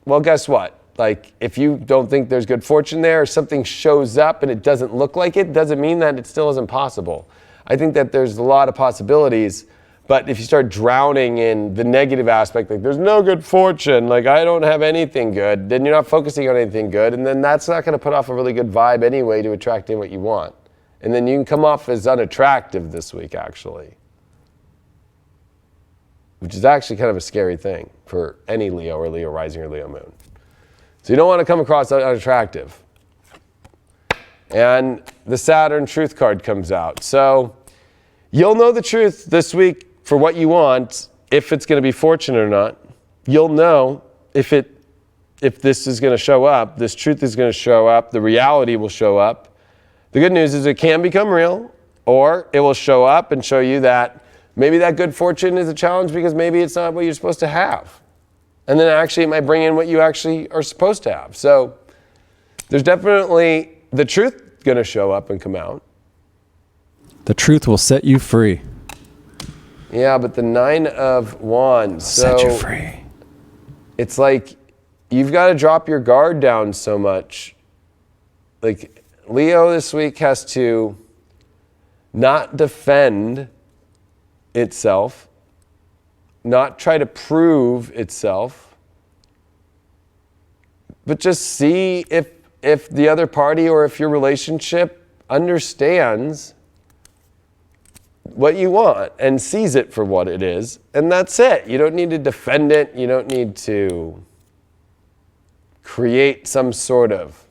Well, guess what? Like, if you don't think there's good fortune there, or something shows up and it doesn't look like it, doesn't mean that it still isn't possible. I think that there's a lot of possibilities, but if you start drowning in the negative aspect, like there's no good fortune, like I don't have anything good, then you're not focusing on anything good, and then that's not going to put off a really good vibe anyway to attract in what you want. And then you can come off as unattractive this week, actually. Which is actually kind of a scary thing for any Leo or Leo rising or Leo moon. So you don't want to come across unattractive. And the Saturn truth card comes out. So you'll know the truth this week for what you want, if it's going to be fortunate or not. You'll know if this is going to show up, this truth is going to show up, the reality will show up. The good news is it can become real, or it will show up and show you that maybe that good fortune is a challenge because maybe it's not what you're supposed to have. And then actually it might bring in what you actually are supposed to have. So there's definitely the truth going to show up and come out. The truth will set you free. Yeah, but the 9 of Wands. Set you free. It's like you've got to drop your guard down so much. Like Leo this week has to not defend itself, not try to prove itself, but just see if the other party or if your relationship understands what you want and sees it for what it is, and that's it. You don't need to defend it. You don't need to create some sort of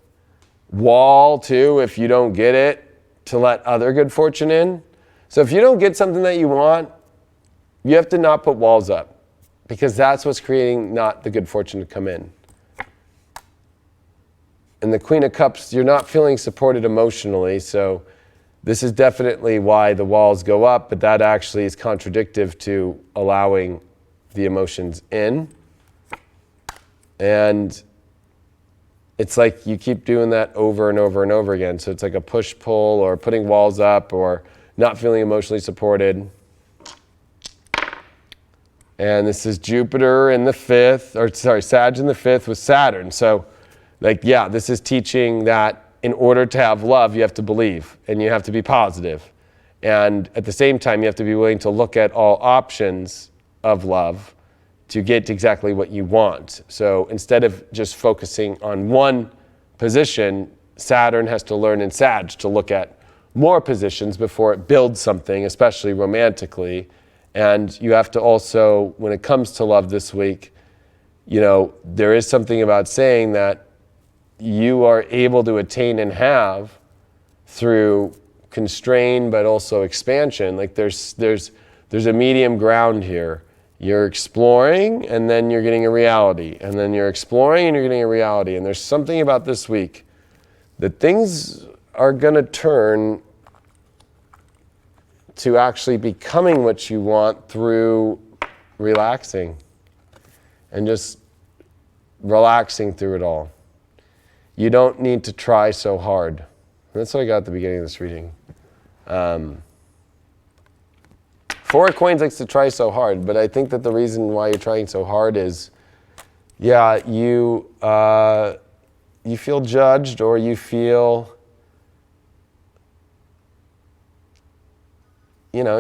wall too if you don't get it to let other good fortune in. So if you don't get something that you want, you have to not put walls up, because that's what's creating not the good fortune to come in. And the Queen of Cups, you're not feeling supported emotionally, so this is definitely why the walls go up, but that actually is contradictive to allowing the emotions in. And it's like you keep doing that over and over and over again. So it's like a push-pull or putting walls up or not feeling emotionally supported. And this is Jupiter in the 5th, or sorry, Sag in the 5th with Saturn. So like, yeah, this is teaching that in order to have love, you have to believe and you have to be positive. And at the same time, you have to be willing to look at all options of love to get exactly what you want. So instead of just focusing on one position, Saturn has to learn in Sag to look at more positions before it builds something, especially romantically. And you have to also, when it comes to love this week, you know, there is something about saying that you are able to attain and have through constraint, but also expansion. Like there's a medium ground here. You're exploring and then you're getting a reality, and then you're exploring and you're getting a reality. And there's something about this week that things are gonna turn to actually becoming what you want through relaxing and just relaxing through it all. You don't need to try so hard. That's what I got at the beginning of this reading. Four of Coins likes to try so hard, but I think that the reason why you're trying so hard is, yeah, you feel judged, or you feel, you know,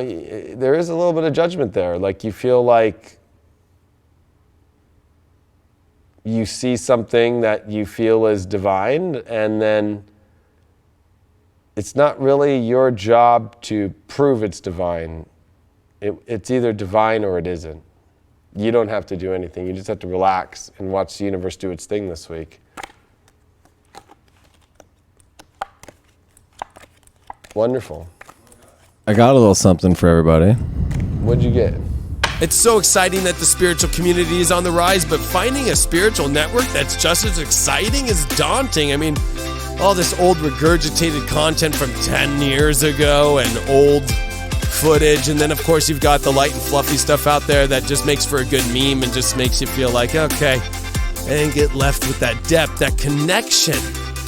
there is a little bit of judgment there. Like you feel like you see something that you feel is divine, and then it's not really your job to prove it's divine. It's either divine or it isn't. You don't have to do anything. You just have to relax and watch the universe do its thing this week. Wonderful. I got a little something for everybody. What'd you get? It's so exciting that the spiritual community is on the rise, but finding a spiritual network that's just as exciting is daunting. I mean, all this old regurgitated content from 10 years ago and old footage, and then of course you've got the light and fluffy stuff out there that just makes for a good meme and just makes you feel like, okay, I didn't get left with that depth, that connection.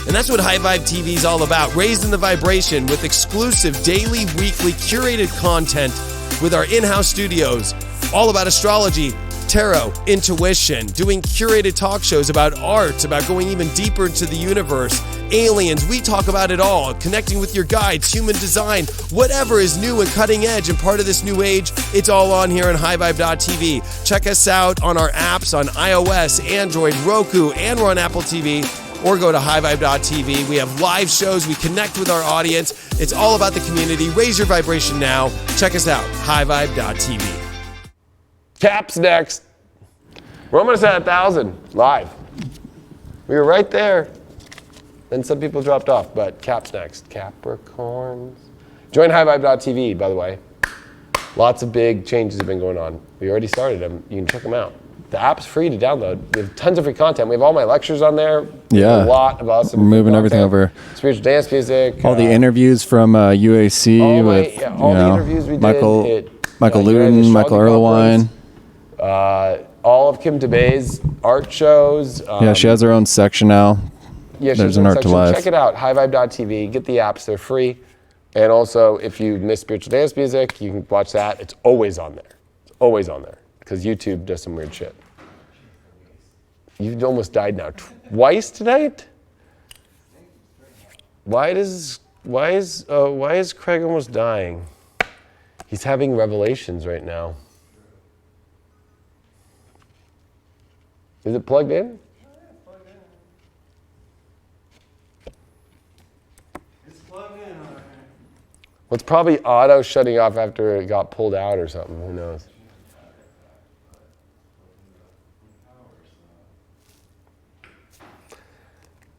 And that's what High Vibe TV is all about, raising the vibration with exclusive daily, weekly, curated content with our in-house studios, all about astrology, tarot, intuition, doing curated talk shows about art, about going even deeper into the universe, aliens. We talk about it all, connecting with your guides, human design, whatever is new and cutting edge and part of this new age, it's all on here on highvibe.tv. Check us out on our apps on iOS, Android, Roku, and we're on Apple TV, or go to highvibe.tv. We have live shows. We connect with our audience. It's all about the community. Raise your vibration now. Check us out, highvibe.tv. Caps next. We're almost at 1,000 live. We were right there. Then some people dropped off, but Caps next. Capricorns. Join highvibe.tv, by the way. Lots of big changes have been going on. We already started them. You can check them out. The app's free to download. We have tons of free content. We have all my lectures on there. Yeah. A lot of awesome. We're moving everything over. Spiritual dance music. All the interviews from UAC all the interviews we did. Michael Luton, Michael Erlewine. All of Kim DeBay's art shows. Yeah, she has her own section now. Yeah, there's an art to life. Check it out, highvibe.tv. Get the apps, they're free. And also, if you miss spiritual dance music, you can watch that. It's always on there. It's always on there because YouTube does some weird shit. You've almost died now twice tonight. Why is Craig almost dying? He's having revelations right now. Is it plugged in? Well, it's probably auto shutting off after it got pulled out or something. Who knows?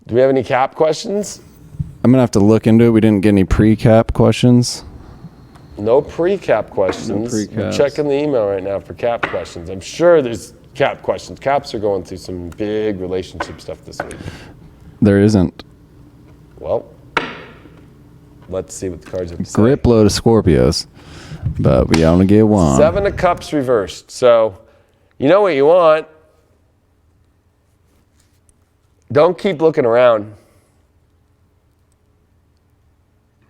Do we have any cap questions? I'm going to have to look into it. We didn't get any pre-cap questions. No pre-cap questions. No pre-caps. I'm checking the email right now for cap questions. I'm sure there's cap questions. Caps are going through some big relationship stuff this week. There isn't. Well, let's see what the cards have to say. Grip load of Scorpios, but we only get one. 7 of Cups reversed. So, you know what you want. Don't keep looking around.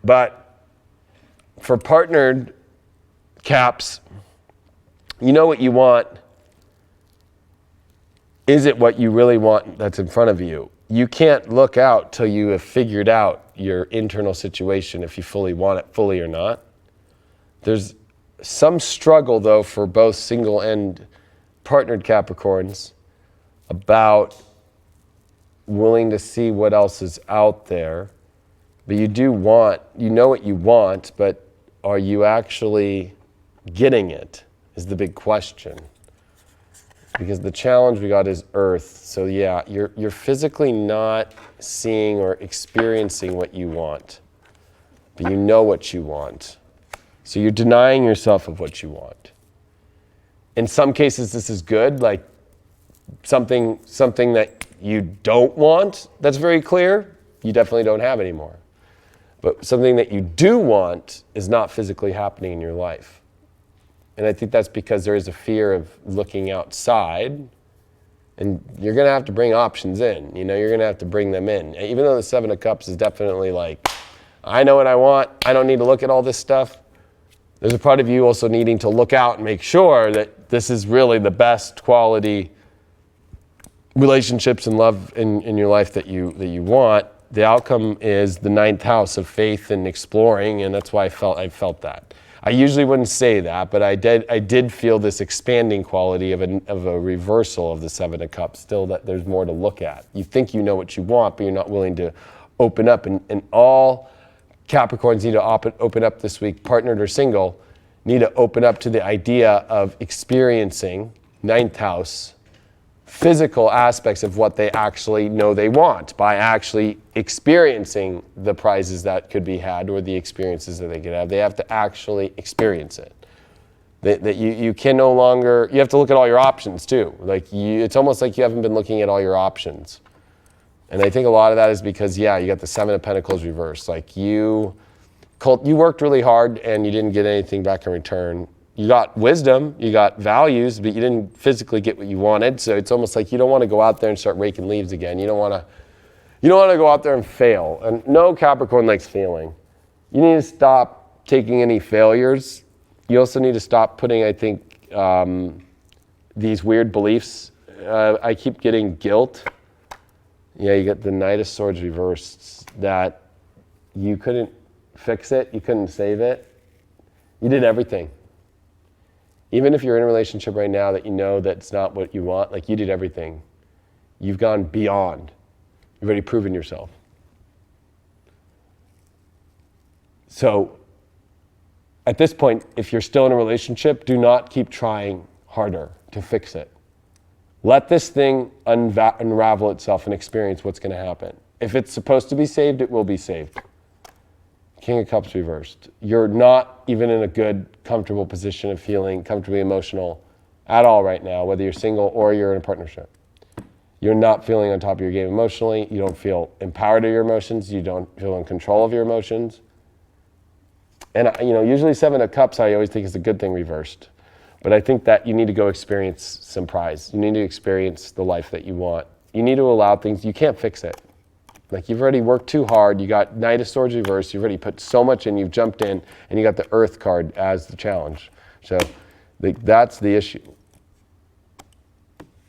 But for partnered caps, you know what you want. Is it what you really want that's in front of you? You can't look out till you have figured out your internal situation, if you fully want it fully or not. There's some struggle, though, for both single and partnered Capricorns about willing to see what else is out there. But you do want, you know what you want, but are you actually getting it is the big question. Because the challenge we got is Earth. So yeah, you're physically not seeing or experiencing what you want, but you know what you want. So you're denying yourself of what you want. In some cases, this is good, like something that you don't want that's very clear, you definitely don't have anymore. But something that you do want is not physically happening in your life. And I think that's because there is a fear of looking outside, and you're going to have to bring options in. You know, you're going to have to bring them in. Even though the 7 of Cups is definitely like, I know what I want. I don't need to look at all this stuff. There's a part of you also needing to look out and make sure that this is really the best quality relationships and love in your life that you want. The outcome is the 9th house of faith and exploring, and that's why I felt that. I usually wouldn't say that, but I did feel this expanding quality of a reversal of the 7 of Cups, still that there's more to look at. You think you know what you want, but you're not willing to open up. And all Capricorns need to open up this week, partnered or single, need to open up to the idea of experiencing 9th house, physical aspects of what they actually know they want by actually experiencing the prizes that could be had or the experiences that they could have. They have to actually experience it. That you can no longer, you have to look at all your options too. It's almost like you haven't been looking at all your options. And I think a lot of that is because, you got the 7 of Pentacles reversed. Like you worked really hard and you didn't get anything back in return. You got wisdom, you got values, but you didn't physically get what you wanted. So it's almost like you don't want to go out there and start raking leaves again. You don't want to go out there and fail. And no Capricorn likes failing. You need to stop taking any failures. You also need to stop putting, I think, these weird beliefs. I keep getting guilt. Yeah, you got the Knight of Swords reversed, that you couldn't fix it, you couldn't save it. You did everything. Even if you're in a relationship right now that you know that's not what you want, like you did everything. You've gone beyond. You've already proven yourself. So at this point, if you're still in a relationship, do not keep trying harder to fix it. Let this thing unravel itself and experience what's going to happen. If it's supposed to be saved, it will be saved. King of Cups reversed. You're not even in a good, comfortable position of feeling comfortably emotional at all right now, whether you're single or you're in a partnership. You're not feeling on top of your game emotionally. You don't feel empowered of your emotions. You don't feel in control of your emotions. And usually 7 of Cups I always think is a good thing reversed. But I think that you need to go experience some prize. You need to experience the life that you want. You need to allow things, you can't fix it. Like you've already worked too hard. You got Knight of Swords reversed. You've already put so much in. You've jumped in, and you got the Earth card as the challenge. So that's the issue.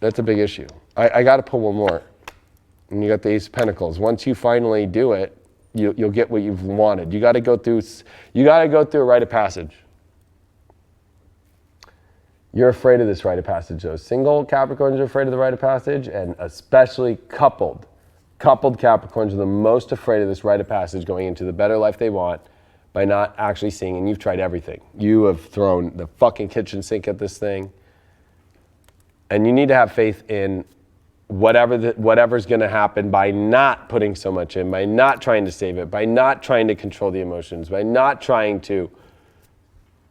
That's a big issue. I got to pull one more. And you got the Ace of Pentacles. Once you finally do it, you'll get what you've wanted. You got to go through a rite of passage. You're afraid of this rite of passage, though. Single Capricorns are afraid of the rite of passage, and especially coupled Capricorns are the most afraid of this rite of passage going into the better life they want by not actually seeing. And you've tried everything. You have thrown the fucking kitchen sink at this thing. And you need to have faith in whatever's going to happen by not putting so much in, by not trying to save it, by not trying to control the emotions, by not trying to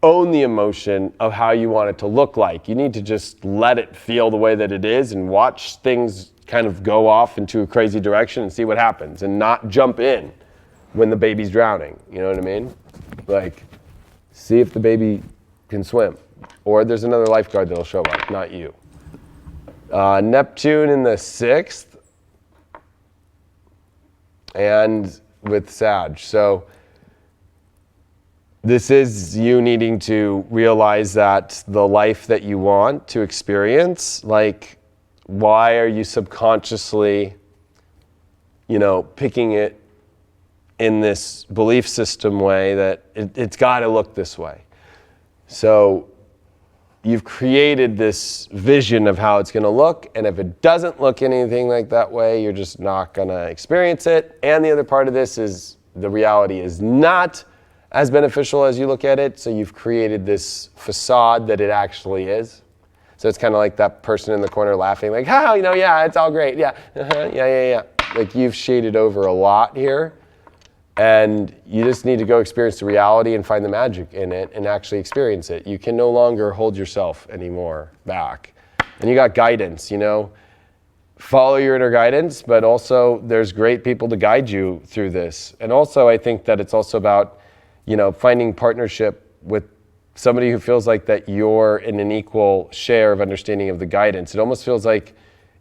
own the emotion of how you want it to look like. You need to just let it feel the way that it is and watch things kind of go off into a crazy direction and see what happens, and not jump in when the baby's drowning. You know what I mean? Like, see if the baby can swim, or there's another lifeguard that'll show up, not you. Neptune in the 6th, and with Sag. So this is you needing to realize that the life that you want to experience, like, why are you subconsciously, picking it in this belief system way that it's got to look this way? So you've created this vision of how it's going to look, and if it doesn't look anything like that way, you're just not going to experience it. And the other part of this is the reality is not as beneficial as you look at it, so you've created this facade that it actually is. So it's kind of like that person in the corner laughing, like, yeah, it's all great, yeah, yeah. Like, you've shaded over a lot here, and you just need to go experience the reality and find the magic in it and actually experience it. You can no longer hold yourself anymore back. And you got guidance, follow your inner guidance, but also there's great people to guide you through this. And also I think that it's also about, finding partnership with somebody who feels like that you're in an equal share of understanding of the guidance. It almost feels like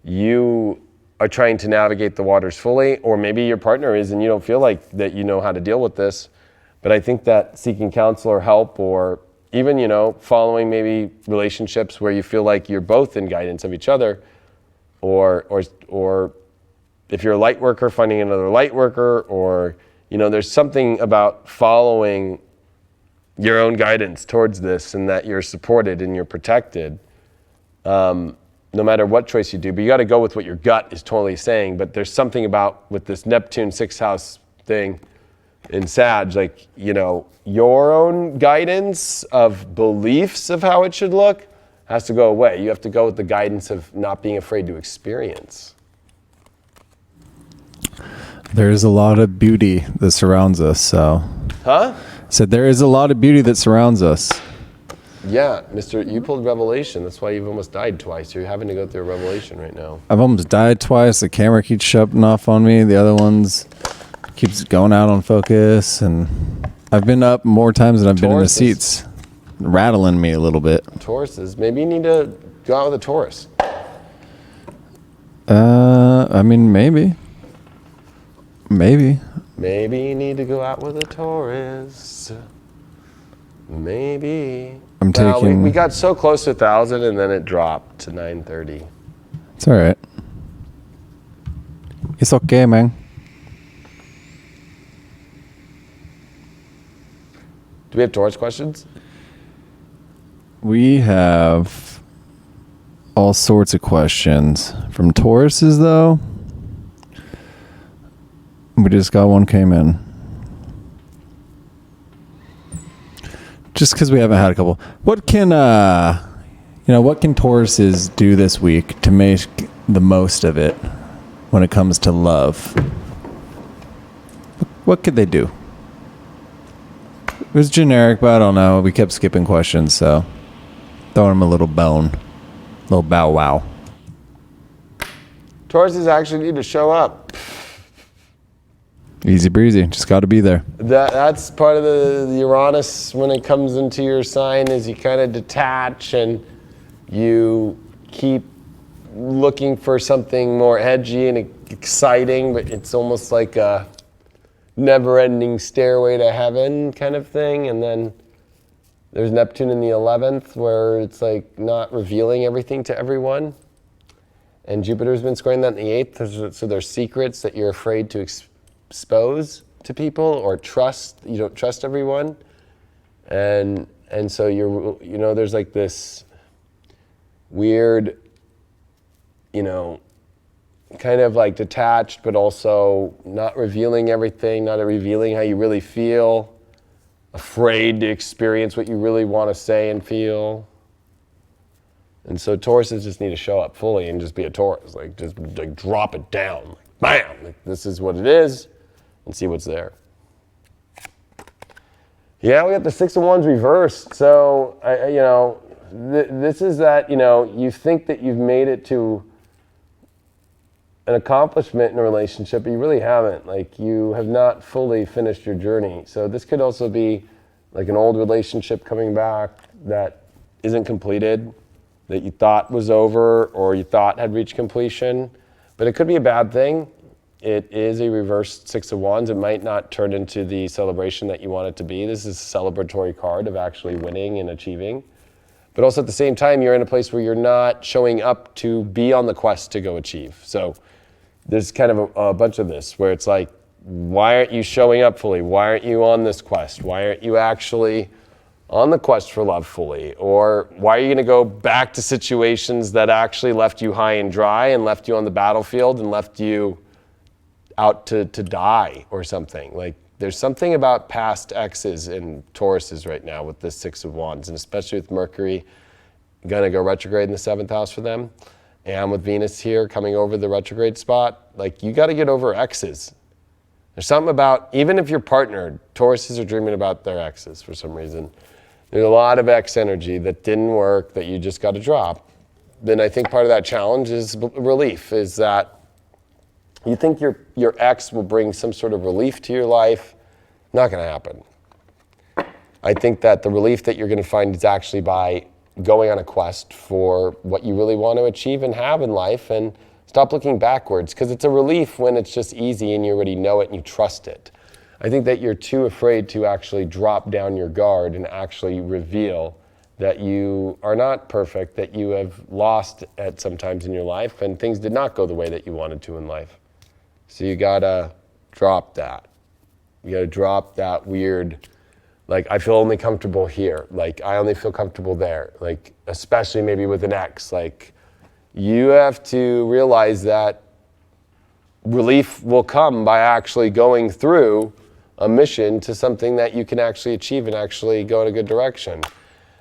you are trying to navigate the waters fully, or maybe your partner is and you don't feel like that you know how to deal with this. But I think that seeking counsel or help, or even, following maybe relationships where you feel like you're both in guidance of each other, or if you're a light worker, finding another light worker, or, there's something about following your own guidance towards this, and that you're supported and you're protected, no matter what choice you do. But you got to go with what your gut is totally saying. But there's something about, with this Neptune 6th house thing in Sag, like, your own guidance of beliefs of how it should look has to go away. You have to go with the guidance of not being afraid to experience. There's a lot of beauty that surrounds us, so. Huh? Said there is a lot of beauty that surrounds us. Yeah, you pulled Revelation. That's why you've almost died twice. You're having to go through a Revelation right now. I've almost died twice. The camera keeps shutting off on me. The other ones keeps going out on focus, and I've been up more times than I've been in the seats, rattling me a little bit. Tauruses. Maybe you need to go out with a Taurus. Maybe. Maybe you need to go out with a Taurus. Maybe. We got so close to 1,000, and then it dropped to 930. It's all right. It's okay, man. Do we have Taurus questions? We have all sorts of questions from Tauruses, though. We just got one came in. Just because we haven't had a couple. What can Tauruses do this week to make the most of it when it comes to love? What could they do? It was generic, but I don't know. We kept skipping questions, so throwing them a little bone. A little bow wow. Tauruses actually need to show up. Easy breezy. Just got to be there. That's part of the Uranus when it comes into your sign, is you kind of detach and you keep looking for something more edgy, and exciting, but it's almost like a never-ending stairway to heaven kind of thing. And then there's Neptune in the 11th, where it's like not revealing everything to everyone. And Jupiter's been squaring that in the 8th, so there's secrets that you're afraid to expose to people or trust. You don't trust everyone. And so there's like this weird, kind of like detached, but also not revealing everything, not revealing how you really feel, afraid to experience what you really want to say and feel. And so Tauruses just need to show up fully and just be a Taurus, just drop it down, bam, this is what it is, and see what's there. Yeah, we got the Six of Wands reversed. So, this is that, you think that you've made it to an accomplishment in a relationship, but you really haven't. You have not fully finished your journey. So this could also be like an old relationship coming back that isn't completed, that you thought was over or you thought had reached completion. But it could be a bad thing. It is a reversed Six of Wands. It might not turn into the celebration that you want it to be. This is a celebratory card of actually winning and achieving. But also at the same time, you're in a place where you're not showing up to be on the quest to go achieve. So there's kind of a bunch of this where it's like, why aren't you showing up fully? Why aren't you on this quest? Why aren't you actually on the quest for love fully? Or why are you going to go back to situations that actually left you high and dry and left you on the battlefield and left you out to die or something? There's something about past exes in Tauruses right now with this Six of Wands, and especially with Mercury going to go retrograde in the 7th house for them, and with Venus here coming over the retrograde spot. You got to get over exes. There's something about, even if you're partnered, Tauruses are dreaming about their exes for some reason. There's a lot of ex energy that didn't work that you just got to drop. Then I think part of that challenge is relief, is that you think your ex will bring some sort of relief to your life. Not going to happen. I think that the relief that you're going to find is actually by going on a quest for what you really want to achieve and have in life, and stop looking backwards, because it's a relief when it's just easy and you already know it and you trust it. I think that you're too afraid to actually drop down your guard and actually reveal that you are not perfect, that you have lost at some times in your life and things did not go the way that you wanted to in life. So you gotta drop that. You gotta drop that weird, I feel only comfortable here. I only feel comfortable there. Especially maybe with an ex. You have to realize that relief will come by actually going through a mission to something that you can actually achieve and actually go in a good direction.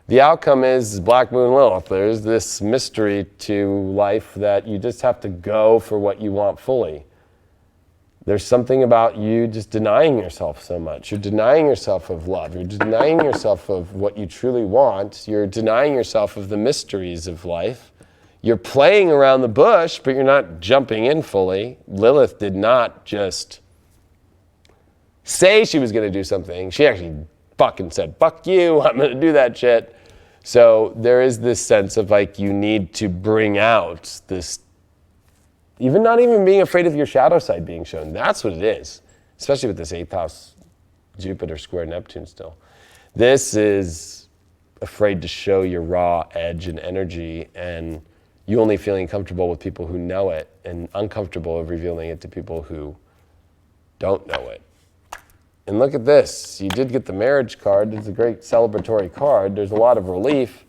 The outcome is Black Moon Lilith. There's this mystery to life that you just have to go for what you want fully. There's something about you just denying yourself so much. You're denying yourself of love. You're denying yourself of what you truly want. You're denying yourself of the mysteries of life. You're playing around the bush, but you're not jumping in fully. Lilith did not just say she was going to do something. She actually fucking said, fuck you, I'm going to do that shit. So there is this sense of you need to bring out this, not even being afraid of your shadow side being shown. That's what it is, especially with this 8th house Jupiter square Neptune still. This is afraid to show your raw edge and energy, and you only feeling comfortable with people who know it and uncomfortable of revealing it to people who don't know it. And look at this. You did get the marriage card. It's a great celebratory card. There's a lot of relief.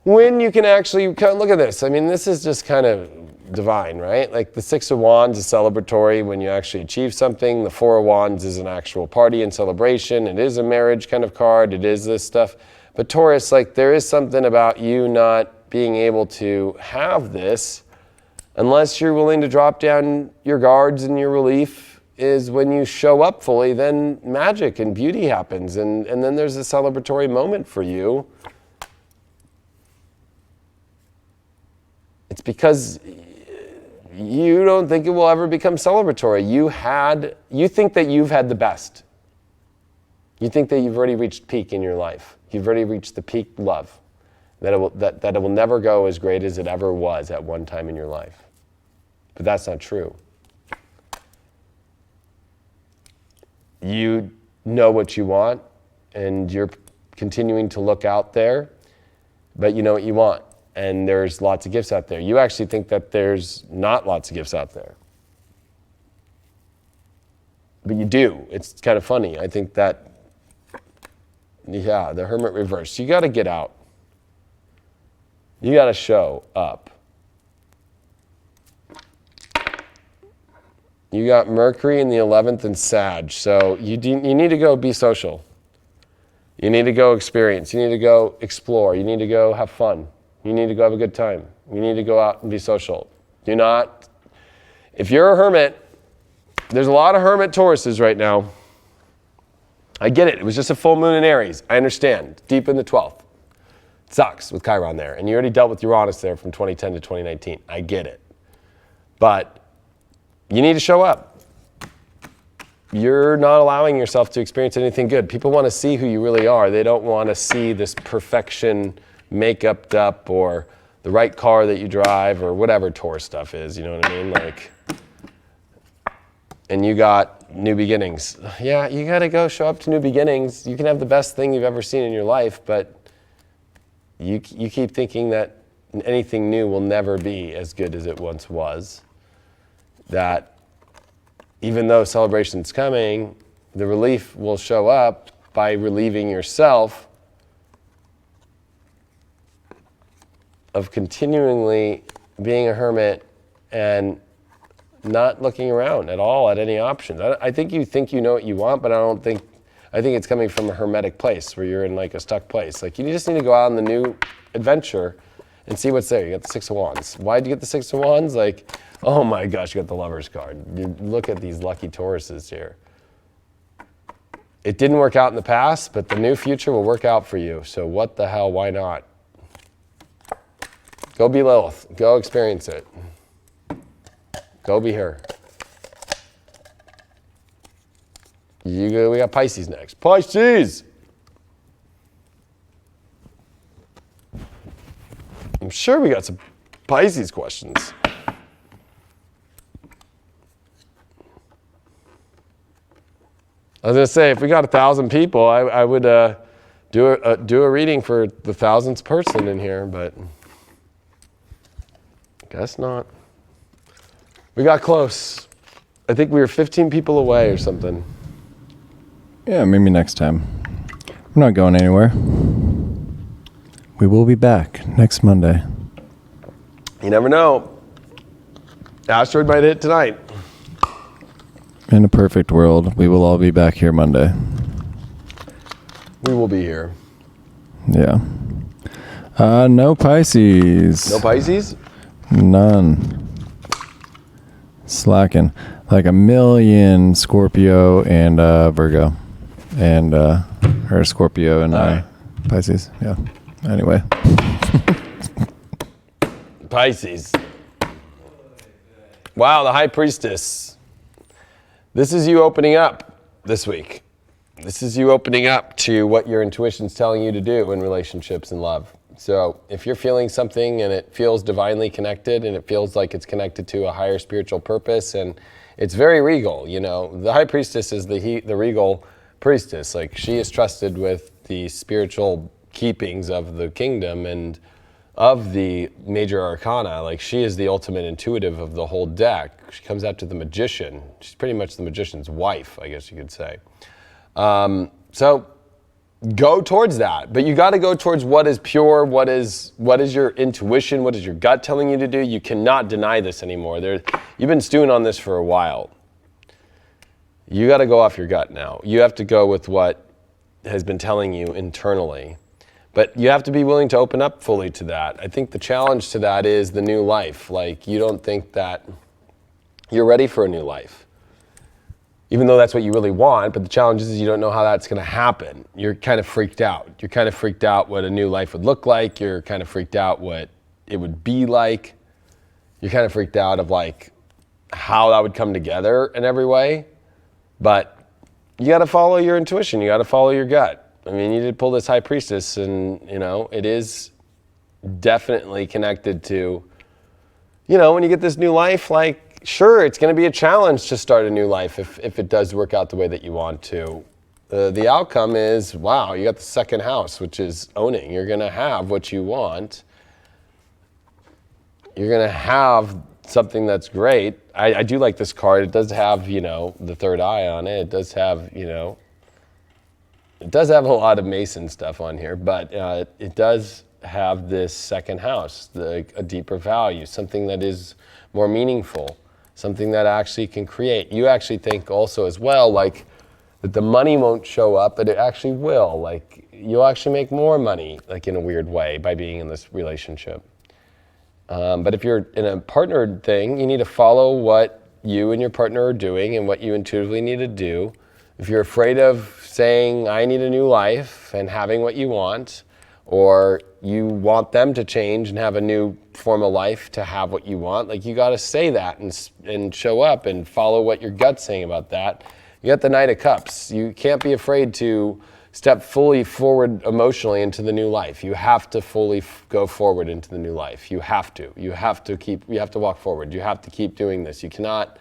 When you can actually look at this. This is just kind of divine, right? The Six of Wands is celebratory when you actually achieve something. The Four of Wands is an actual party and celebration. It is a marriage kind of card. It is this stuff. But Taurus, there is something about you not being able to have this unless you're willing to drop down your guards, and your relief is when you show up fully, then magic and beauty happens. And then there's a celebratory moment for you. It's because you don't think it will ever become celebratory. You think that you've had the best. You think that you've already reached peak in your life. You've already reached the peak love. That it will never go as great as it ever was at one time in your life. but that's not true. You know what you want, and you're continuing to look out there, but you know what you want, and there's lots of gifts out there. You actually think that there's not lots of gifts out there. But you do. It's kind of funny. I think that, yeah, the Hermit reverse. You got to get out. You got to show up. You got Mercury in the 11th and Sag, so you need to go be social. You need to go experience. You need to go explore. You need to go have fun. You need to go have a good time. You need to go out and be social. Do not, if you're a hermit, there's a lot of hermit Tauruses right now. I get it. It was just a full moon in Aries. I understand. Deep in the 12th. It sucks with Chiron there. And you already dealt with Uranus there from 2010 to 2019. I get it. But you need to show up. You're not allowing yourself to experience anything good. People want to see who you really are. They don't want to see this perfection make-upped up or the right car that you drive or whatever Taurus stuff is. You know what I mean? Like, and you got new beginnings. Yeah, you got to go show up to new beginnings. You can have the best thing you've ever seen in your life, but you keep thinking that anything new will never be as good as it once was. That even though celebration's coming, the relief will show up by relieving yourself of continually being a hermit and not looking around at all at any options. I think you know what you want, but I think it's coming from a hermetic place where you're in like a stuck place. Like you just need to go out on the new adventure and see what's there. You got the Six of Wands. Why'd you get the Six of Wands? Like, oh my gosh, you got the Lover's card. You look at these lucky Tauruses here. It didn't work out in the past, but the new future will work out for you. So what the hell, why not? Go be Lilith. Go experience it. Go be her. We got Pisces next. Pisces! I'm sure we got some Pisces questions. I was gonna say, if we got 1,000 people, I would do a reading for the 1,000th person in here, but guess not. We got close. I think we were 15 people away or something. Yeah, maybe next time. We're not going anywhere. We will be back next Monday. You never know. Asteroid might hit tonight. In a perfect world, we will all be back here Monday. We will be here. Yeah. No Pisces. No Pisces? None. Slacking. Like 1,000,000 Scorpio and Virgo. And, or Scorpio and Pisces. Yeah. Anyway. Pisces. Wow, the High Priestess. This is you opening up this week. This is you opening up to what your intuition's telling you to do in relationships and love. So if you're feeling something and it feels divinely connected and it feels like it's connected to a higher spiritual purpose and it's very regal, you know, the High Priestess is the regal priestess. Like she is trusted with the spiritual keepings of the kingdom and of the major arcana. Like she is the ultimate intuitive of the whole deck. She comes out to the magician. She's pretty much the magician's wife, I guess you could say. So go towards that, but you got to go towards what is pure, what is your intuition, what is your gut telling you to do. You cannot deny this anymore. You've been stewing on this for a while. You got to go off your gut now. You have to go with what has been telling you internally. But you have to be willing to open up fully to that. I think the challenge to that is the new life. Like, you don't think that you're ready for a new life, even though that's what you really want. But the challenge is you don't know how that's going to happen. You're kind of freaked out. You're kind of freaked out what a new life would look like. You're kind of freaked out what it would be like. You're kind of freaked out of like how that would come together in every way. But you got to follow your intuition. You got to follow your gut. I mean, you did pull this High Priestess, and, you know, it is definitely connected to, you know, when you get this new life, like, sure, it's going to be a challenge to start a new life if it does work out the way that you want to. The outcome is, wow, you got the second house, which is owning. You're going to have what you want. You're going to have something that's great. I do like this card. It does have, the third eye on it. It does have, it does have a lot of Mason stuff on here, but it does have this second house, a deeper value, something that is more meaningful, something that actually can create. You actually think also as well, like, that the money won't show up, but it actually will. Like, you'll actually make more money, like, in a weird way by being in this relationship. But if you're in a partnered thing, you need to follow what you and your partner are doing and what you intuitively need to do. If you're afraid of saying, I need a new life, and having what you want, or you want them to change and have a new form of life to have what you want, like, you got to say that and show up and follow what your gut's saying about that. You got the Knight of Cups. You can't be afraid to step fully forward emotionally into the new life. You have to fully go forward into the new life. You have to. You have to walk forward. You have to keep doing this. You cannot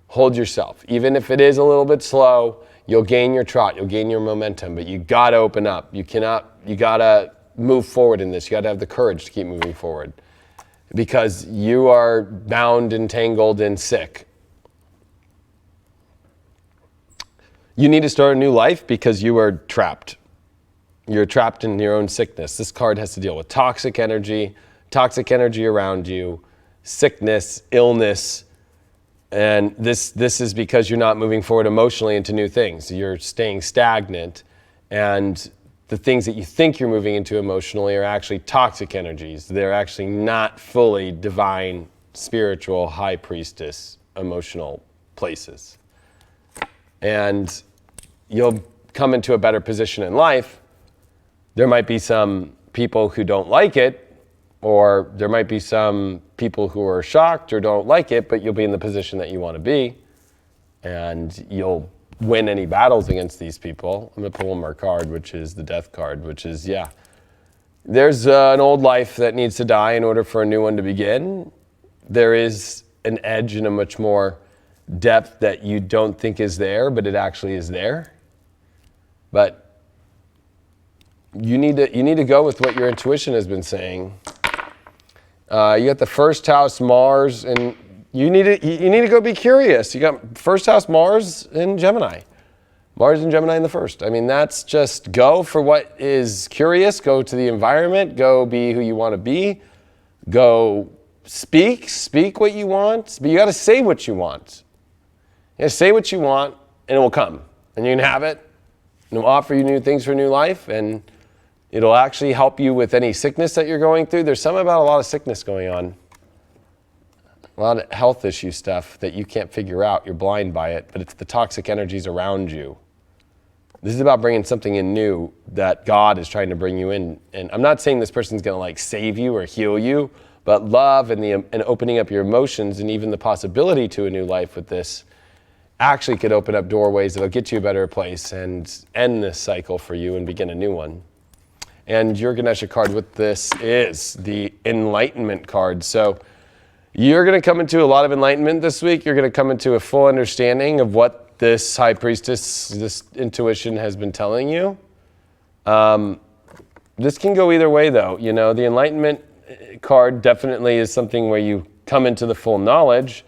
hold yourself. Even if it is a little bit slow, you'll gain your trot, you'll gain your momentum, but you gotta open up. You gotta move forward in this. You gotta have the courage to keep moving forward, because you are bound and tangled and sick. You need to start a new life because you are trapped. You're trapped in your own sickness. This card has to deal with toxic energy around you, sickness, illness, and this is because you're not moving forward emotionally into new things. You're staying stagnant, and the things that you think you're moving into emotionally are actually toxic energies. They're actually not fully divine, spiritual, high priestess, emotional places. And you'll come into a better position in life. There might be some people who don't like it, or there might be some people who are shocked or don't like it, but you'll be in the position that you want to be, and you'll win any battles against these people. I'm going to pull one more card, which is the Death card, which is, there's an old life that needs to die in order for a new one to begin. There is an edge and a much more depth that you don't think is there, but it actually is there. But you need to go with what your intuition has been saying. You got the first house Mars, and you need to go be curious. You got first house Mars in Gemini. Mars and Gemini in the first. I mean, that's just go for what is curious. Go to the environment. Go be who you want to be. Go speak what you want. But you got to say what you want. You say what you want, and it will come. And you can have it, and it will offer you new things for new life, and it'll actually help you with any sickness that you're going through. There's something about a lot of sickness going on. A lot of health issue stuff that you can't figure out. You're blind by it, but it's the toxic energies around you. This is about bringing something in new that God is trying to bring you in. And I'm not saying this person's going to save you or heal you, but love and opening up your emotions and even the possibility to a new life with this actually could open up doorways that'll get you a better place and end this cycle for you and begin a new one. And your Ganesha card with this is the Enlightenment card. So you're going to come into a lot of enlightenment this week. You're going to come into a full understanding of what this high priestess, this intuition has been telling you. This can go either way, though. The Enlightenment card definitely is something where you come into the full knowledge.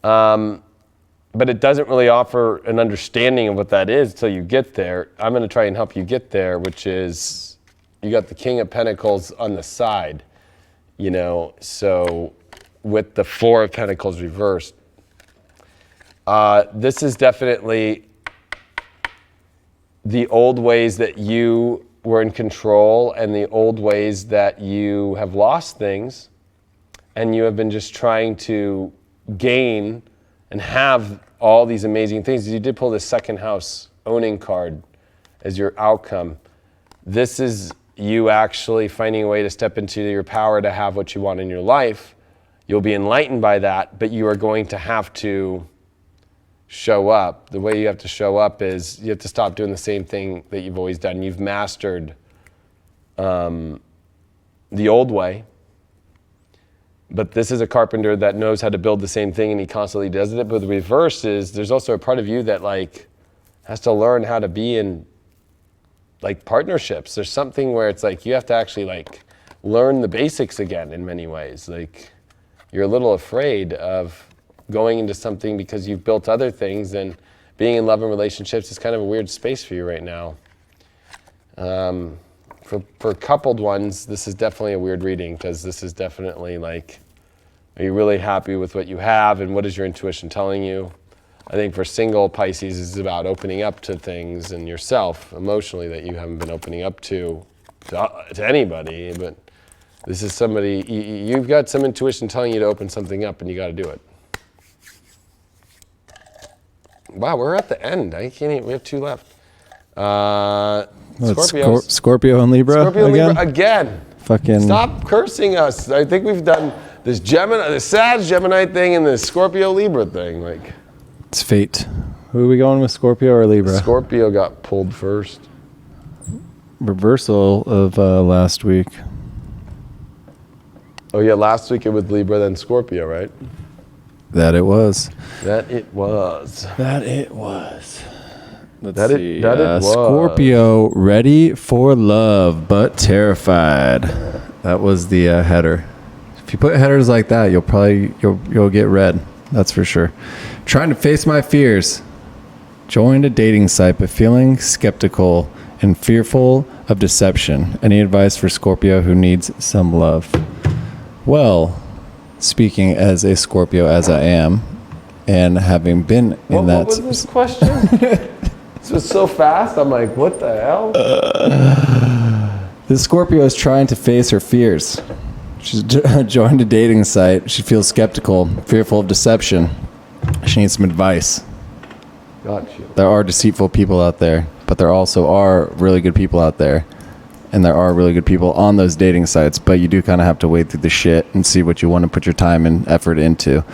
But it doesn't really offer an understanding of what that is until you get there. I'm going to try and help you get there, which is, you got the King of Pentacles on the side, so with the Four of Pentacles reversed. This is definitely the old ways that you were in control and the old ways that you have lost things, and you have been just trying to gain and have all these amazing things. You did pull the second house owning card as your outcome. This is you actually finding a way to step into your power to have what you want in your life. You'll be enlightened by that, but you are going to have to show up. The way you have to show up is you have to stop doing the same thing that you've always done. You've mastered the old way. But this is a carpenter that knows how to build the same thing and he constantly does it. But the reverse is there's also a part of you that like has to learn how to be in like partnerships. There's something where it's like you have to actually like learn the basics again in many ways. Like you're a little afraid of going into something because you've built other things, and being in love and relationships is kind of a weird space for you right now. For coupled ones, this is definitely a weird reading because this is definitely like, are you really happy with what you have and what is your intuition telling you? I think for single Pisces, it's about opening up to things and yourself emotionally that you haven't been opening up to anybody. But this is somebody, you've got some intuition telling you to open something up and you got to do it. Wow, we're at the end. I can't even, we have 2 left. Scorpio and Libra. Scorpio and Libra again. Fucking stop cursing us. I think we've done this Gemini, the Gemini thing, and the Scorpio Libra thing. Like, it's fate. Who are we going with, Scorpio or Libra? Scorpio got pulled first. Reversal of last week. Oh yeah, last week it was Libra, then Scorpio, right? That it was. That it was. That it was. Let's that see. It was. Scorpio, ready for love but terrified. That was the header. If you put headers like that, you'll get read. That's for sure. Trying to face my fears. Joined a dating site but feeling skeptical and fearful of deception. Any advice for Scorpio who needs some love? Well, speaking as a Scorpio as I am, and having been in that... What was this question? This was so fast, I'm like, what the hell? The Scorpio is trying to face her fears. She's joined a dating site. She feels skeptical, fearful of deception. She needs some advice. Got you. There are deceitful people out there, but there also are really good people out there. And there are really good people on those dating sites, but you do kind of have to wade through the shit and see what you want to put your time and effort into.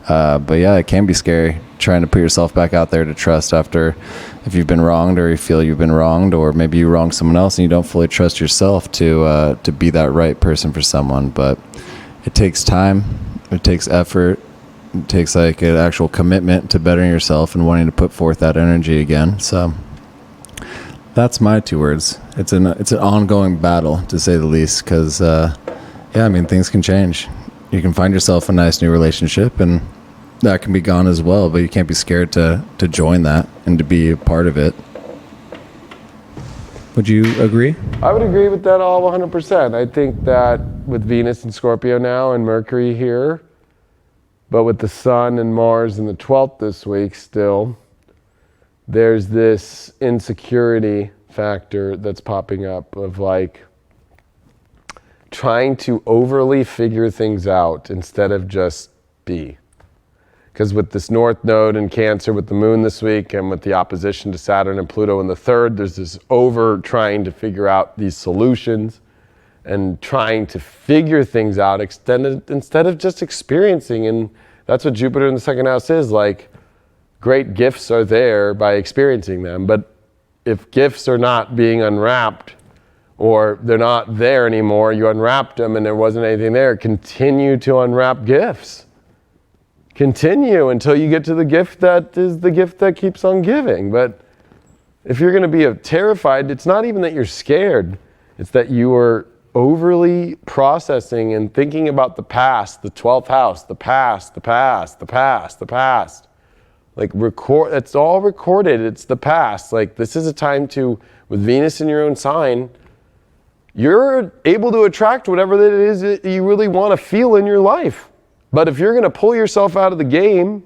But yeah, it can be scary trying to put yourself back out there to trust after, if you've been wronged or you feel you've been wronged, or maybe you wronged someone else and you don't fully trust yourself to be that right person for someone. But it takes time, it takes effort, it takes like an actual commitment to bettering yourself and wanting to put forth that energy again. So that's my 2 words. It's an ongoing battle, to say the least, because things can change. You can find yourself a nice new relationship, and that can be gone as well. But you can't be scared to join that and to be a part of it. Would you agree? I would agree with that all 100%. I think that with Venus and Scorpio now and Mercury here, but with the Sun and Mars in the 12th this week still, there's this insecurity factor that's popping up of like trying to overly figure things out instead of just be. Because with this North Node in Cancer with the Moon this week and with the opposition to Saturn and Pluto in the 3rd, there's this over trying to figure out these solutions and trying to figure things out instead of just experiencing. And that's what Jupiter in the 2nd house is. Like, great gifts are there by experiencing them, but if gifts are not being unwrapped or they're not there anymore, you unwrapped them and there wasn't anything there, continue to unwrap gifts. Continue until you get to the gift that is the gift that keeps on giving. But if you're going to be terrified, it's not even that you're scared. It's that you are overly processing and thinking about the past, the 12th house, the past, the past, the past, the past. Like it's all recorded. It's the past. Like this is a time to, with Venus in your own sign, you're able to attract whatever that it is that you really want to feel in your life. But if you're going to pull yourself out of the game,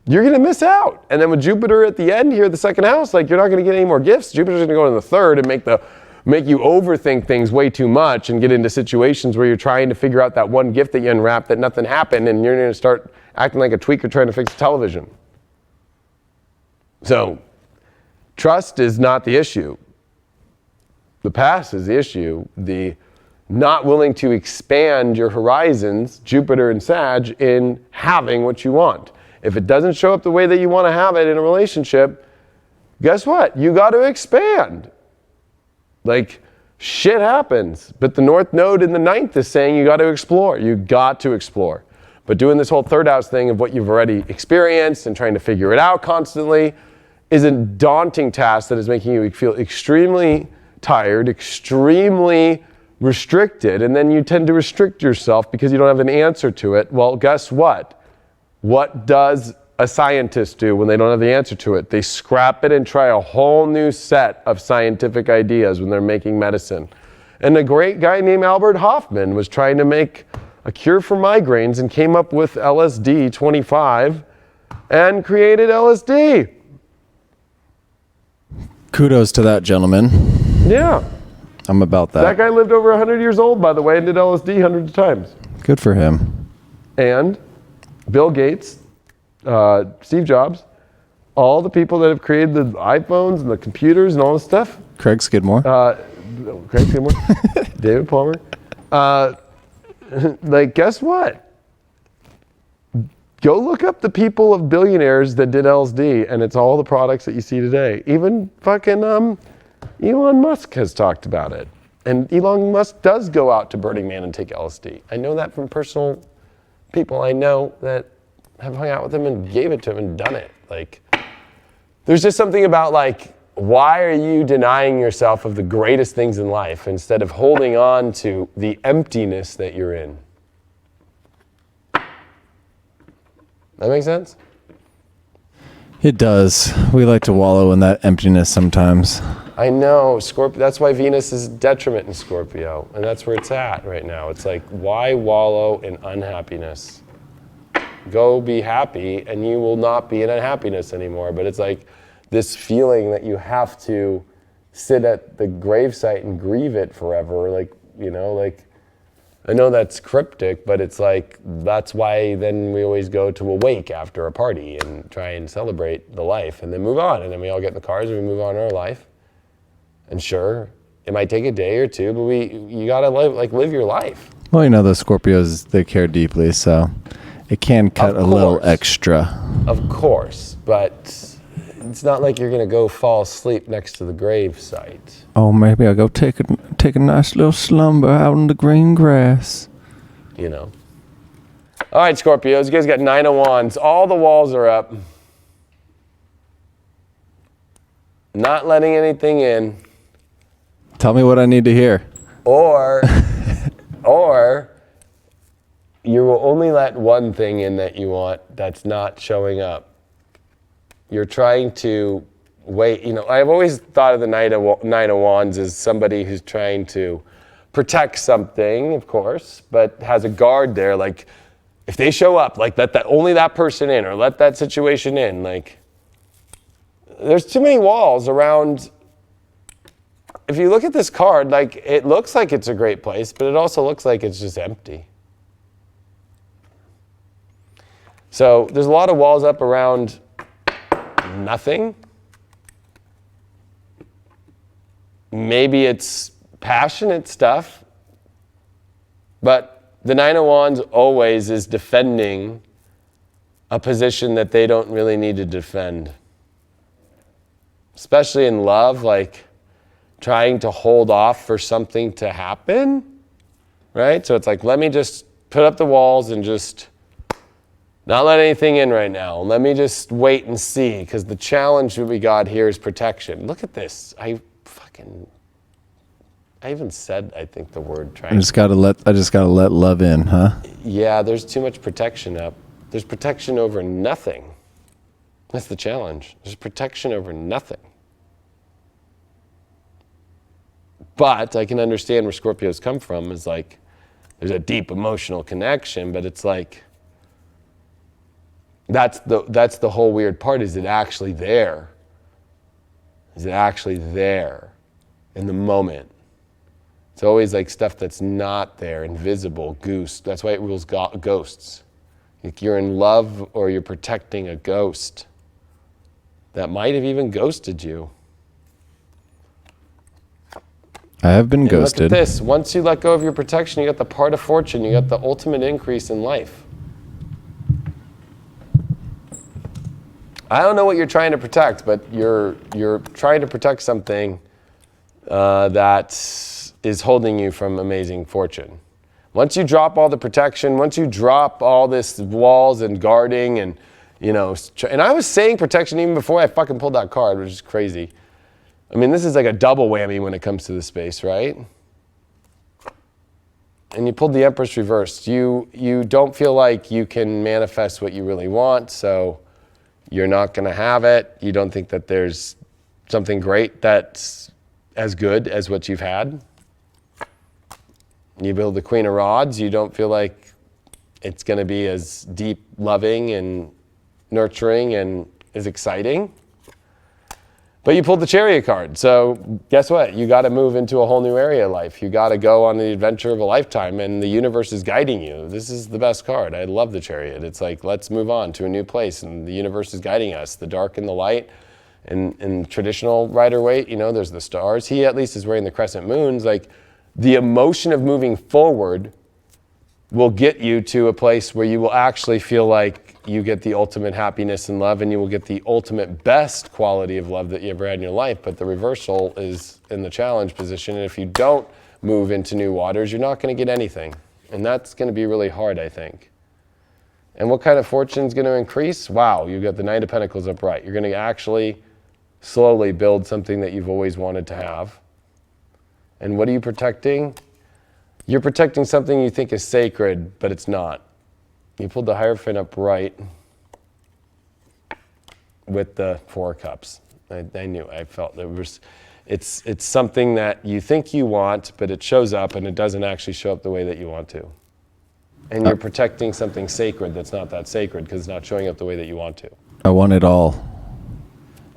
you're going to miss out. And then with Jupiter at the end here, the 2nd house, like you're not going to get any more gifts. Jupiter's going to go in the 3rd and make you overthink things way too much and get into situations where you're trying to figure out that one gift that you unwrapped that nothing happened, and you're going to start acting like a tweaker trying to fix a television. So trust is not the issue. The past is the issue. The not willing to expand your horizons, Jupiter and Sag, in having what you want. If it doesn't show up the way that you want to have it in a relationship, guess what? You got to expand. Like, shit happens. But the North Node in the 9th is saying you got to explore. You got to explore. But doing this whole third house thing of what you've already experienced and trying to figure it out constantly is a daunting task that is making you feel extremely tired, extremely restricted, and then you tend to restrict yourself because you don't have an answer to it. Well, guess what? What does a scientist do when they don't have the answer to it? They scrap it and try a whole new set of scientific ideas when they're making medicine. And a great guy named Albert Hoffman was trying to make a cure for migraines and came up with LSD 25 and created LSD. Kudos to that gentleman. Yeah. I'm about that. That guy lived over 100 years old, by the way, and did LSD hundreds of times. Good for him. And Bill Gates, Steve Jobs, all the people that have created the iPhones and the computers and all this stuff. Craig Skidmore. Craig Skidmore. David Palmer. Like, guess what? Go look up the people of billionaires that did LSD, and it's all the products that you see today. Even fucking Elon Musk has talked about it. And Elon Musk does go out to Burning Man and take LSD. I know that from personal people I know that have hung out with him and gave it to him and done it. Like, there's just something about, like, why are you denying yourself of the greatest things in life instead of holding on to the emptiness that you're in? That make sense? It does. We like to wallow in that emptiness sometimes. I know, Scorpio. That's why Venus is detriment in Scorpio, and that's where it's at right now. It's like, why wallow in unhappiness? Go be happy, and you will not be in unhappiness anymore. But it's like this feeling that you have to sit at the gravesite and grieve it forever. Like, you know, like, I know that's cryptic, but it's like, that's why then we always go to a wake after a party and try and celebrate the life and then move on. And then we all get in the cars and we move on in our life. And sure, it might take a day or two, but you gotta live your life. Well, you know, the Scorpios, they care deeply, so it can cut a little extra. Of course, but it's not like you're gonna go fall asleep next to the grave site. Oh, maybe I'll go take a nice little slumber out in the green grass. You know. All right, Scorpios, you guys got 9 of Wands. All the walls are up. Not letting anything in. Tell me what I need to hear. Or you will only let one thing in that you want that's not showing up. You're trying to wait. You know, I've always thought of the Nine of Wands as somebody who's trying to protect something, of course, but has a guard there. Like, if they show up, like, let only that person in, or let that situation in. Like, there's too many walls around. If you look at this card, like, it looks like it's a great place, but it also looks like it's just empty. So there's a lot of walls up around nothing. Maybe it's passionate stuff, but the Nine of Wands always is defending a position that they don't really need to defend. Especially in love, like trying to hold off for something to happen, right? So it's like, let me just put up the walls and just not let anything in right now. Let me just wait and see, because the challenge that we got here is protection. Look at this. I even said, I think, the word trying. I just gotta let love in, huh? Yeah, there's too much protection up. There's protection over nothing. That's the challenge. There's protection over nothing. But I can understand where Scorpios come from, is like, there's a deep emotional connection, but it's like, that's the whole weird part. Is it actually there? Is it actually there in the moment? It's always like stuff that's not there, invisible, goose. That's why it rules ghosts. Like, you're in love or you're protecting a ghost that might have even ghosted you. I have been ghosted. Look at this. Once you let go of your protection, you got the part of fortune. You got the ultimate increase in life. I don't know what you're trying to protect, but you're trying to protect something that is holding you from amazing fortune. Once you drop all the protection, once you drop all this walls and guarding and, you know, and I was saying protection even before I fucking pulled that card, which is crazy. I mean, this is like a double whammy when it comes to the space, right? And you pulled the Empress reversed. You don't feel like you can manifest what you really want, so you're not going to have it. You don't think that there's something great that's as good as what you've had. You build the Queen of Rods, you don't feel like it's going to be as deep, loving, and nurturing, and as exciting. But you pulled the Chariot card, so guess what? You got to move into a whole new area of life. You got to go on the adventure of a lifetime, and the universe is guiding you. This is the best card. I love the Chariot. It's like, let's move on to a new place, and the universe is guiding us, the dark and the light. In traditional Rider-Waite, you know, there's the stars. He at least is wearing the crescent moons. Like, the emotion of moving forward will get you to a place where you will actually feel like you get the ultimate happiness and love, and you will get the ultimate best quality of love that you ever had in your life. But the reversal is in the challenge position, and if you don't move into new waters, you're not going to get anything. And that's going to be really hard, I think. And what kind of fortune is going to increase? Wow, you got the Knight of Pentacles upright. You're going to actually slowly build something that you've always wanted to have. And what are you protecting? You're protecting something you think is sacred, but it's not. You pulled the Hierophant upright with the Four of Cups. I knew, I felt there was, it's something that you think you want, but it shows up and it doesn't actually show up the way that you want to. And you're protecting something sacred that's not that sacred because it's not showing up the way that you want to. I want it all.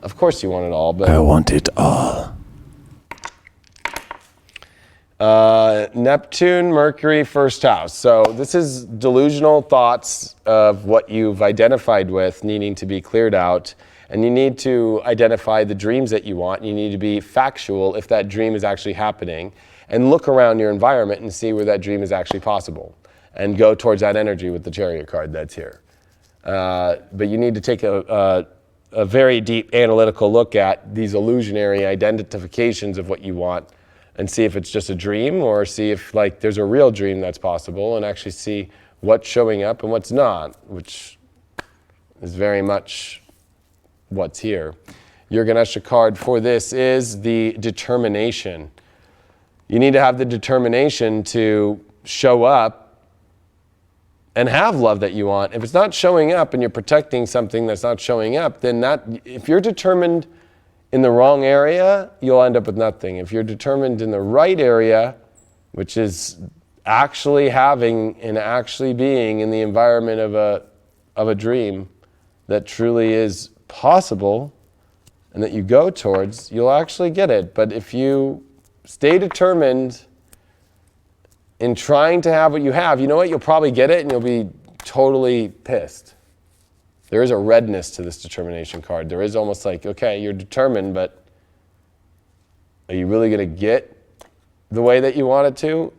Of course you want it all, but... I want it all. Neptune, Mercury, first house. So this is delusional thoughts of what you've identified with needing to be cleared out. And you need to identify the dreams that you want. You need to be factual if that dream is actually happening. And look around your environment and see where that dream is actually possible. And go towards that energy with the Chariot card that's here. But you need to take a very deep analytical look at these illusionary identifications of what you want and see if it's just a dream or see if like there's a real dream that's possible and actually see what's showing up and what's not, which is very much what's here. Your Ganesha card for this is the determination. You need to have the determination to show up and have love that you want. If it's not showing up and you're protecting something that's not showing up, then if you're determined in the wrong area, you'll end up with nothing. If you're determined in the right area, which is actually having and actually being in the environment of a dream that truly is possible and that you go towards, you'll actually get it. But if you stay determined in trying to have what you have, you know what? You'll probably get it and you'll be totally pissed. There is a redness to this determination card. There is almost like, okay, you're determined, but are you really going to get the way that you want it to?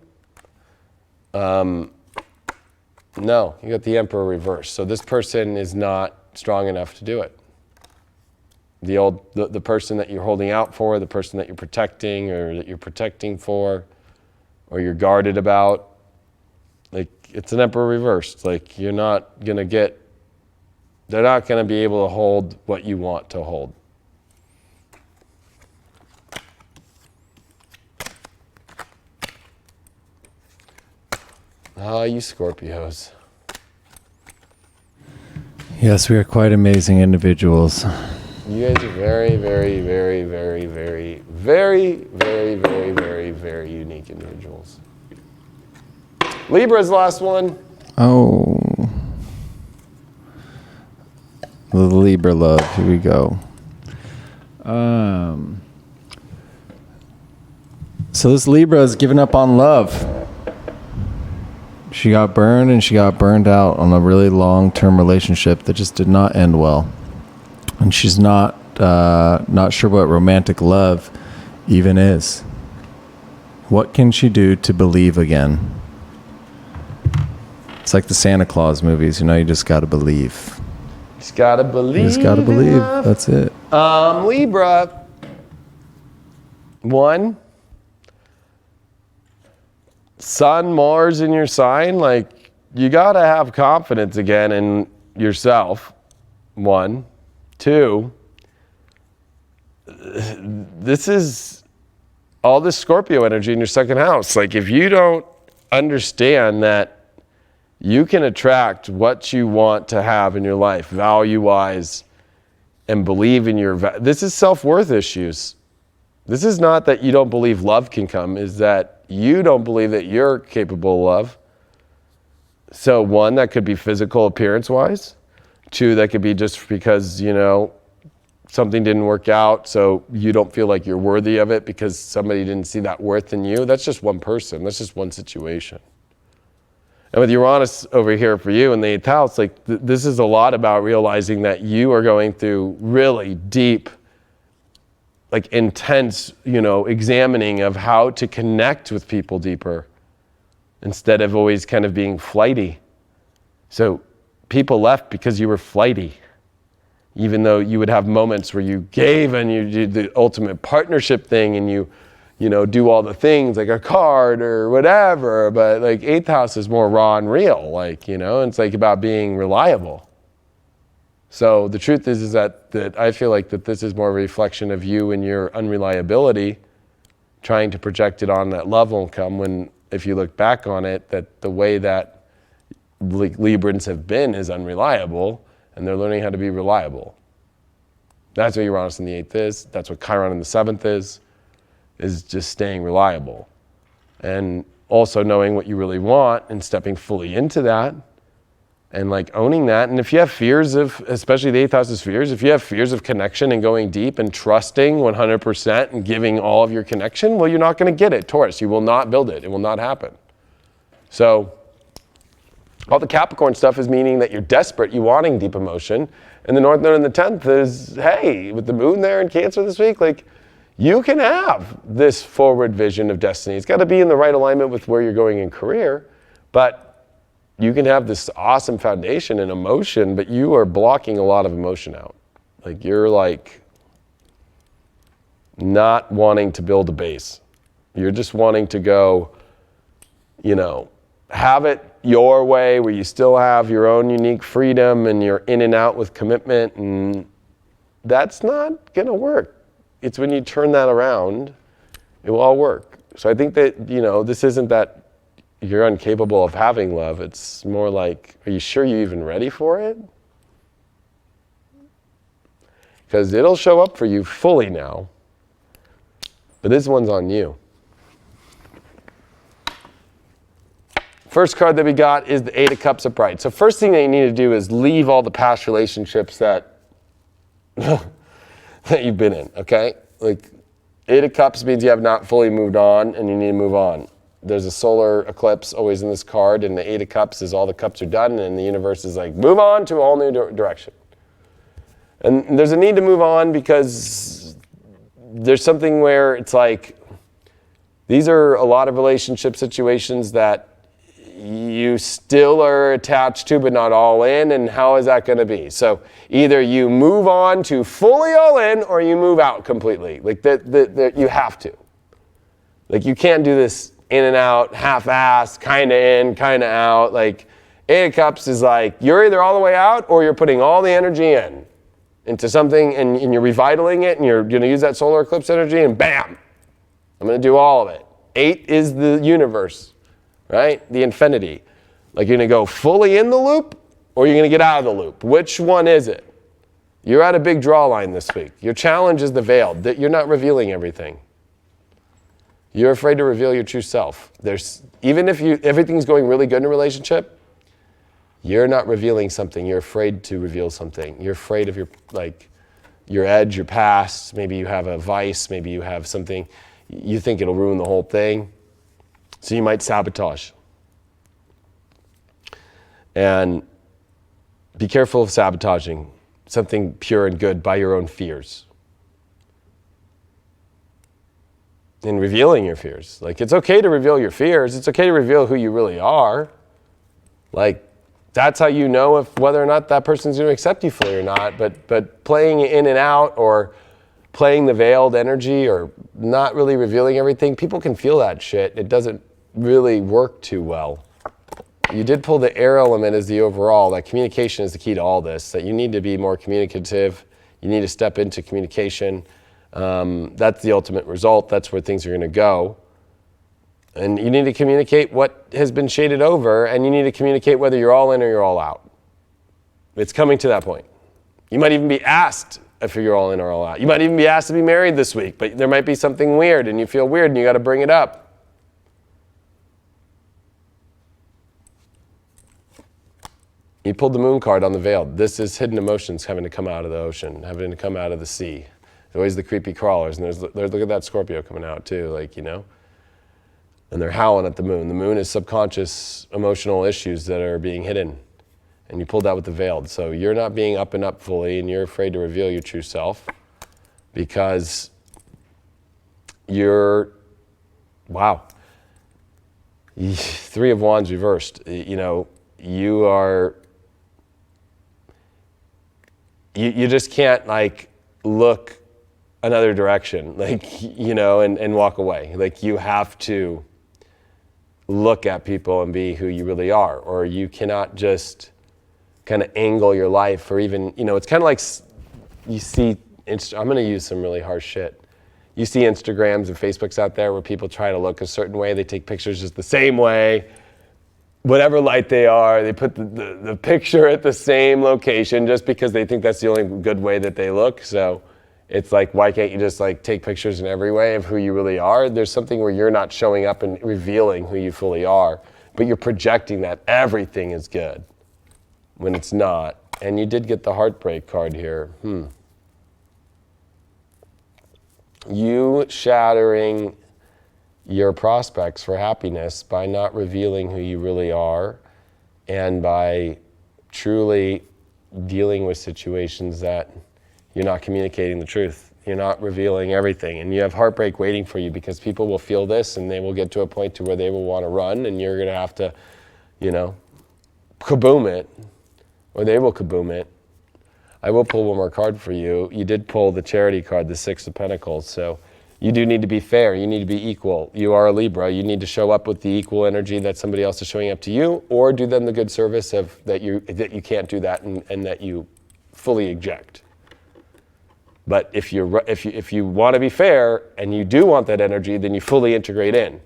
No, you got the Emperor reversed. So this person is not strong enough to do it. The person that you're holding out for, the person that you're protecting or that you're protecting for, or you're guarded about, like it's an Emperor reversed. Like you're not going to get, they're not going to be able to hold what you want to hold. Ah, you Scorpios. Yes, we are quite amazing individuals. You guys are very, very, very, very, very, very, very, very, very, very unique individuals. Libra's the last one. Oh. The Libra love. Here we go. So this Libra has given up on love. She got burned and she got burned out on a really long-term relationship that just did not end well. And she's not sure what romantic love even is. What can she do to believe again? It's like the Santa Claus movies, you just got to believe. Just gotta believe. You just got to believe. Enough. That's it. Libra. One, Sun, Mars in your sign, like you got to have confidence again in yourself. 1, 2, this is all this Scorpio energy in your second house. Like if you don't understand that you can attract what you want to have in your life, value-wise, and believe in your, this is self-worth issues. This is not that you don't believe love can come, is that you don't believe that you're capable of love. So 1, that could be physical appearance-wise. 2, that could be just because, you know, something didn't work out, so you don't feel like you're worthy of it because somebody didn't see that worth in you. That's just one person. That's just one situation. And with Uranus over here for you in the 8th house, like this is a lot about realizing that you are going through really deep, like intense, you know, examining of how to connect with people deeper instead of always kind of being flighty. So people left because you were flighty, even though you would have moments where you gave and you did the ultimate partnership thing and you know, do all the things like a card or whatever, but like 8th house is more raw and real, like, you know, it's like about being reliable. So the truth is that I feel like that this is more a reflection of you and your unreliability, trying to project it on that love won't come, when if you look back on it, that the way that Librans have been is unreliable, and they're learning how to be reliable. That's what Uranus in the 8th is. That's what Chiron in the 7th is just staying reliable. And also knowing what you really want and stepping fully into that and like owning that. And if you have fears of, especially the 8th house's fears, if you have fears of connection and going deep and trusting 100% and giving all of your connection, well, you're not going to get it, Taurus. You will not build it. It will not happen. So all the Capricorn stuff is meaning that you're desperate, you wanting deep emotion. And the North Node in the 10th is, hey, with the moon there in Cancer this week, like you can have this forward vision of destiny. It's got to be in the right alignment with where you're going in career, but you can have this awesome foundation and emotion, but you are blocking a lot of emotion out. Like you're like not wanting to build a base. You're just wanting to go, you know, have it your way where you still have your own unique freedom and you're in and out with commitment, and that's not going to work. It's when you turn that around, it will all work. So I think that, you know, this isn't that you're incapable of having love. It's more like, are you sure you're even ready for it? Because it'll show up for you fully now, but this one's on you. First card that we got is the 8 of Cups upright. So first thing that you need to do is leave all the past relationships that that you've been in, okay? Like 8 of Cups means you have not fully moved on and you need to move on. There's a solar eclipse always in this card, and the 8 of Cups is all the cups are done, and the universe is like, move on to a whole new direction. And there's a need to move on because there's something where it's like, these are a lot of relationship situations that you still are attached to, but not all in, and how is that going to be? So either you move on to fully all in, or you move out completely. Like that you have to. Like you can't do this in and out, half-assed, kind of in, kind of out. Like 8 of Cups is like, you're either all the way out, or you're putting all the energy into something, and you're revitalizing it, and you're going to use that solar eclipse energy, and bam, I'm going to do all of it. 8 is the universe. Right? The infinity. Like you're going to go fully in the loop, or you're going to get out of the loop. Which one is it? You're at a big draw line this week. Your challenge is the veiled. That you're not revealing everything. You're afraid to reveal your true self. Even if everything's going really good in a relationship, you're not revealing something. You're afraid to reveal something. You're afraid of your edge, your past. Maybe you have a vice. Maybe you have something. You think it'll ruin the whole thing. So you might sabotage. And be careful of sabotaging something pure and good by your own fears. And revealing your fears. Like it's okay to reveal your fears. It's okay to reveal who you really are. Like that's how you know whether or not that person's going to accept you fully or not. But playing in and out, or playing the veiled energy, or not really revealing everything, people can feel that shit. It doesn't really work too well. You did pull the air element as the overall, that communication is the key to all this, that you need to be more communicative, you need to step into communication. That's the ultimate result, that's where things are going to go. And you need to communicate what has been shaded over, and you need to communicate whether you're all in or you're all out. It's coming to that point. You might even be asked if you're all in or all out. You might even be asked to be married this week, but there might be something weird and you feel weird and you got to bring it up. You pulled the moon card on the veiled. This is hidden emotions having to come out of the ocean, having to come out of the sea. There's always the creepy crawlers, and there's look at that Scorpio coming out too, like, you know. And they're howling at the moon. The moon is subconscious emotional issues that are being hidden. And you pulled that with the veiled. So you're not being up and up fully, and you're afraid to reveal your true self because you're, wow. 3 of Wands reversed. You know, you are, you just can't like look another direction, like, you know, and walk away. Like, you have to look at people and be who you really are, or you cannot just kind of angle your life, or even, you know, it's kind of like you see, I'm going to use some really harsh shit. You see Instagrams and Facebooks out there where people try to look a certain way, they take pictures just the same way, whatever light they are, they put the picture at the same location just because they think that's the only good way that they look. So it's like, why can't you just like take pictures in every way of who you really are? There's something where you're not showing up and revealing who you fully are, but you're projecting that everything is good when it's not. And you did get the heartbreak card here. You shattering your prospects for happiness by not revealing who you really are, and by truly dealing with situations that you're not communicating the truth. You're not revealing everything, and you have heartbreak waiting for you because people will feel this and they will get to a point to where they will want to run, and you're going to have to, you know, kaboom it, or they will kaboom it. I will pull one more card for you. You did pull the charity card, the 6 of Pentacles, so you do need to be fair. You need to be equal. You are a Libra. You need to show up with the equal energy that somebody else is showing up to you, or do them the good service of that you can't do that, and that you fully eject. But if you want to be fair and you do want that energy, then you fully integrate in.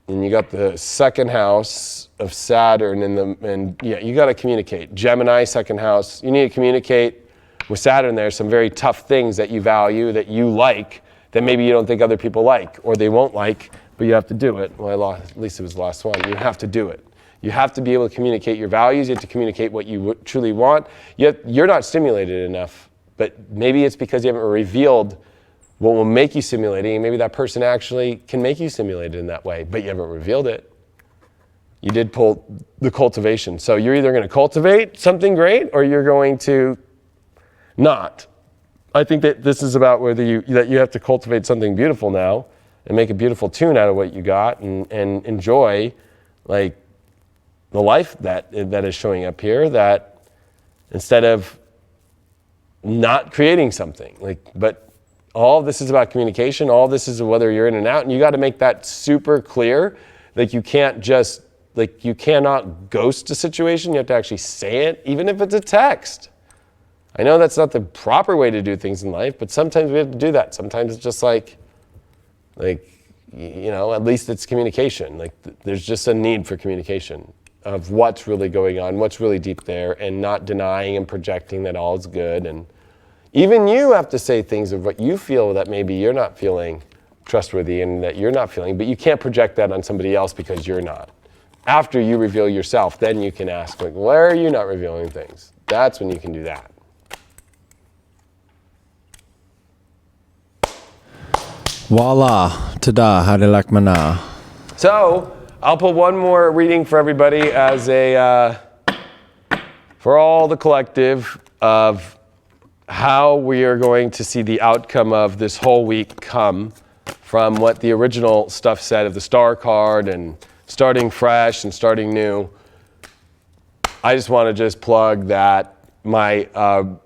And you got the 2nd house of Saturn and yeah, you got to communicate. Gemini, 2nd house. You need to communicate with Saturn. There's some very tough things that you value, that you like, that maybe you don't think other people like, or they won't like, but you have to do it. Well, at least it was the last one. You have to do it. You have to be able to communicate your values. You have to communicate what you truly want. Yet you're not stimulated enough, but maybe it's because you haven't revealed what will make you stimulating, and maybe that person actually can make you stimulated in that way, but you haven't revealed it. You did pull the cultivation. So you're either going to cultivate something great, or you're going to not. I think that this is about whether you have to cultivate something beautiful now and make a beautiful tune out of what you got, and enjoy like the life that is showing up here, that instead of not creating something, like, but all of this is about communication. All of this is whether you're in and out, and you got to make that super clear. Like, you can't just, like, you cannot ghost a situation. You have to actually say it, even if it's a text. I know that's not the proper way to do things in life, but sometimes we have to do that. Sometimes it's just like, you know, at least it's communication. Like, there's just a need for communication of what's really going on, what's really deep there, and not denying and projecting that all is good. And even you have to say things of what you feel that maybe you're not feeling trustworthy and that you're not feeling, but you can't project that on somebody else because you're not. After you reveal yourself, then you can ask, like, where are you not revealing things? That's when you can do that. Voila, tada, hadilakmana. So I'll put one more reading for everybody as for all the collective of how we are going to see the outcome of this whole week come from what the original stuff said of the star card and starting fresh and starting new. I just want to just plug that my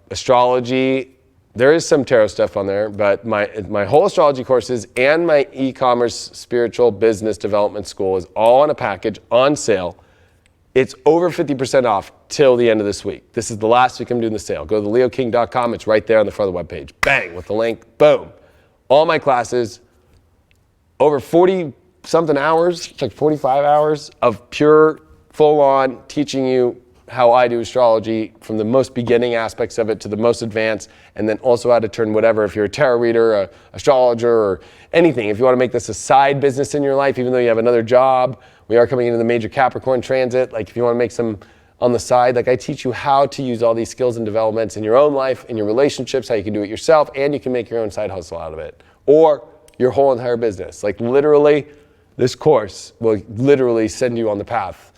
astrology There is some tarot stuff on there, but my whole astrology courses and my e-commerce spiritual business development school is all on a package on sale. It's over 50% off till the end of this week. This is the last week I'm doing the sale. Go to leoking.com. It's right there on the front of the webpage. Bang, with the link, boom. All my classes, over 40 something hours, it's like 45 hours of pure full-on teaching you how I do astrology, from the most beginning aspects of it to the most advanced, and then also how to turn whatever, if you're a tarot reader, a astrologer, or anything, if you want to make this a side business in your life, even though you have another job, we are coming into the major Capricorn transit, like if you want to make some on the side, like I teach you how to use all these skills and developments in your own life, in your relationships, how you can do it yourself, and you can make your own side hustle out of it, or your whole entire business. Like literally, this course will literally send you on the path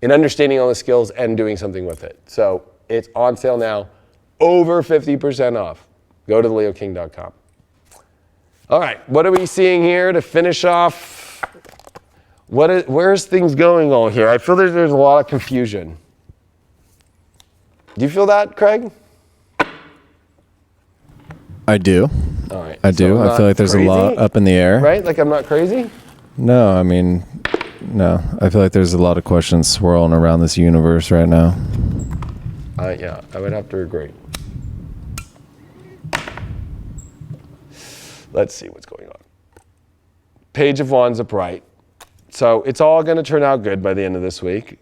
in understanding all the skills and doing something with it. So it's on sale now, over 50% off. Go to leoking.com. All right, what are we seeing here to finish off? Where's things going on here? I feel there's a lot of confusion. Do you feel that, Craig? I do. All right. I do. I feel like there's a lot up in the air. Right? Like I'm not crazy? No, I mean, no. I feel like there's a lot of questions swirling around this universe right now. Yeah, I would have to agree. Let's see what's going on. Page of Wands upright. So it's all going to turn out good by the end of this week.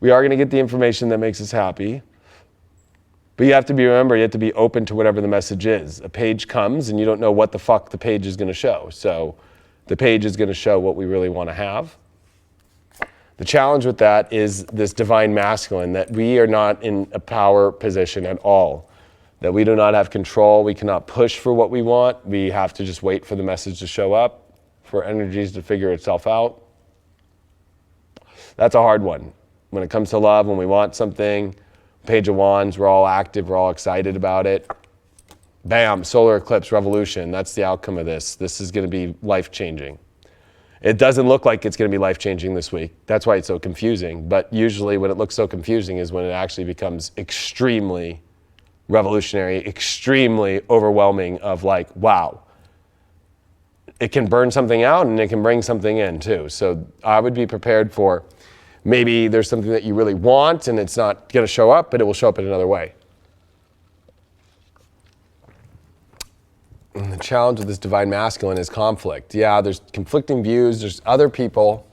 We are going to get the information that makes us happy. But you have to be open to whatever the message is. A page comes and you don't know what the fuck the page is going to show. So the page is going to show what we really want to have. The challenge with that is this divine masculine, that we are not in a power position at all. That we do not have control. We cannot push for what we want. We have to just wait for the message to show up, for energies to figure itself out. That's a hard one. When it comes to love, when we want something, Page of Wands, we're all active, we're all excited about it. Bam, solar eclipse, revolution. That's the outcome of this. This is going to be life-changing. It doesn't look like it's going to be life-changing this week. That's why it's so confusing. But usually when it looks so confusing is when it actually becomes extremely revolutionary, extremely overwhelming of like, wow. It can burn something out and it can bring something in too. So I would be prepared for maybe there's something that you really want and it's not going to show up, but it will show up in another way. And the challenge with this divine masculine is conflict. Yeah, there's conflicting views, there's other people.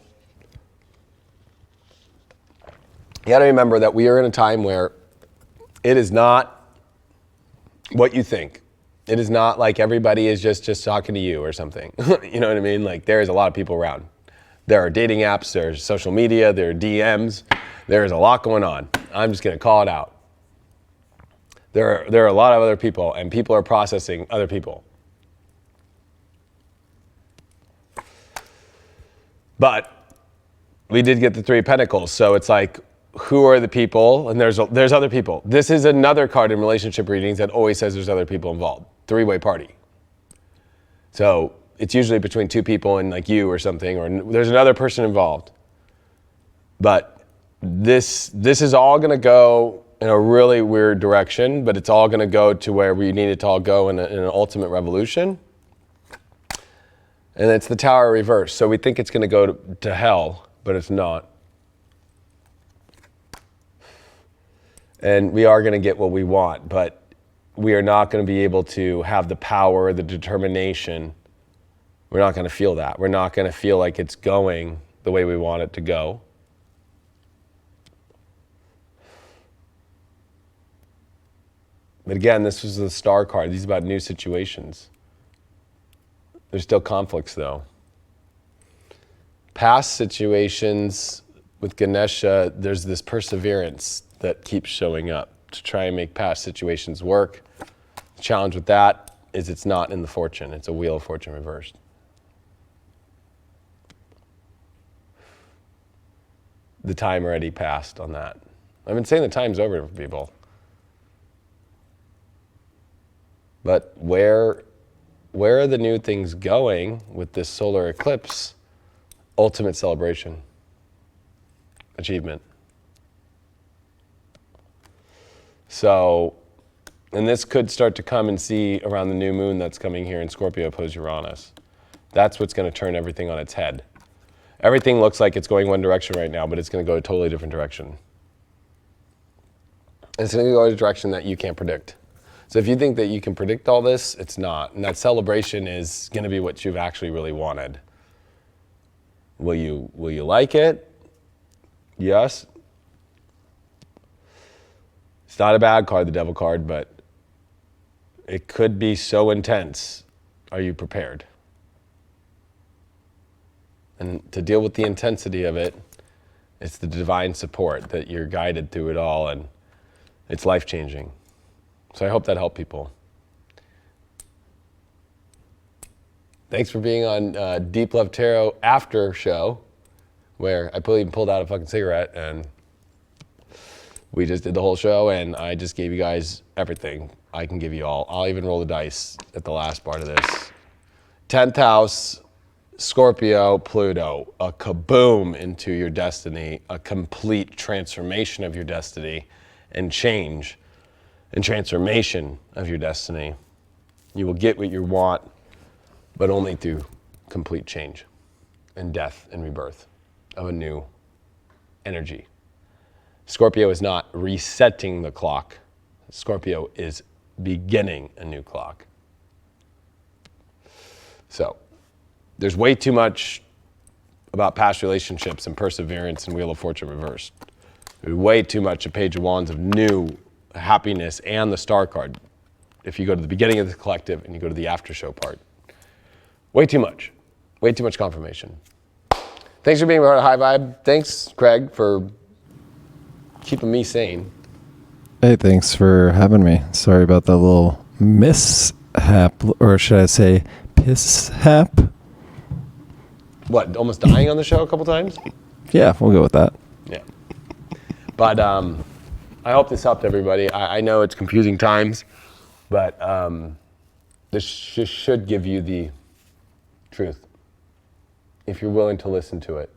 You got to remember that we are in a time where it is not what you think. It is not like everybody is just talking to you or something. You know what I mean? Like there is a lot of people around. There are dating apps, there's social media, there are DMs. There is a lot going on. I'm just going to call it out. There are a lot of other people, and people are processing other people. But we did get the Three of Pentacles, so it's like, who are the people? And there's other people. This is another card in relationship readings that always says there's other people involved. Three-way party. So it's usually between two people and like you or something, or there's another person involved. But this is all going to go in a really weird direction, but it's all going to go to where we need it to all go in an ultimate revolution. And it's the Tower reverse. So we think it's going to go to hell, but it's not. And we are going to get what we want, but we are not going to be able to have the power, the determination. We're not going to feel that. We're not going to feel like it's going the way we want it to go. But again, this was the star card. These are about new situations. There's still conflicts though. Past situations with Ganesha, there's this perseverance that keeps showing up to try and make past situations work. The challenge with that is it's not in the fortune. It's a Wheel of Fortune reversed. The time already passed on that. I've been saying the time's over for people. But where are the new things going with this solar eclipse? Ultimate celebration. Achievement. So And this could start to come and see around the new moon that's coming here in Scorpio opposed Uranus. That's what's going to turn everything on its head. Everything looks like it's going one direction right now, but it's going to go a totally different direction. It's going to go in a direction that you can't predict. So if you think that you can predict all this, it's not. And that celebration is going to be what you've actually really wanted. Will you like it? Yes. It's not a bad card, the Devil card, but it could be so intense. Are you prepared? And to deal with the intensity of it, it's the divine support that you're guided through it all, and it's life-changing. So I hope that helped people. Thanks for being on Deep Love Tarot after show, where I pulled out a fucking cigarette and we just did the whole show, and I just gave you guys everything I can give you all. I'll even roll the dice at the last part of this. 10th house, Scorpio, Pluto, a kaboom into your destiny, a complete transformation of your destiny, and change and transformation of your destiny. You will get what you want, but only through complete change and death and rebirth of a new energy. Scorpio is not resetting the clock. Scorpio is beginning a new clock. So there's way too much about past relationships and perseverance and Wheel of Fortune reversed. There's way too much a Page of Wands of new happiness and the Star card. If you go to the beginning of the collective and you go to the after show part. Way too much confirmation. Thanks for being part of High Vibe. Thanks, Craig, for keeping me sane. Hey, thanks for having me. Sorry about that little mishap, or should I say pisshap? What, almost dying on the show a couple times? Yeah, we'll go with that. Yeah. But I hope this helped everybody. I know it's confusing times, but this should give you the truth if you're willing to listen to it.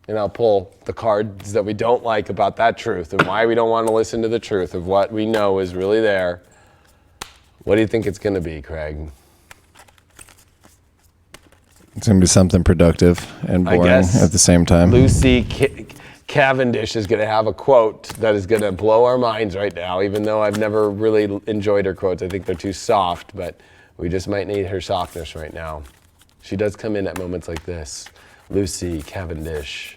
And I'll pull the cards that we don't like about that truth and why we don't want to listen to the truth of what we know is really there. What do you think it's going to be, Craig? It's going to be something productive and boring at the same time. Lucy Cavendish is going to have a quote that is going to blow our minds right now, even though I've never really enjoyed her quotes. I think they're too soft, but we just might need her softness right now. She does come in at moments like this. Lucy Cavendish.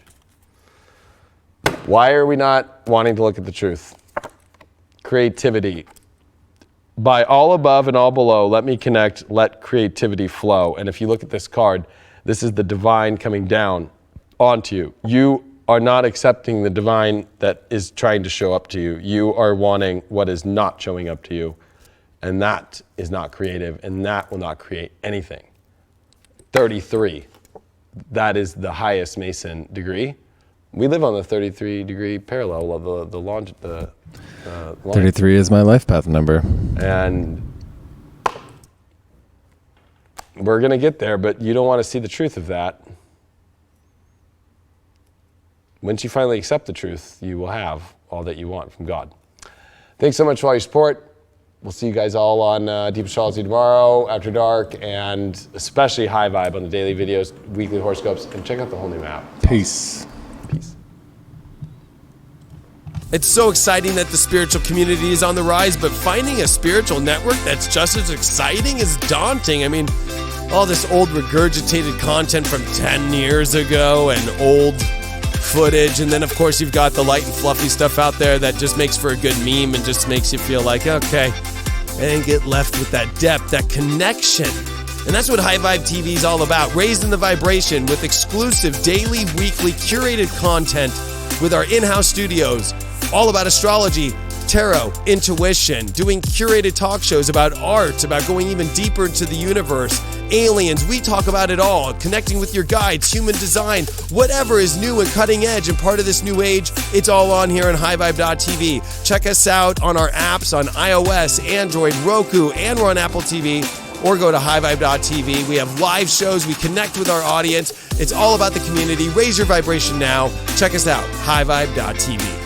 Why are we not wanting to look at the truth? Creativity. By all above and all below, let me connect, let creativity flow. And if you look at this card, this is the divine coming down onto you. You are not accepting the divine that is trying to show up to you. You are wanting what is not showing up to you. And that is not creative, and that will not create anything. 33. That is the highest Mason degree. We live on the 33-degree parallel of the line. 33 is my life path number. And we're going to get there, but you don't want to see the truth of that. Once you finally accept the truth, you will have all that you want from God. Thanks so much for all your support. We'll see you guys all on Deep Astrology tomorrow, After Dark, and especially High Vibe on the daily videos, weekly horoscopes, and check out the whole new app. Peace. Peace. It's so exciting that the spiritual community is on the rise, but finding a spiritual network that's just as exciting is daunting. I mean, all this old regurgitated content from 10 years ago and old footage, and then of course you've got the light and fluffy stuff out there that just makes for a good meme and just makes you feel like, okay, and get left with that depth, that connection. And that's what High Vibe TV is all about, raising the vibration with exclusive daily, weekly, curated content with our in-house studios, all about astrology, tarot, intuition, doing curated talk shows about art, about going even deeper into the universe, aliens. We talk about it all, connecting with your guides, human design, whatever is new and cutting edge and part of this new age, it's all on here on highvibe.tv. Check us out on our apps on iOS, Android, Roku, and we're on Apple TV, or go to highvibe.tv. We have live shows. We connect with our audience. It's all about the community. Raise your vibration now. Check us out, highvibe.tv.